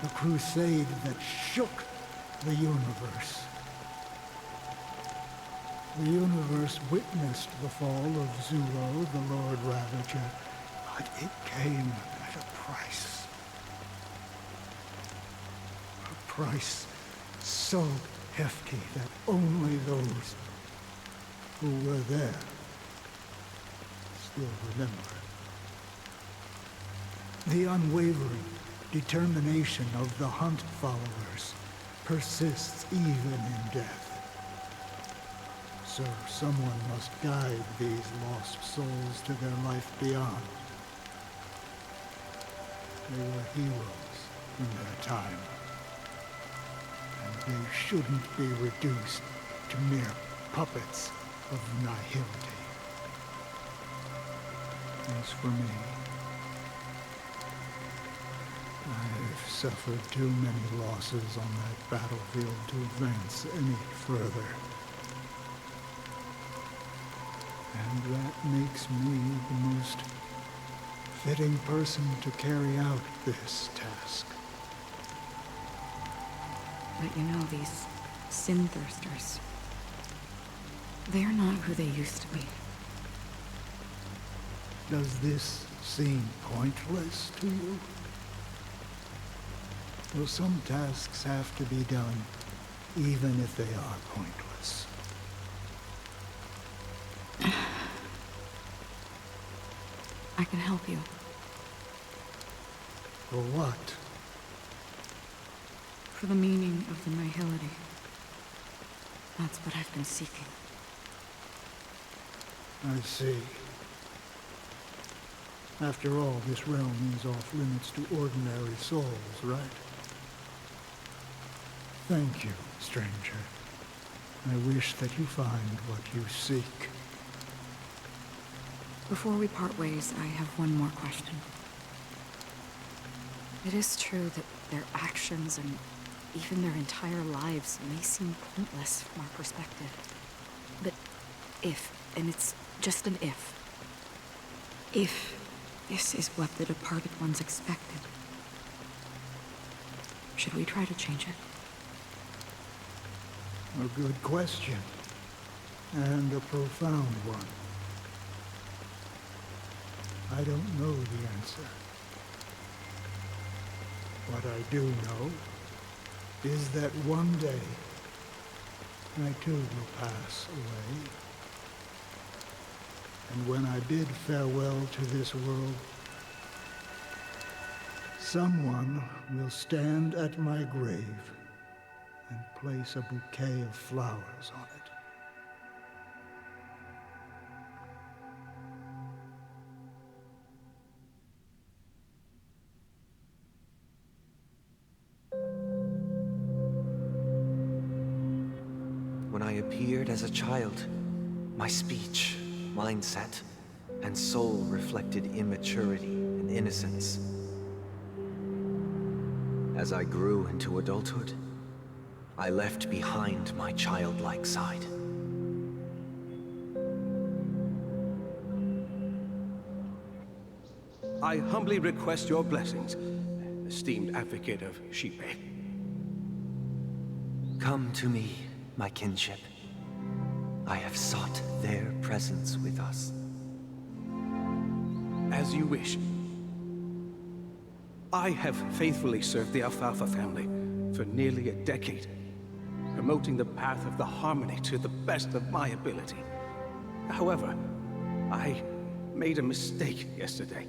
A crusade that shook the universe. The universe witnessed the fall of Zulo, the Lord Ravager, but it came at a price. A price so hefty that only those who were there still remember. The unwavering determination of the Hunt followers persists even in death. So someone must guide these lost souls to their life beyond. They were heroes in their time. And they shouldn't be reduced to mere puppets of nihility. As for me, I've suffered too many losses on that battlefield to advance any further. And that makes me the most fitting person to carry out this task. But you know, these sin thirsters, they're not who they used to be. Does this seem pointless to you? Well, some tasks have to be done, even if they are pointless. I can help you. For what? For the meaning of the nihility. That's what I've been seeking. I see. After all, this realm is off limits to ordinary souls, right? Thank you, stranger. I wish that you find what you seek. Before we part ways, I have one more question. It is true that their actions and even their entire lives may seem pointless from our perspective. But if, and it's just an if this is what the departed ones expected, should we try to change it? A good question. And a profound one. I don't know the answer. What I do know is that one day, I too will pass away. And when I bid farewell to this world, someone will stand at my grave and place a bouquet of flowers on it. When I appeared as a child, my speech, mindset, and soul reflected immaturity and innocence. As I grew into adulthood, I left behind my childlike side. I humbly request your blessings, esteemed advocate of Shipe. Come to me, my kinship. I have sought their presence with us. As you wish. I have faithfully served the Alfalfa family for nearly a decade, promoting the path of the harmony to the best of my ability. However, I made a mistake yesterday.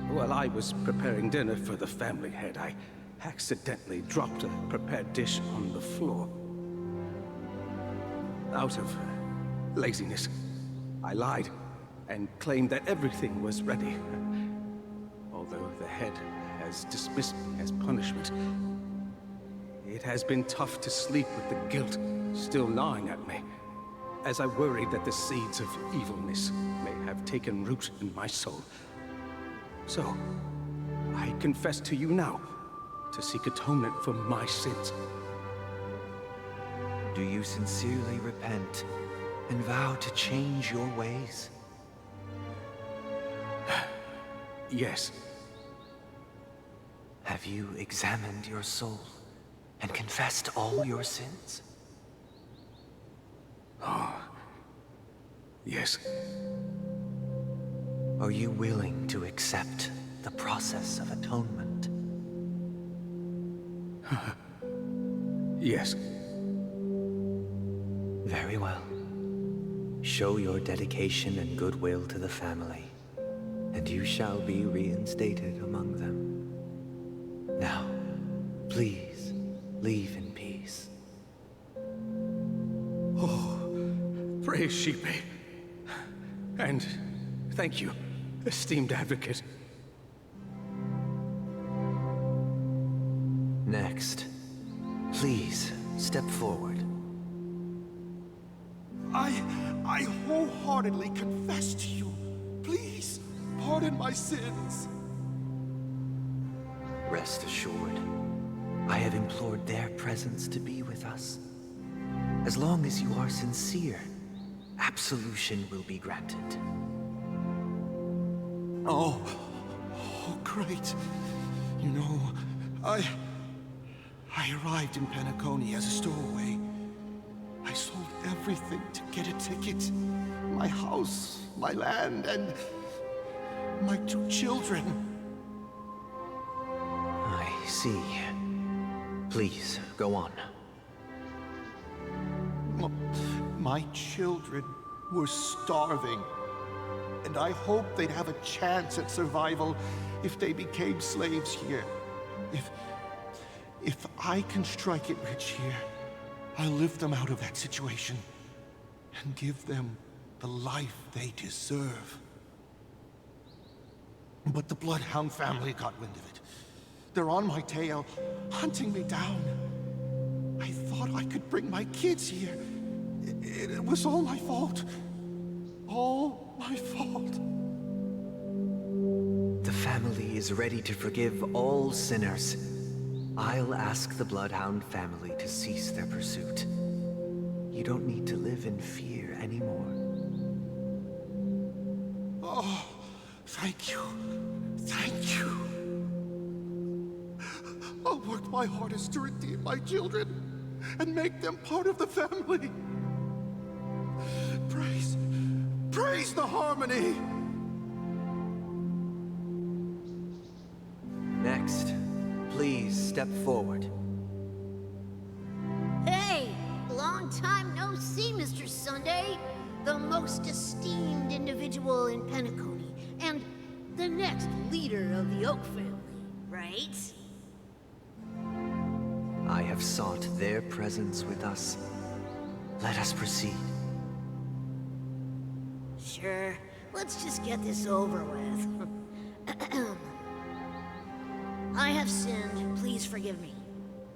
While I was preparing dinner for the family head, I accidentally dropped a prepared dish on the floor. Out of laziness, I lied and claimed that everything was ready. Although the head has dismissed me as punishment, it has been tough to sleep with the guilt still gnawing at me, as I worried that the seeds of evilness may have taken root in my soul. So, I confess to you now, to seek atonement for my sins. Do you sincerely repent and vow to change your ways? Yes. Have you examined your soul and confessed all your sins? Yes. Are you willing to accept the process of atonement? Yes. Very well. Show your dedication and goodwill to the family, and you shall be reinstated among them. Now, please, leave in peace. Oh, praise Shipe. And thank you, esteemed advocate. Next, please step forward. I wholeheartedly confess to you. Please, pardon my sins. Rest assured, I have implored their presence to be with us. As long as you are sincere, absolution will be granted. Oh, great. You know, I arrived in Penacony as a stowaway. I sold everything to get a ticket. My house, my land, and my 2 children. I see. Please, go on. My children were starving, and I hoped they'd have a chance at survival if they became slaves here. If I can strike it rich here, I'll lift them out of that situation and give them the life they deserve. But the Bloodhound family got wind of it. They're on my tail, hunting me down. I thought I could bring my kids here. It was all my fault. All my fault. The family is ready to forgive all sinners. I'll ask the Bloodhound family to cease their pursuit. You don't need to live in fear anymore. Oh, thank you. Thank you. I'll work my hardest to redeem my children and make them part of the family. Praise the harmony! Next, please step forward. Hey! Long time no see, Mr. Sunday. The most esteemed individual in Penacony, and the next leader of the Oak family, right? I have sought their presence with us. Let us proceed. Sure. Let's just get this over with. I have sinned. Please forgive me.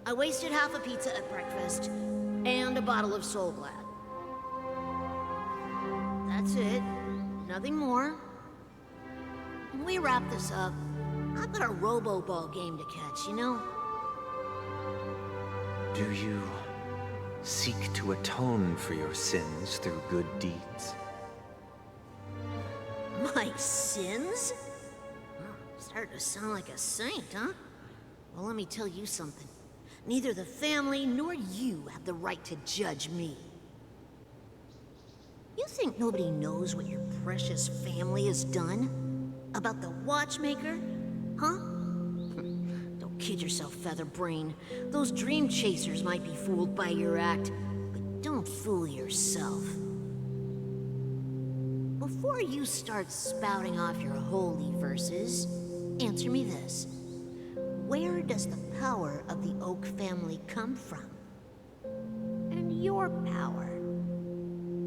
I wasted half a pizza at breakfast, and a bottle of Soul Glad. That's it. Nothing more. When we wrap this up, I've got a robo-ball game to catch, you know? Do you seek to atone for your sins through good deeds? My sins? Starting to sound like a saint, huh? Well, let me tell you something. Neither the family nor you have the right to judge me. You think nobody knows what your precious family has done? About the watchmaker? Huh? Don't kid yourself, Featherbrain. Those dream chasers might be fooled by your act, but don't fool yourself. Before you start spouting off your holy verses, answer me this. Where does the power of the Oak family come from? And your power?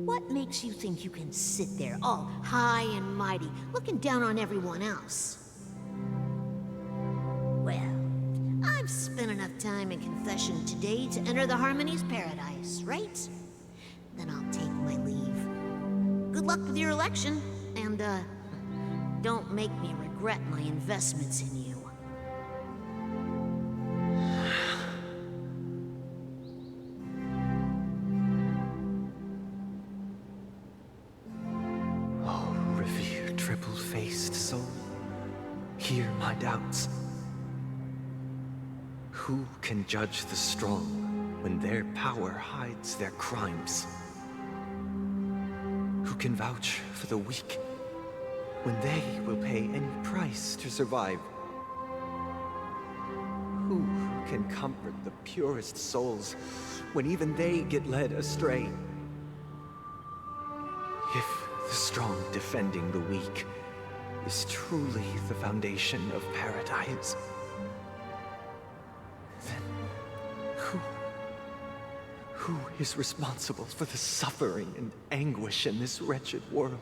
What makes you think you can sit there all high and mighty, looking down on everyone else? Well, I've spent enough time in confession today to enter the Harmony's paradise, right? Then I'll take my leave. Good luck with your election, and, don't make me regret my investments in you. Oh, revered triple-faced soul, hear my doubts. Who can judge the strong when their power hides their crimes? Who can vouch for the weak when they will pay any price to survive? Who can comfort the purest souls when even they get led astray? If the strong defending the weak is truly the foundation of paradise, then who is responsible for the suffering and anguish in this wretched world?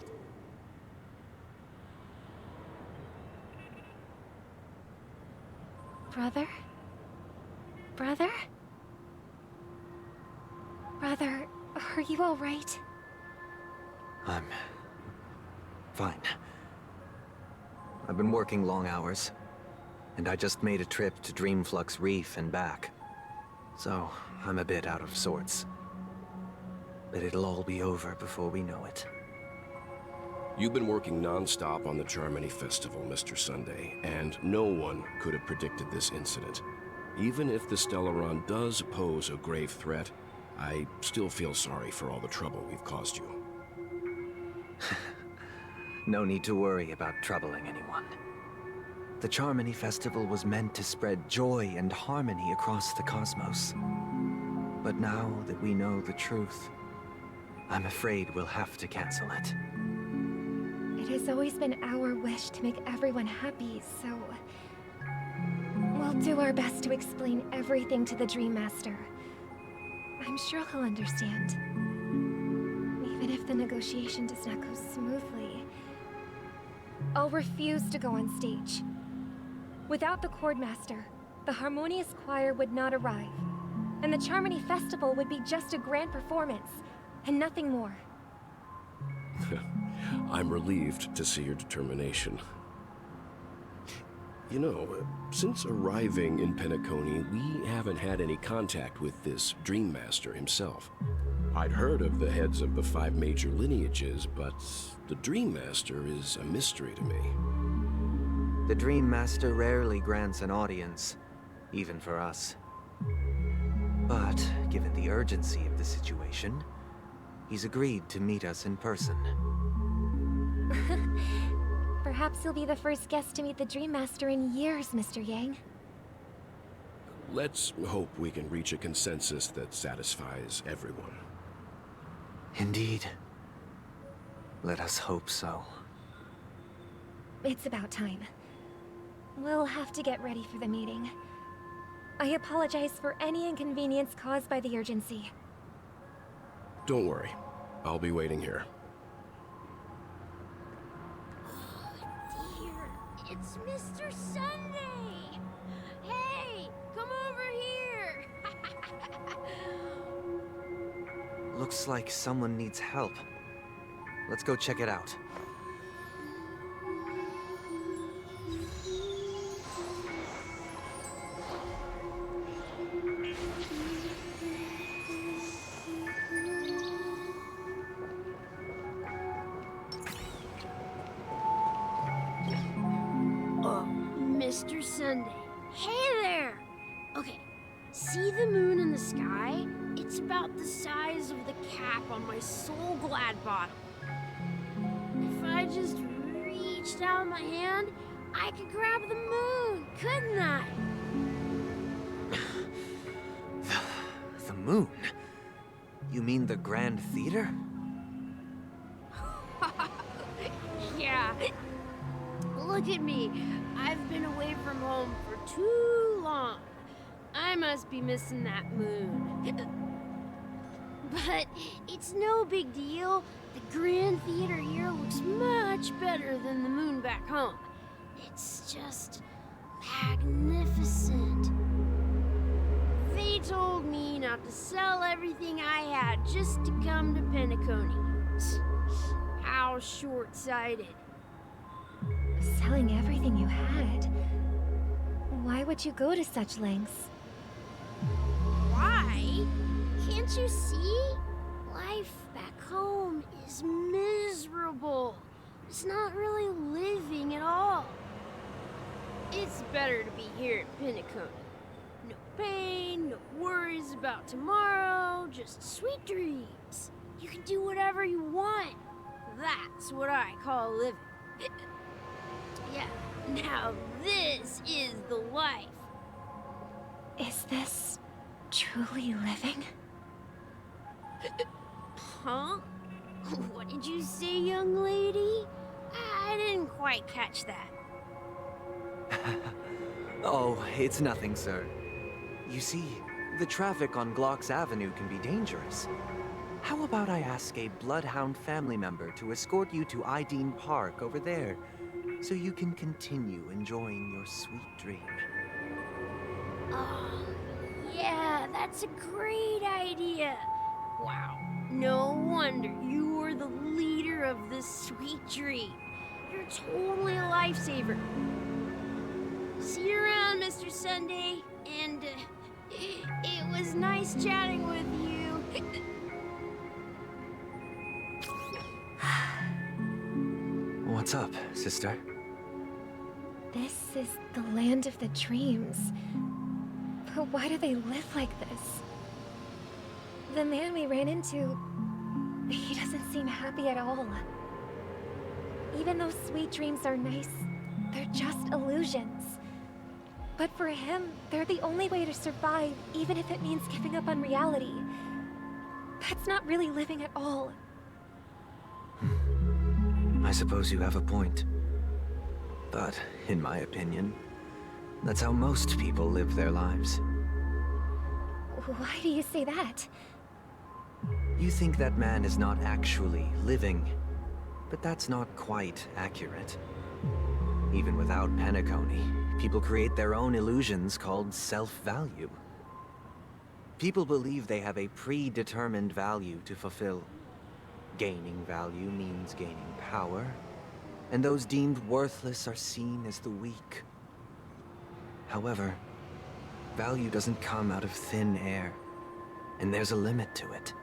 Brother? Brother? Brother, are you all right? I'm fine. I've been working long hours, and I just made a trip to Dreamflux Reef and back. So, I'm a bit out of sorts. But it'll all be over before we know it. You've been working non-stop on the Charmony Festival, Mr. Sunday, and no one could have predicted this incident. Even if the Stellaron does pose a grave threat, I still feel sorry for all the trouble we've caused you. No need to worry about troubling anyone. The Charmony Festival was meant to spread joy and harmony across the cosmos. But now that we know the truth, I'm afraid we'll have to cancel it. It has always been our wish to make everyone happy, so... we'll do our best to explain everything to the Dream Master. I'm sure he'll understand. Even if the negotiation does not go smoothly, I'll refuse to go on stage. Without the Chordmaster, the Harmonious Choir would not arrive, and the Charmony Festival would be just a grand performance, and nothing more. I'm relieved to see your determination. You know, since arriving in Penacony, we haven't had any contact with this Dream Master himself. I'd heard of the heads of the 5 major lineages, but the Dream Master is a mystery to me. The Dream Master rarely grants an audience, even for us. But, given the urgency of the situation, he's agreed to meet us in person. Perhaps you'll be the first guest to meet the Dream Master in years, Mr. Yang. Let's hope we can reach a consensus that satisfies everyone. Indeed. Let us hope so. It's about time. We'll have to get ready for the meeting. I apologize for any inconvenience caused by the urgency. Don't worry. I'll be waiting here. It's Mr. Sunday! Hey, come over here! Looks like someone needs help. Let's go check it out. Mr. Sunday. Hey there! Okay, see the moon in the sky? It's about the size of the cap on my Soul Glad bottle. If I just reached out my hand, I could grab the moon, couldn't I? The moon? You mean the Grand Theater? Yeah. Look at me. I've been away from home for too long. I must be missing that moon. But it's no big deal. The Grand Theater here looks much better than the moon back home. It's just magnificent. They told me not to sell everything I had just to come to Penacony. How short-sighted. Selling everything you had? Why would you go to such lengths? Why? Can't you see? Life back home is miserable. It's not really living at all. It's better to be here at Penacony. No pain, no worries about tomorrow, just sweet dreams. You can do whatever you want. That's what I call living. Yeah, now this is the life. Is this truly living? Huh? What did you say, young lady? I didn't quite catch that. Oh, it's nothing, sir. You see, the traffic on Glock's Avenue can be dangerous. How about I ask a Bloodhound family member to escort you to Ideen Park over there, so you can continue enjoying your sweet dream? Oh, yeah, that's a great idea. Wow, no wonder you were the leader of this sweet dream. You're totally a lifesaver. See you around, Mr. Sunday. And it was nice chatting with you. What's up, sister? This is the land of the dreams. But why do they live like this? The man we ran into, he doesn't seem happy at all. Even though sweet dreams are nice, they're just illusions. But for him, they're the only way to survive, even if it means giving up on reality. That's not really living at all. I suppose you have a point. But, in my opinion, that's how most people live their lives. Why do you say that? You think that man is not actually living, but that's not quite accurate. Even without Penacony, people create their own illusions called self-value. People believe they have a predetermined value to fulfill. Gaining value means gaining power, and those deemed worthless are seen as the weak. However, value doesn't come out of thin air, and there's a limit to it.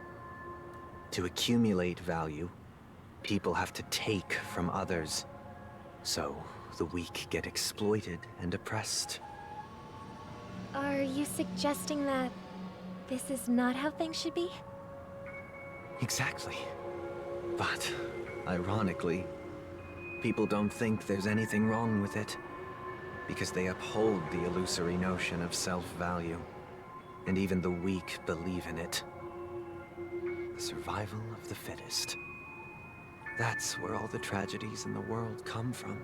To accumulate value, people have to take from others. So, the weak get exploited and oppressed. Are you suggesting that this is not how things should be? Exactly. But, ironically, people don't think there's anything wrong with it, because they uphold the illusory notion of self-value, and even the weak believe in it. The survival of the fittest. That's where all the tragedies in the world come from.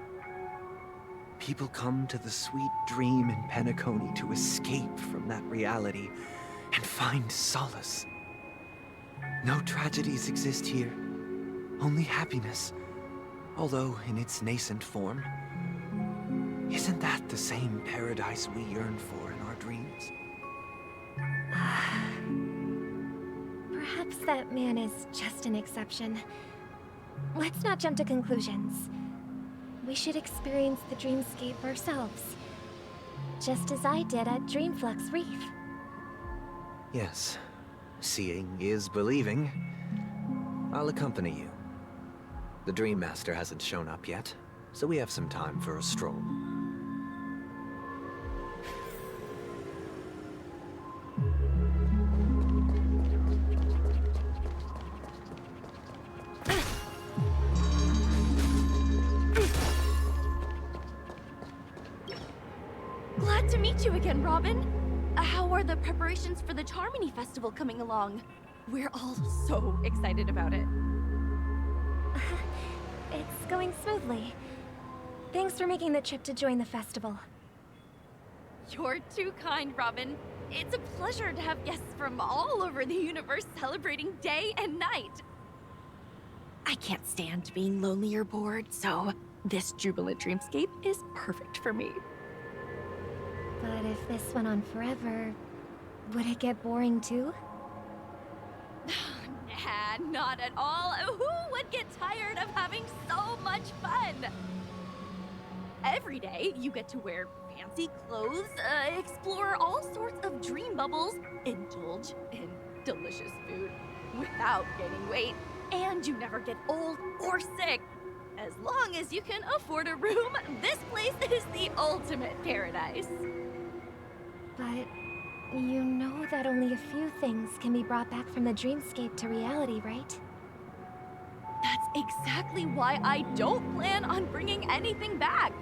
People come to the sweet dream in Penacony to escape from that reality and find solace. No tragedies exist here, only happiness, although in its nascent form. Isn't that the same paradise we yearn for in our dreams? Perhaps that man is just an exception. Let's not jump to conclusions. We should experience the dreamscape ourselves. Just as I did at Dreamflux Reef. Yes. Seeing is believing. I'll accompany you. The Dream Master hasn't shown up yet, so we have some time for a stroll. Glad to meet you again, Robin. How are the preparations for the Charmony Festival coming along? We're all so excited about it. It's going smoothly. Thanks for making the trip to join the festival. You're too kind, Robin. It's a pleasure to have guests from all over the universe celebrating day and night. I can't stand being lonely or bored, so this jubilant dreamscape is perfect for me. But if this went on forever, would it get boring too? Nah, not at all. Who would get tired of having so much fun? Every day, you get to wear fancy clothes, explore all sorts of dream bubbles, indulge in delicious food without gaining weight, and you never get old or sick. As long as you can afford a room, this place is the ultimate paradise. But you know that only a few things can be brought back from the dreamscape to reality, right? That's exactly why I don't plan on bringing anything back.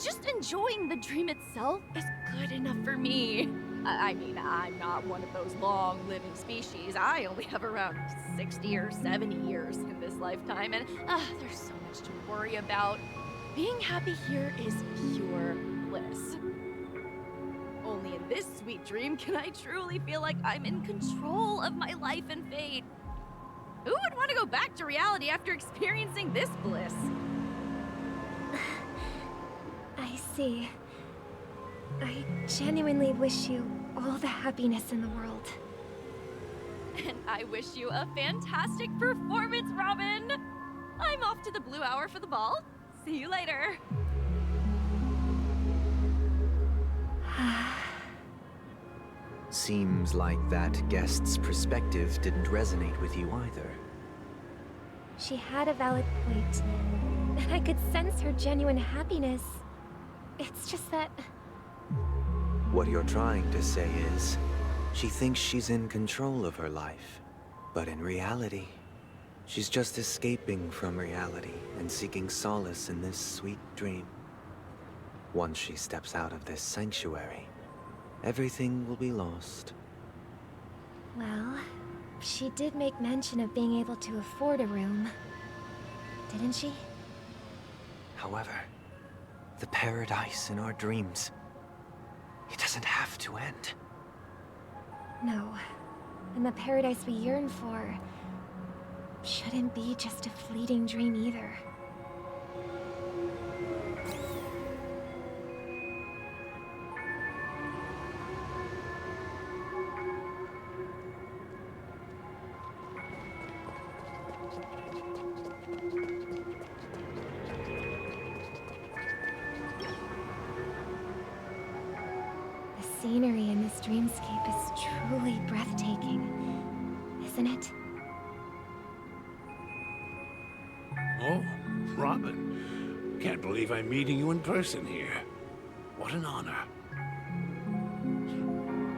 Just enjoying the dream itself is good enough for me. I mean, I'm not one of those long-living species. I only have around 60 or 70 years in this lifetime, and there's so much to worry about. Being happy here is pure bliss. Only in this sweet dream can I truly feel like I'm in control of my life and fate. Who would want to go back to reality after experiencing this bliss? I see. I genuinely wish you all the happiness in the world. And I wish you a fantastic performance, Robin! I'm off to the Blue Hour for the ball. See you later. Seems like that guest's perspective didn't resonate with you either. She had a valid point, and I could sense her genuine happiness. It's just that... What you're trying to say is, she thinks she's in control of her life. But in reality, she's just escaping from reality and seeking solace in this sweet dream. Once she steps out of this sanctuary, everything will be lost. Well, she did make mention of being able to afford a room, didn't she? However, the paradise in our dreams, it doesn't have to end. No. And the paradise we yearn for shouldn't be just a fleeting dream either. The scenery in this dreamscape is truly breathtaking, isn't it? Oh, Robin. Can't believe I'm meeting you in person here. What an honor.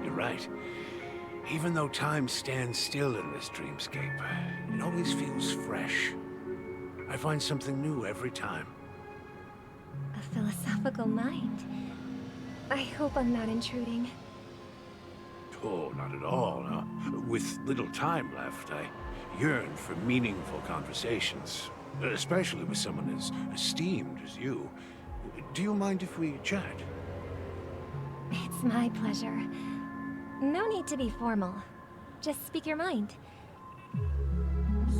You're right. Even though time stands still in this dreamscape, it always feels fresh. I find something new every time. A philosophical mind. I hope I'm not intruding. Oh, not at all. With little time left, I yearn for meaningful conversations, especially with someone as esteemed as you. Do you mind if we chat? It's my pleasure. No need to be formal. Just speak your mind.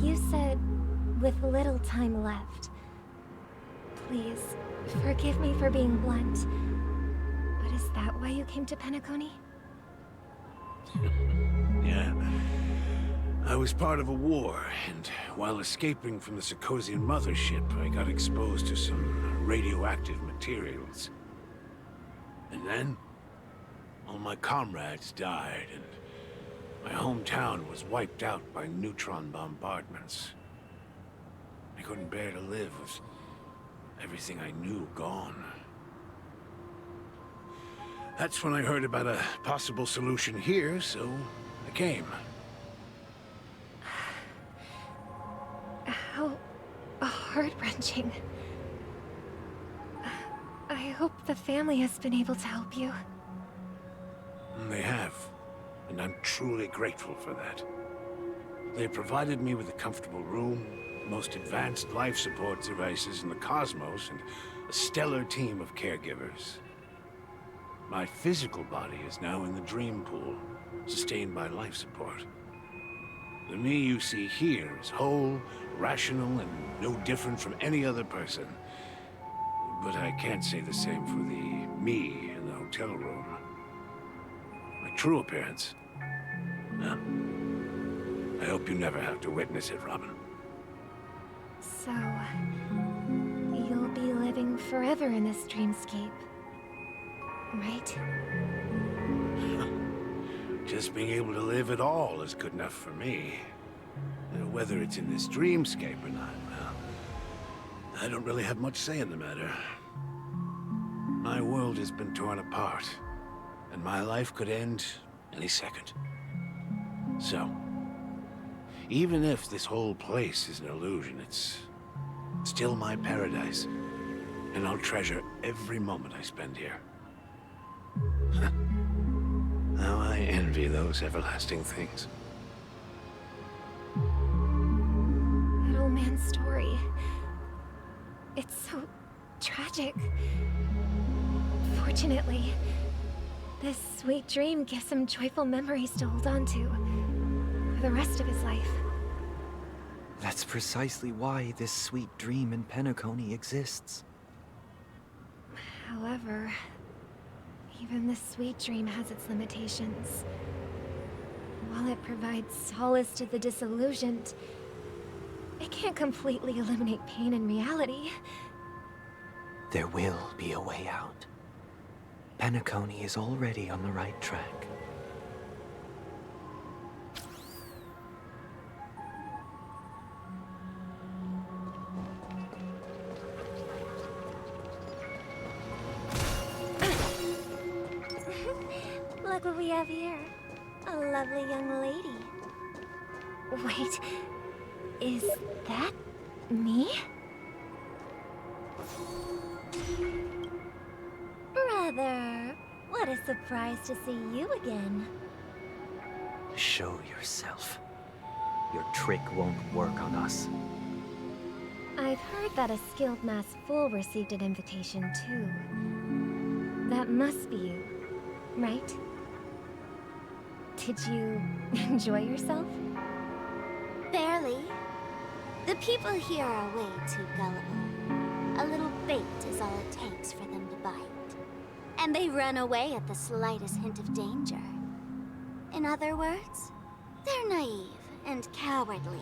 You said, with little time left. Please, forgive me for being blunt. But is that why you came to Penacony? Yeah. I was part of a war, and while escaping from the Sarkosian mothership, I got exposed to some radioactive materials. And then, all my comrades died, and my hometown was wiped out by neutron bombardments. I couldn't bear to live with everything I knew gone. That's when I heard about a possible solution here, so I came. How heart-wrenching. I hope the family has been able to help you. They have, and I'm truly grateful for that. They provided me with a comfortable room, the most advanced life support devices in the cosmos, and a stellar team of caregivers. My physical body is now in the dream pool, sustained by life support. The me you see here is whole, rational, and no different from any other person. But I can't say the same for the me in the hotel room. My true appearance? No. I hope you never have to witness it, Robin. So... you'll be living forever in this dreamscape. Right? Just being able to live at all is good enough for me. Whether it's in this dreamscape or not, well, I don't really have much say in the matter. My world has been torn apart, and my life could end any second. So, even if this whole place is an illusion, it's still my paradise, and I'll treasure every moment I spend here. How I envy those everlasting things. That old man's story. It's so tragic. Fortunately, this sweet dream gives him joyful memories to hold on to for the rest of his life. That's precisely why this sweet dream in Penacony exists. However, even the sweet dream has its limitations. While it provides solace to the disillusioned, it can't completely eliminate pain in reality. There will be a way out. Penacony is already on the right track. Look what we have here. A lovely young lady. Wait, is that me? Brother, what a surprise to see you again. Show yourself. Your trick won't work on us. I've heard that a skilled masked fool received an invitation too. That must be you, right? Did you enjoy yourself? Barely. The people here are way too gullible. A little bait is all it takes for them to bite. And they run away at the slightest hint of danger. In other words, they're naive and cowardly.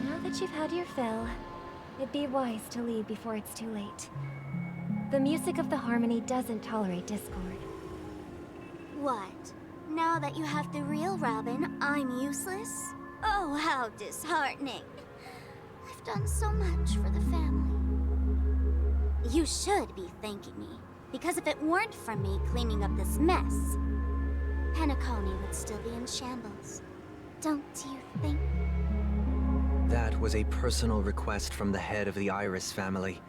Now that you've had your fill, it'd be wise to leave before it's too late. The music of the harmony doesn't tolerate discord. What? Now that you have the real Robin, I'm useless? Oh, how disheartening. I've done so much for the family. You should be thanking me, because if it weren't for me cleaning up this mess, Penacony would still be in shambles. Don't you think? That was a personal request from the head of the Iris family,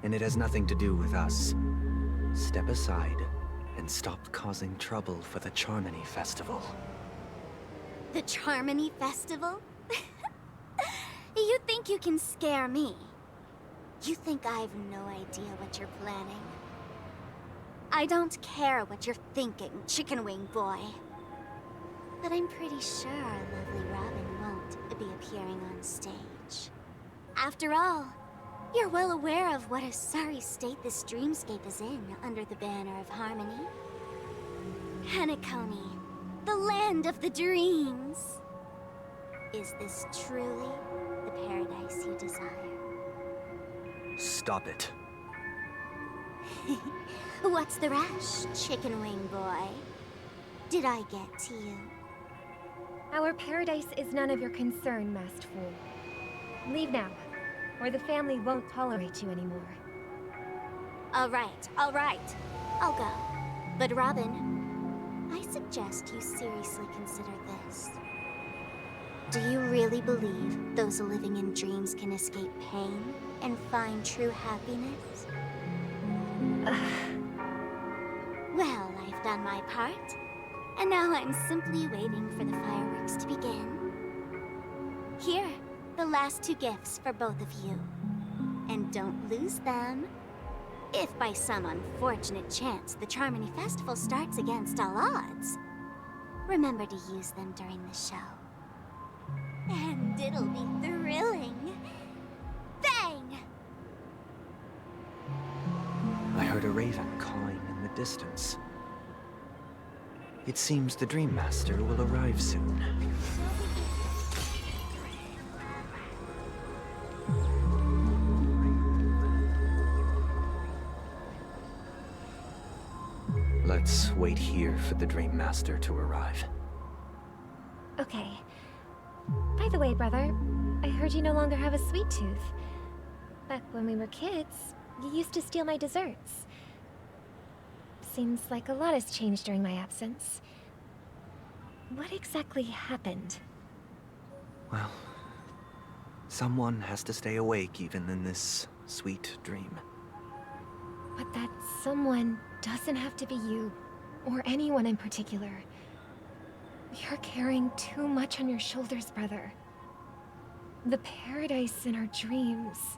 and it has nothing to do with us. Step aside and stop causing trouble for the Charmony Festival. The Charmony Festival? You think you can scare me? You think I've no idea what you're planning? I don't care what you're thinking, Chicken Wing Boy. But I'm pretty sure our lovely Robin won't be appearing on stage. After all, you're well aware of what a sorry state this dreamscape is in under the banner of harmony. Penacony, the land of the dreams. Is this truly the paradise you desire? Stop it. What's the rush, Chicken Wing Boy? Did I get to you? Our paradise is none of your concern, masked fool. Leave now, or the family won't tolerate you anymore. All right. I'll go. But Robin, I suggest you seriously consider this. Do you really believe those living in dreams can escape pain and find true happiness? Well, I've done my part, and now I'm simply waiting for the fireworks to begin. Here, the last 2 gifts for both of you. And don't lose them. If by some unfortunate chance the Charmony Festival starts against all odds, remember to use them during the show. And it'll be thrilling. Bang! I heard a raven cawing in the distance. It seems the Dream Master will arrive soon. Let's wait here for the Dream Master to arrive. Okay. By the way, brother, I heard you no longer have a sweet tooth. Back when we were kids, you used to steal my desserts. Seems like a lot has changed during my absence. What exactly happened? Well, someone has to stay awake even in this sweet dream. But that someone doesn't have to be you, or anyone in particular. You're carrying too much on your shoulders, brother. The paradise in our dreams.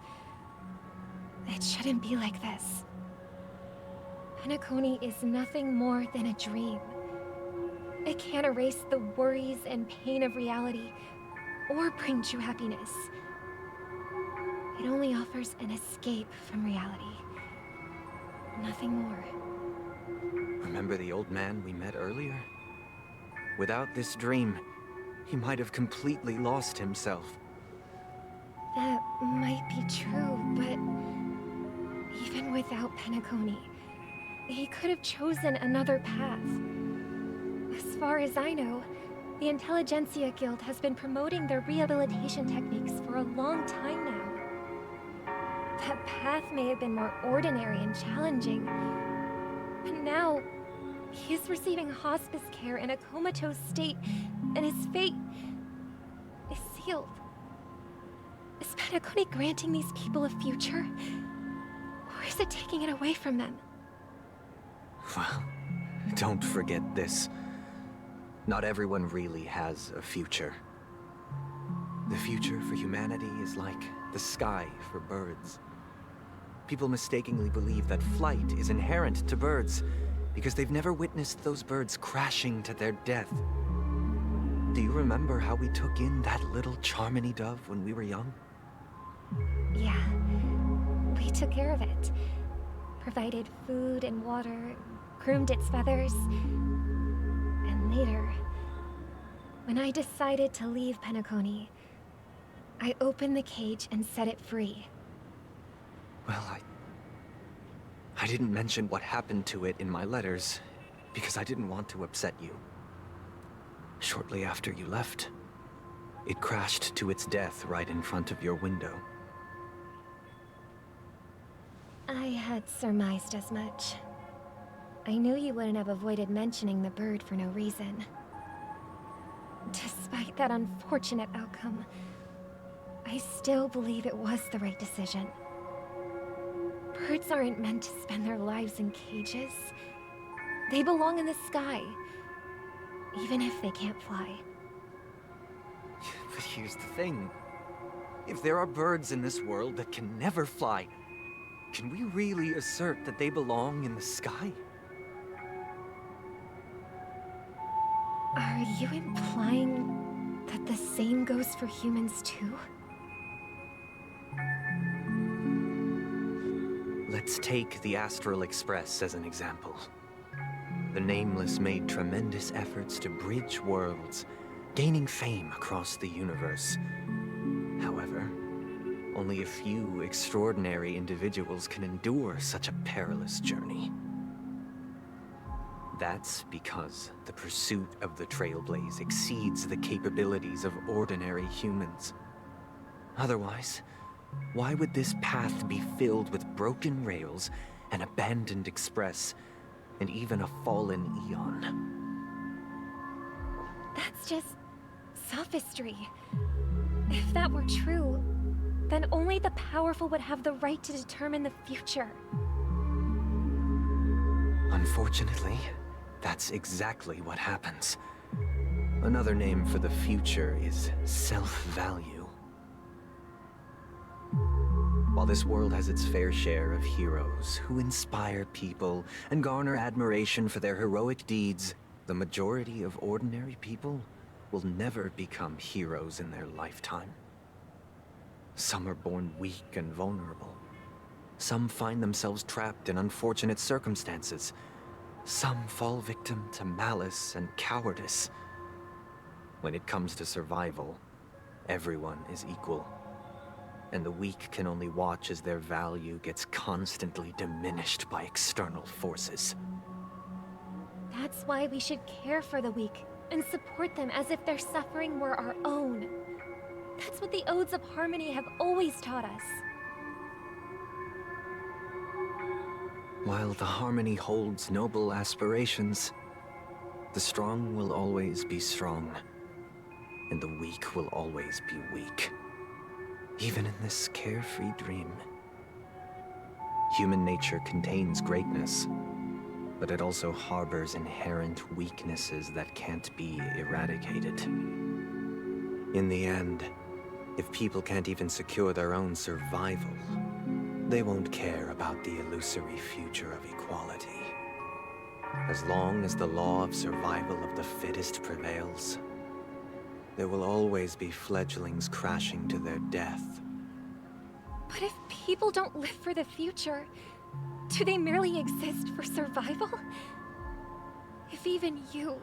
It shouldn't be like this. Penacony is nothing more than a dream. It can't erase the worries and pain of reality, or bring true happiness. It only offers an escape from reality. Nothing more. Remember the old man we met earlier? Without this dream, he might have completely lost himself. That might be true, but without Penacony. He could have chosen another path. As far as I know, the Intelligentsia Guild has been promoting their rehabilitation techniques for a long time now. That path may have been more ordinary and challenging, but now he is receiving hospice care in a comatose state, and his fate is sealed. Is Penacony granting these people a future, or is it taking it away from them? Well, don't forget this. Not everyone really has a future. The future for humanity is like the sky for birds. People mistakenly believe that flight is inherent to birds because they've never witnessed those birds crashing to their death. Do you remember how we took in that little Charmony dove when we were young? Yeah, we took care of it. Provided food and water, groomed its feathers. And later, when I decided to leave Penacony, I opened the cage and set it free. Well, I didn't mention what happened to it in my letters because I didn't want to upset you. Shortly after you left, it crashed to its death right in front of your window. I had surmised as much. I knew you wouldn't have avoided mentioning the bird for no reason. Despite that unfortunate outcome, I still believe it was the right decision. Birds aren't meant to spend their lives in cages. They belong in the sky, even if they can't fly. But here's the thing. If there are birds in this world that can never fly, can we really assert that they belong in the sky? Are you implying that the same goes for humans too? Let's take the Astral Express as an example. The Nameless made tremendous efforts to bridge worlds, gaining fame across the universe. However, only a few extraordinary individuals can endure such a perilous journey. That's because the pursuit of the Trailblaze exceeds the capabilities of ordinary humans. Otherwise, why would this path be filled with broken rails, an abandoned express, and even a fallen Eon? That's just sophistry. If that were true, then only the powerful would have the right to determine the future. Unfortunately, that's exactly what happens. Another name for the future is self-value. While this world has its fair share of heroes who inspire people and garner admiration for their heroic deeds, the majority of ordinary people will never become heroes in their lifetime. Some are born weak and vulnerable. Some find themselves trapped in unfortunate circumstances. Some fall victim to malice and cowardice. When it comes to survival, everyone is equal. And the weak can only watch as their value gets constantly diminished by external forces. That's why we should care for the weak and support them as if their suffering were our own. That's what the Odes of Harmony have always taught us. While the Harmony holds noble aspirations, the strong will always be strong, and the weak will always be weak. Even in this carefree dream. Human nature contains greatness, but it also harbors inherent weaknesses that can't be eradicated. In the end, if people can't even secure their own survival, they won't care about the illusory future of equality. As long as the law of survival of the fittest prevails, there will always be fledglings crashing to their death. But if people don't live for the future, do they merely exist for survival? If even you,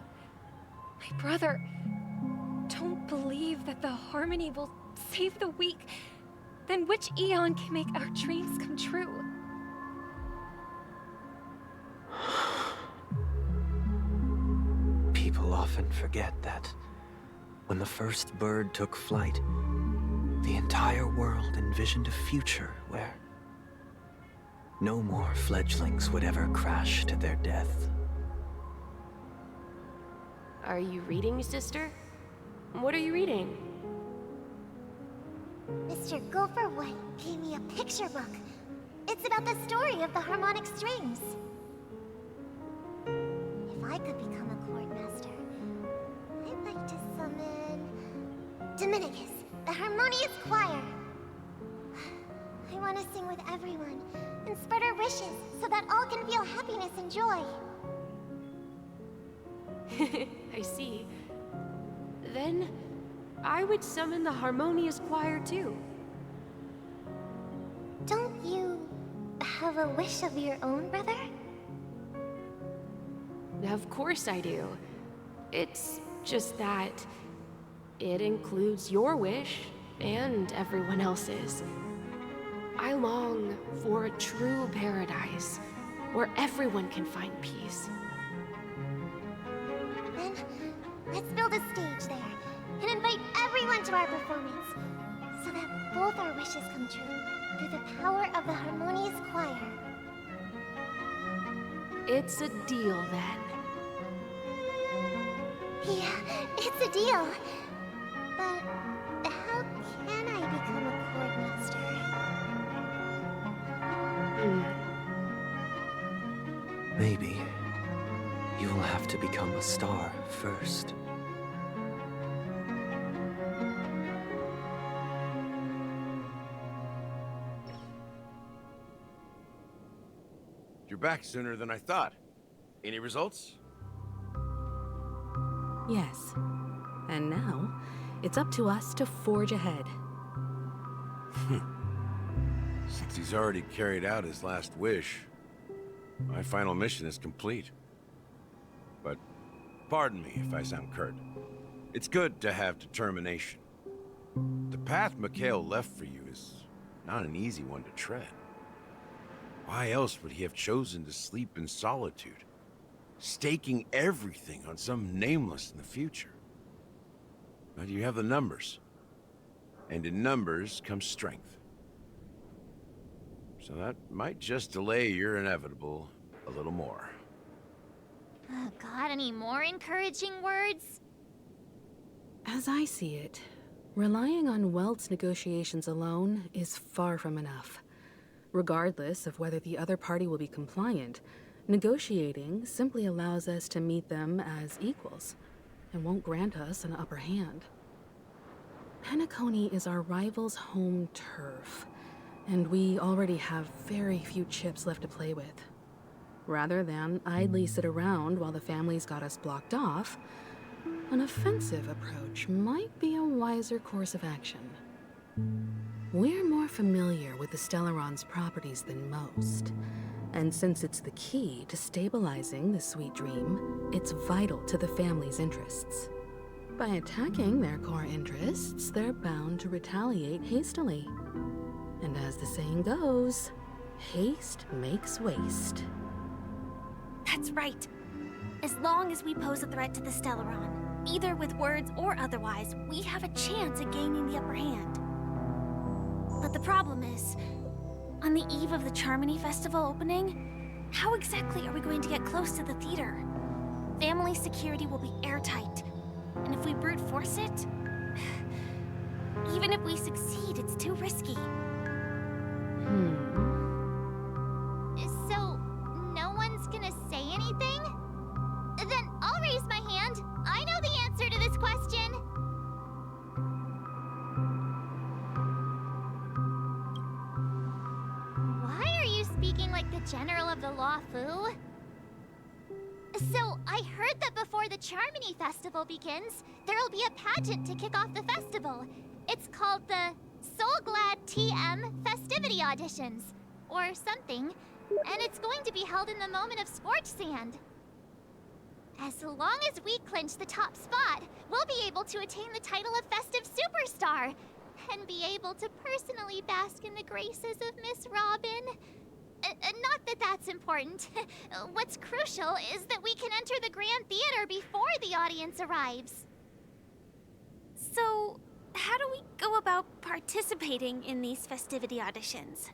my brother, don't believe that the Harmony will save the weak, then which Eon can make our dreams come true? often forget that when the first bird took flight, the entire world envisioned a future where no more fledglings would ever crash to their death. Are you reading, sister? What are you reading? Mr. Gopherwood gave me a picture book. It's about the story of the harmonic strings. If I could become a chord master, I'd like to summon Dominicus, the harmonious choir. I want to sing with everyone and spread our wishes so that all can feel happiness and joy. I see. Then I would summon the harmonious choir too. Don't you have a wish of your own, brother? Of course I do. It's just that it includes your wish and everyone else's. I long for a true paradise where everyone can find peace. Then, let's build a stage there and invite everyone to our performance so that both our wishes come true through the power of the harmonious choir. It's a deal then. Yeah, it's a deal. But how can I become a chord master? Maybe you will have to become a star first. You're back sooner than I thought. Any results? Yes. And now, it's up to us to forge ahead. Since he's already carried out his last wish, my final mission is complete. But pardon me if I sound curt. It's good to have determination. The path Mikhail left for you is not an easy one to tread. Why else would he have chosen to sleep in solitude, staking everything on some nameless in the future? But you have the numbers, and in numbers comes strength. So that might just delay your inevitable a little more. Got any more encouraging words? As I see it, relying on Welt's negotiations alone is far from enough. Regardless of whether the other party will be compliant, negotiating simply allows us to meet them as equals, and won't grant us an upper hand. Penacony is our rival's home turf, and we already have very few chips left to play with. Rather than idly sit around while the family's got us blocked off, an offensive approach might be a wiser course of action. We're more familiar with the Stellaron's properties than most, and since it's the key to stabilizing the sweet dream, it's vital to the family's interests. By attacking their core interests, they're bound to retaliate hastily. And as the saying goes, haste makes waste. That's right. As long as we pose a threat to the Stellaron, either with words or otherwise, we have a chance at gaining the upper hand. But the problem is, on the eve of the Charmony Festival opening, how exactly are we going to get close to the theater? Family security will be airtight, and if we brute force it, even if we succeed, it's too risky. So, no one's gonna say anything? Then I'll raise my hand. I know the answer to this question. Why are you speaking like the General of the Law Fu? So, I heard that before the Charmony Festival begins, there'll be a pageant to kick off the festival. It's called the Soul Glad TM Festivity Auditions, or something, and it's going to be held in the moment of Scorch Sand. As long as we clinch the top spot, we'll be able to attain the title of Festive Superstar, and be able to personally bask in the graces of Miss Robin. Not that that's important. What's crucial is that we can enter the Grand Theater before the audience arrives. So, how do we go about participating in these festivity auditions?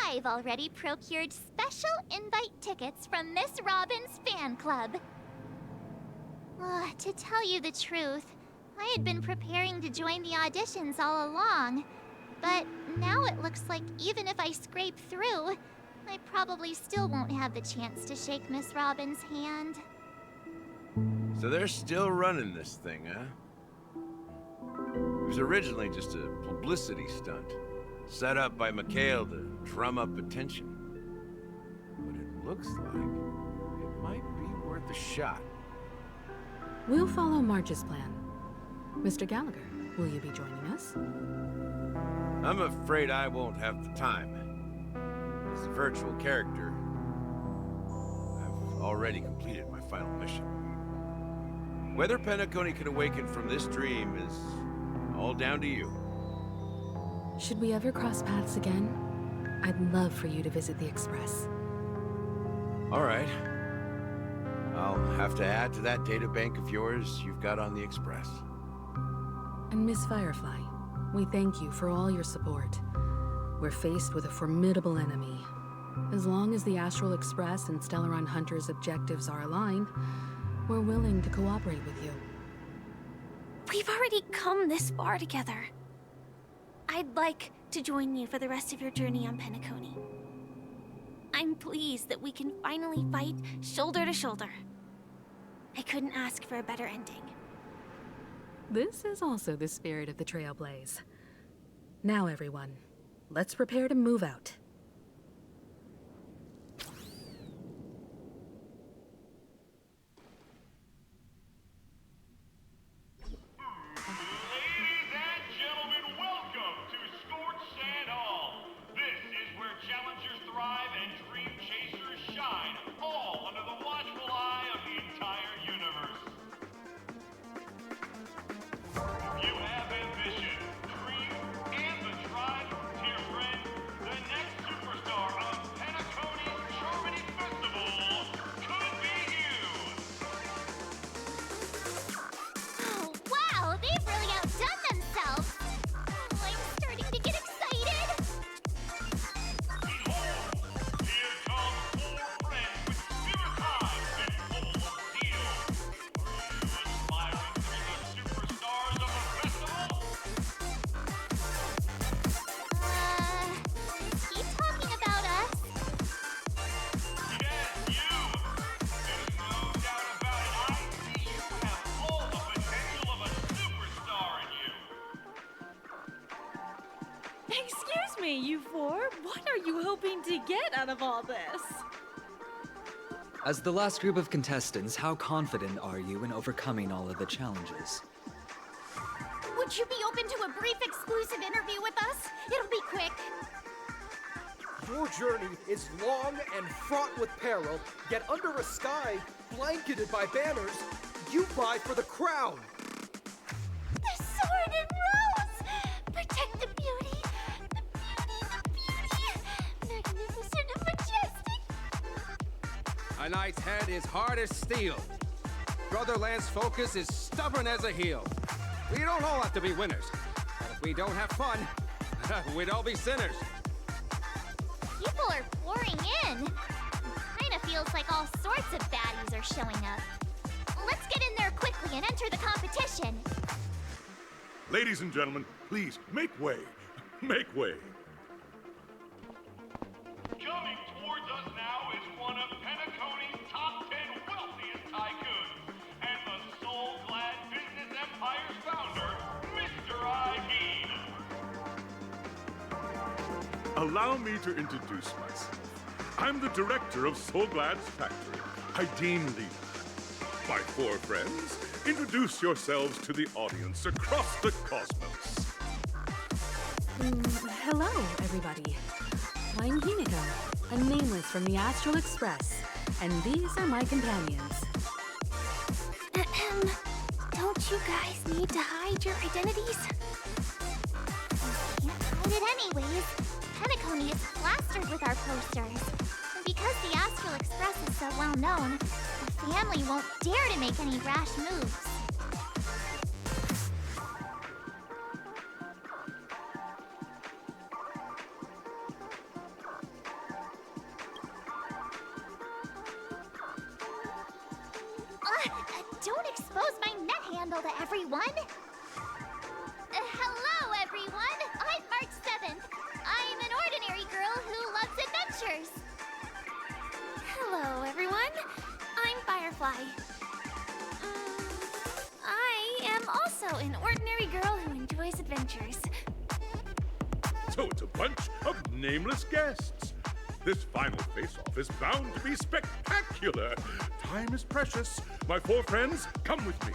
I've already procured special invite tickets from Miss Robin's fan club. To tell you the truth, I had been preparing to join the auditions all along. But now it looks like even if I scrape through, I probably still won't have the chance to shake Miss Robin's hand. So they're still running this thing, huh? It was originally just a publicity stunt, set up by Mikhail to drum up attention. But it looks like it might be worth a shot. We'll follow March's plan. Mr. Gallagher, will you be joining us? I'm afraid I won't have the time. As a virtual character, I've already completed my final mission. Whether Penacony can awaken from this dream is all down to you. Should we ever cross paths again? I'd love for you to visit the Express. All right. I'll have to add to that databank of yours you've got on the Express. And Miss Firefly, we thank you for all your support. We're faced with a formidable enemy. As long as the Astral Express and Stellaron Hunter's objectives are aligned, we're willing to cooperate with you. We've already come this far together. I'd like to join you for the rest of your journey on Penacony. I'm pleased that we can finally fight shoulder to shoulder. I couldn't ask for a better ending. This is also the spirit of the Trailblaze. Now, everyone, let's prepare to move out. Excuse me, you four. What are you hoping to get out of all this? As the last group of contestants, how confident are you in overcoming all of the challenges? Would you be open to a brief exclusive interview with us? It'll be quick. Your journey is long and fraught with peril, yet under a sky blanketed by banners, you vie for the crown. The sword and rose! Protect the beauty! The beauty! Magnificent and majestic! A knight's head is hard as steel. Brother Lance's focus is stubborn as a heel. We don't all have to be winners. But if we don't have fun, we'd all be sinners. People are pouring in. Kinda feels like all sorts of baddies are showing up. Let's get in there quickly and enter the competition. Ladies and gentlemen, please, make way. Make way. Coming towards us now is one of Penacony's top 10 wealthiest tycoons, and the soul-glad business empire's founder, Mr. Iveen. Allow me to introduce myself. I'm the director of Soulglad's factory, Ideem Leader. My four friends, introduce yourselves to the audience across the cosmos. Hello, everybody. I'm Himiko, a nameless from the Astral Express, and these are my companions. Don't you guys need to hide your identities? Can't hide it anyways. Penacony is plastered with our posters. And because the Astral Express is so well known, the family won't dare to make any rash moves. Don't expose my net handle to everyone! Hello, everyone! I'm March 7th. I'm an ordinary girl who loves adventures. Hello, everyone. I'm Firefly. I am also an ordinary girl who enjoys adventures. So it's a bunch of nameless guests. This final face-off is bound to be spectacular. Time is precious. My four friends, come with me.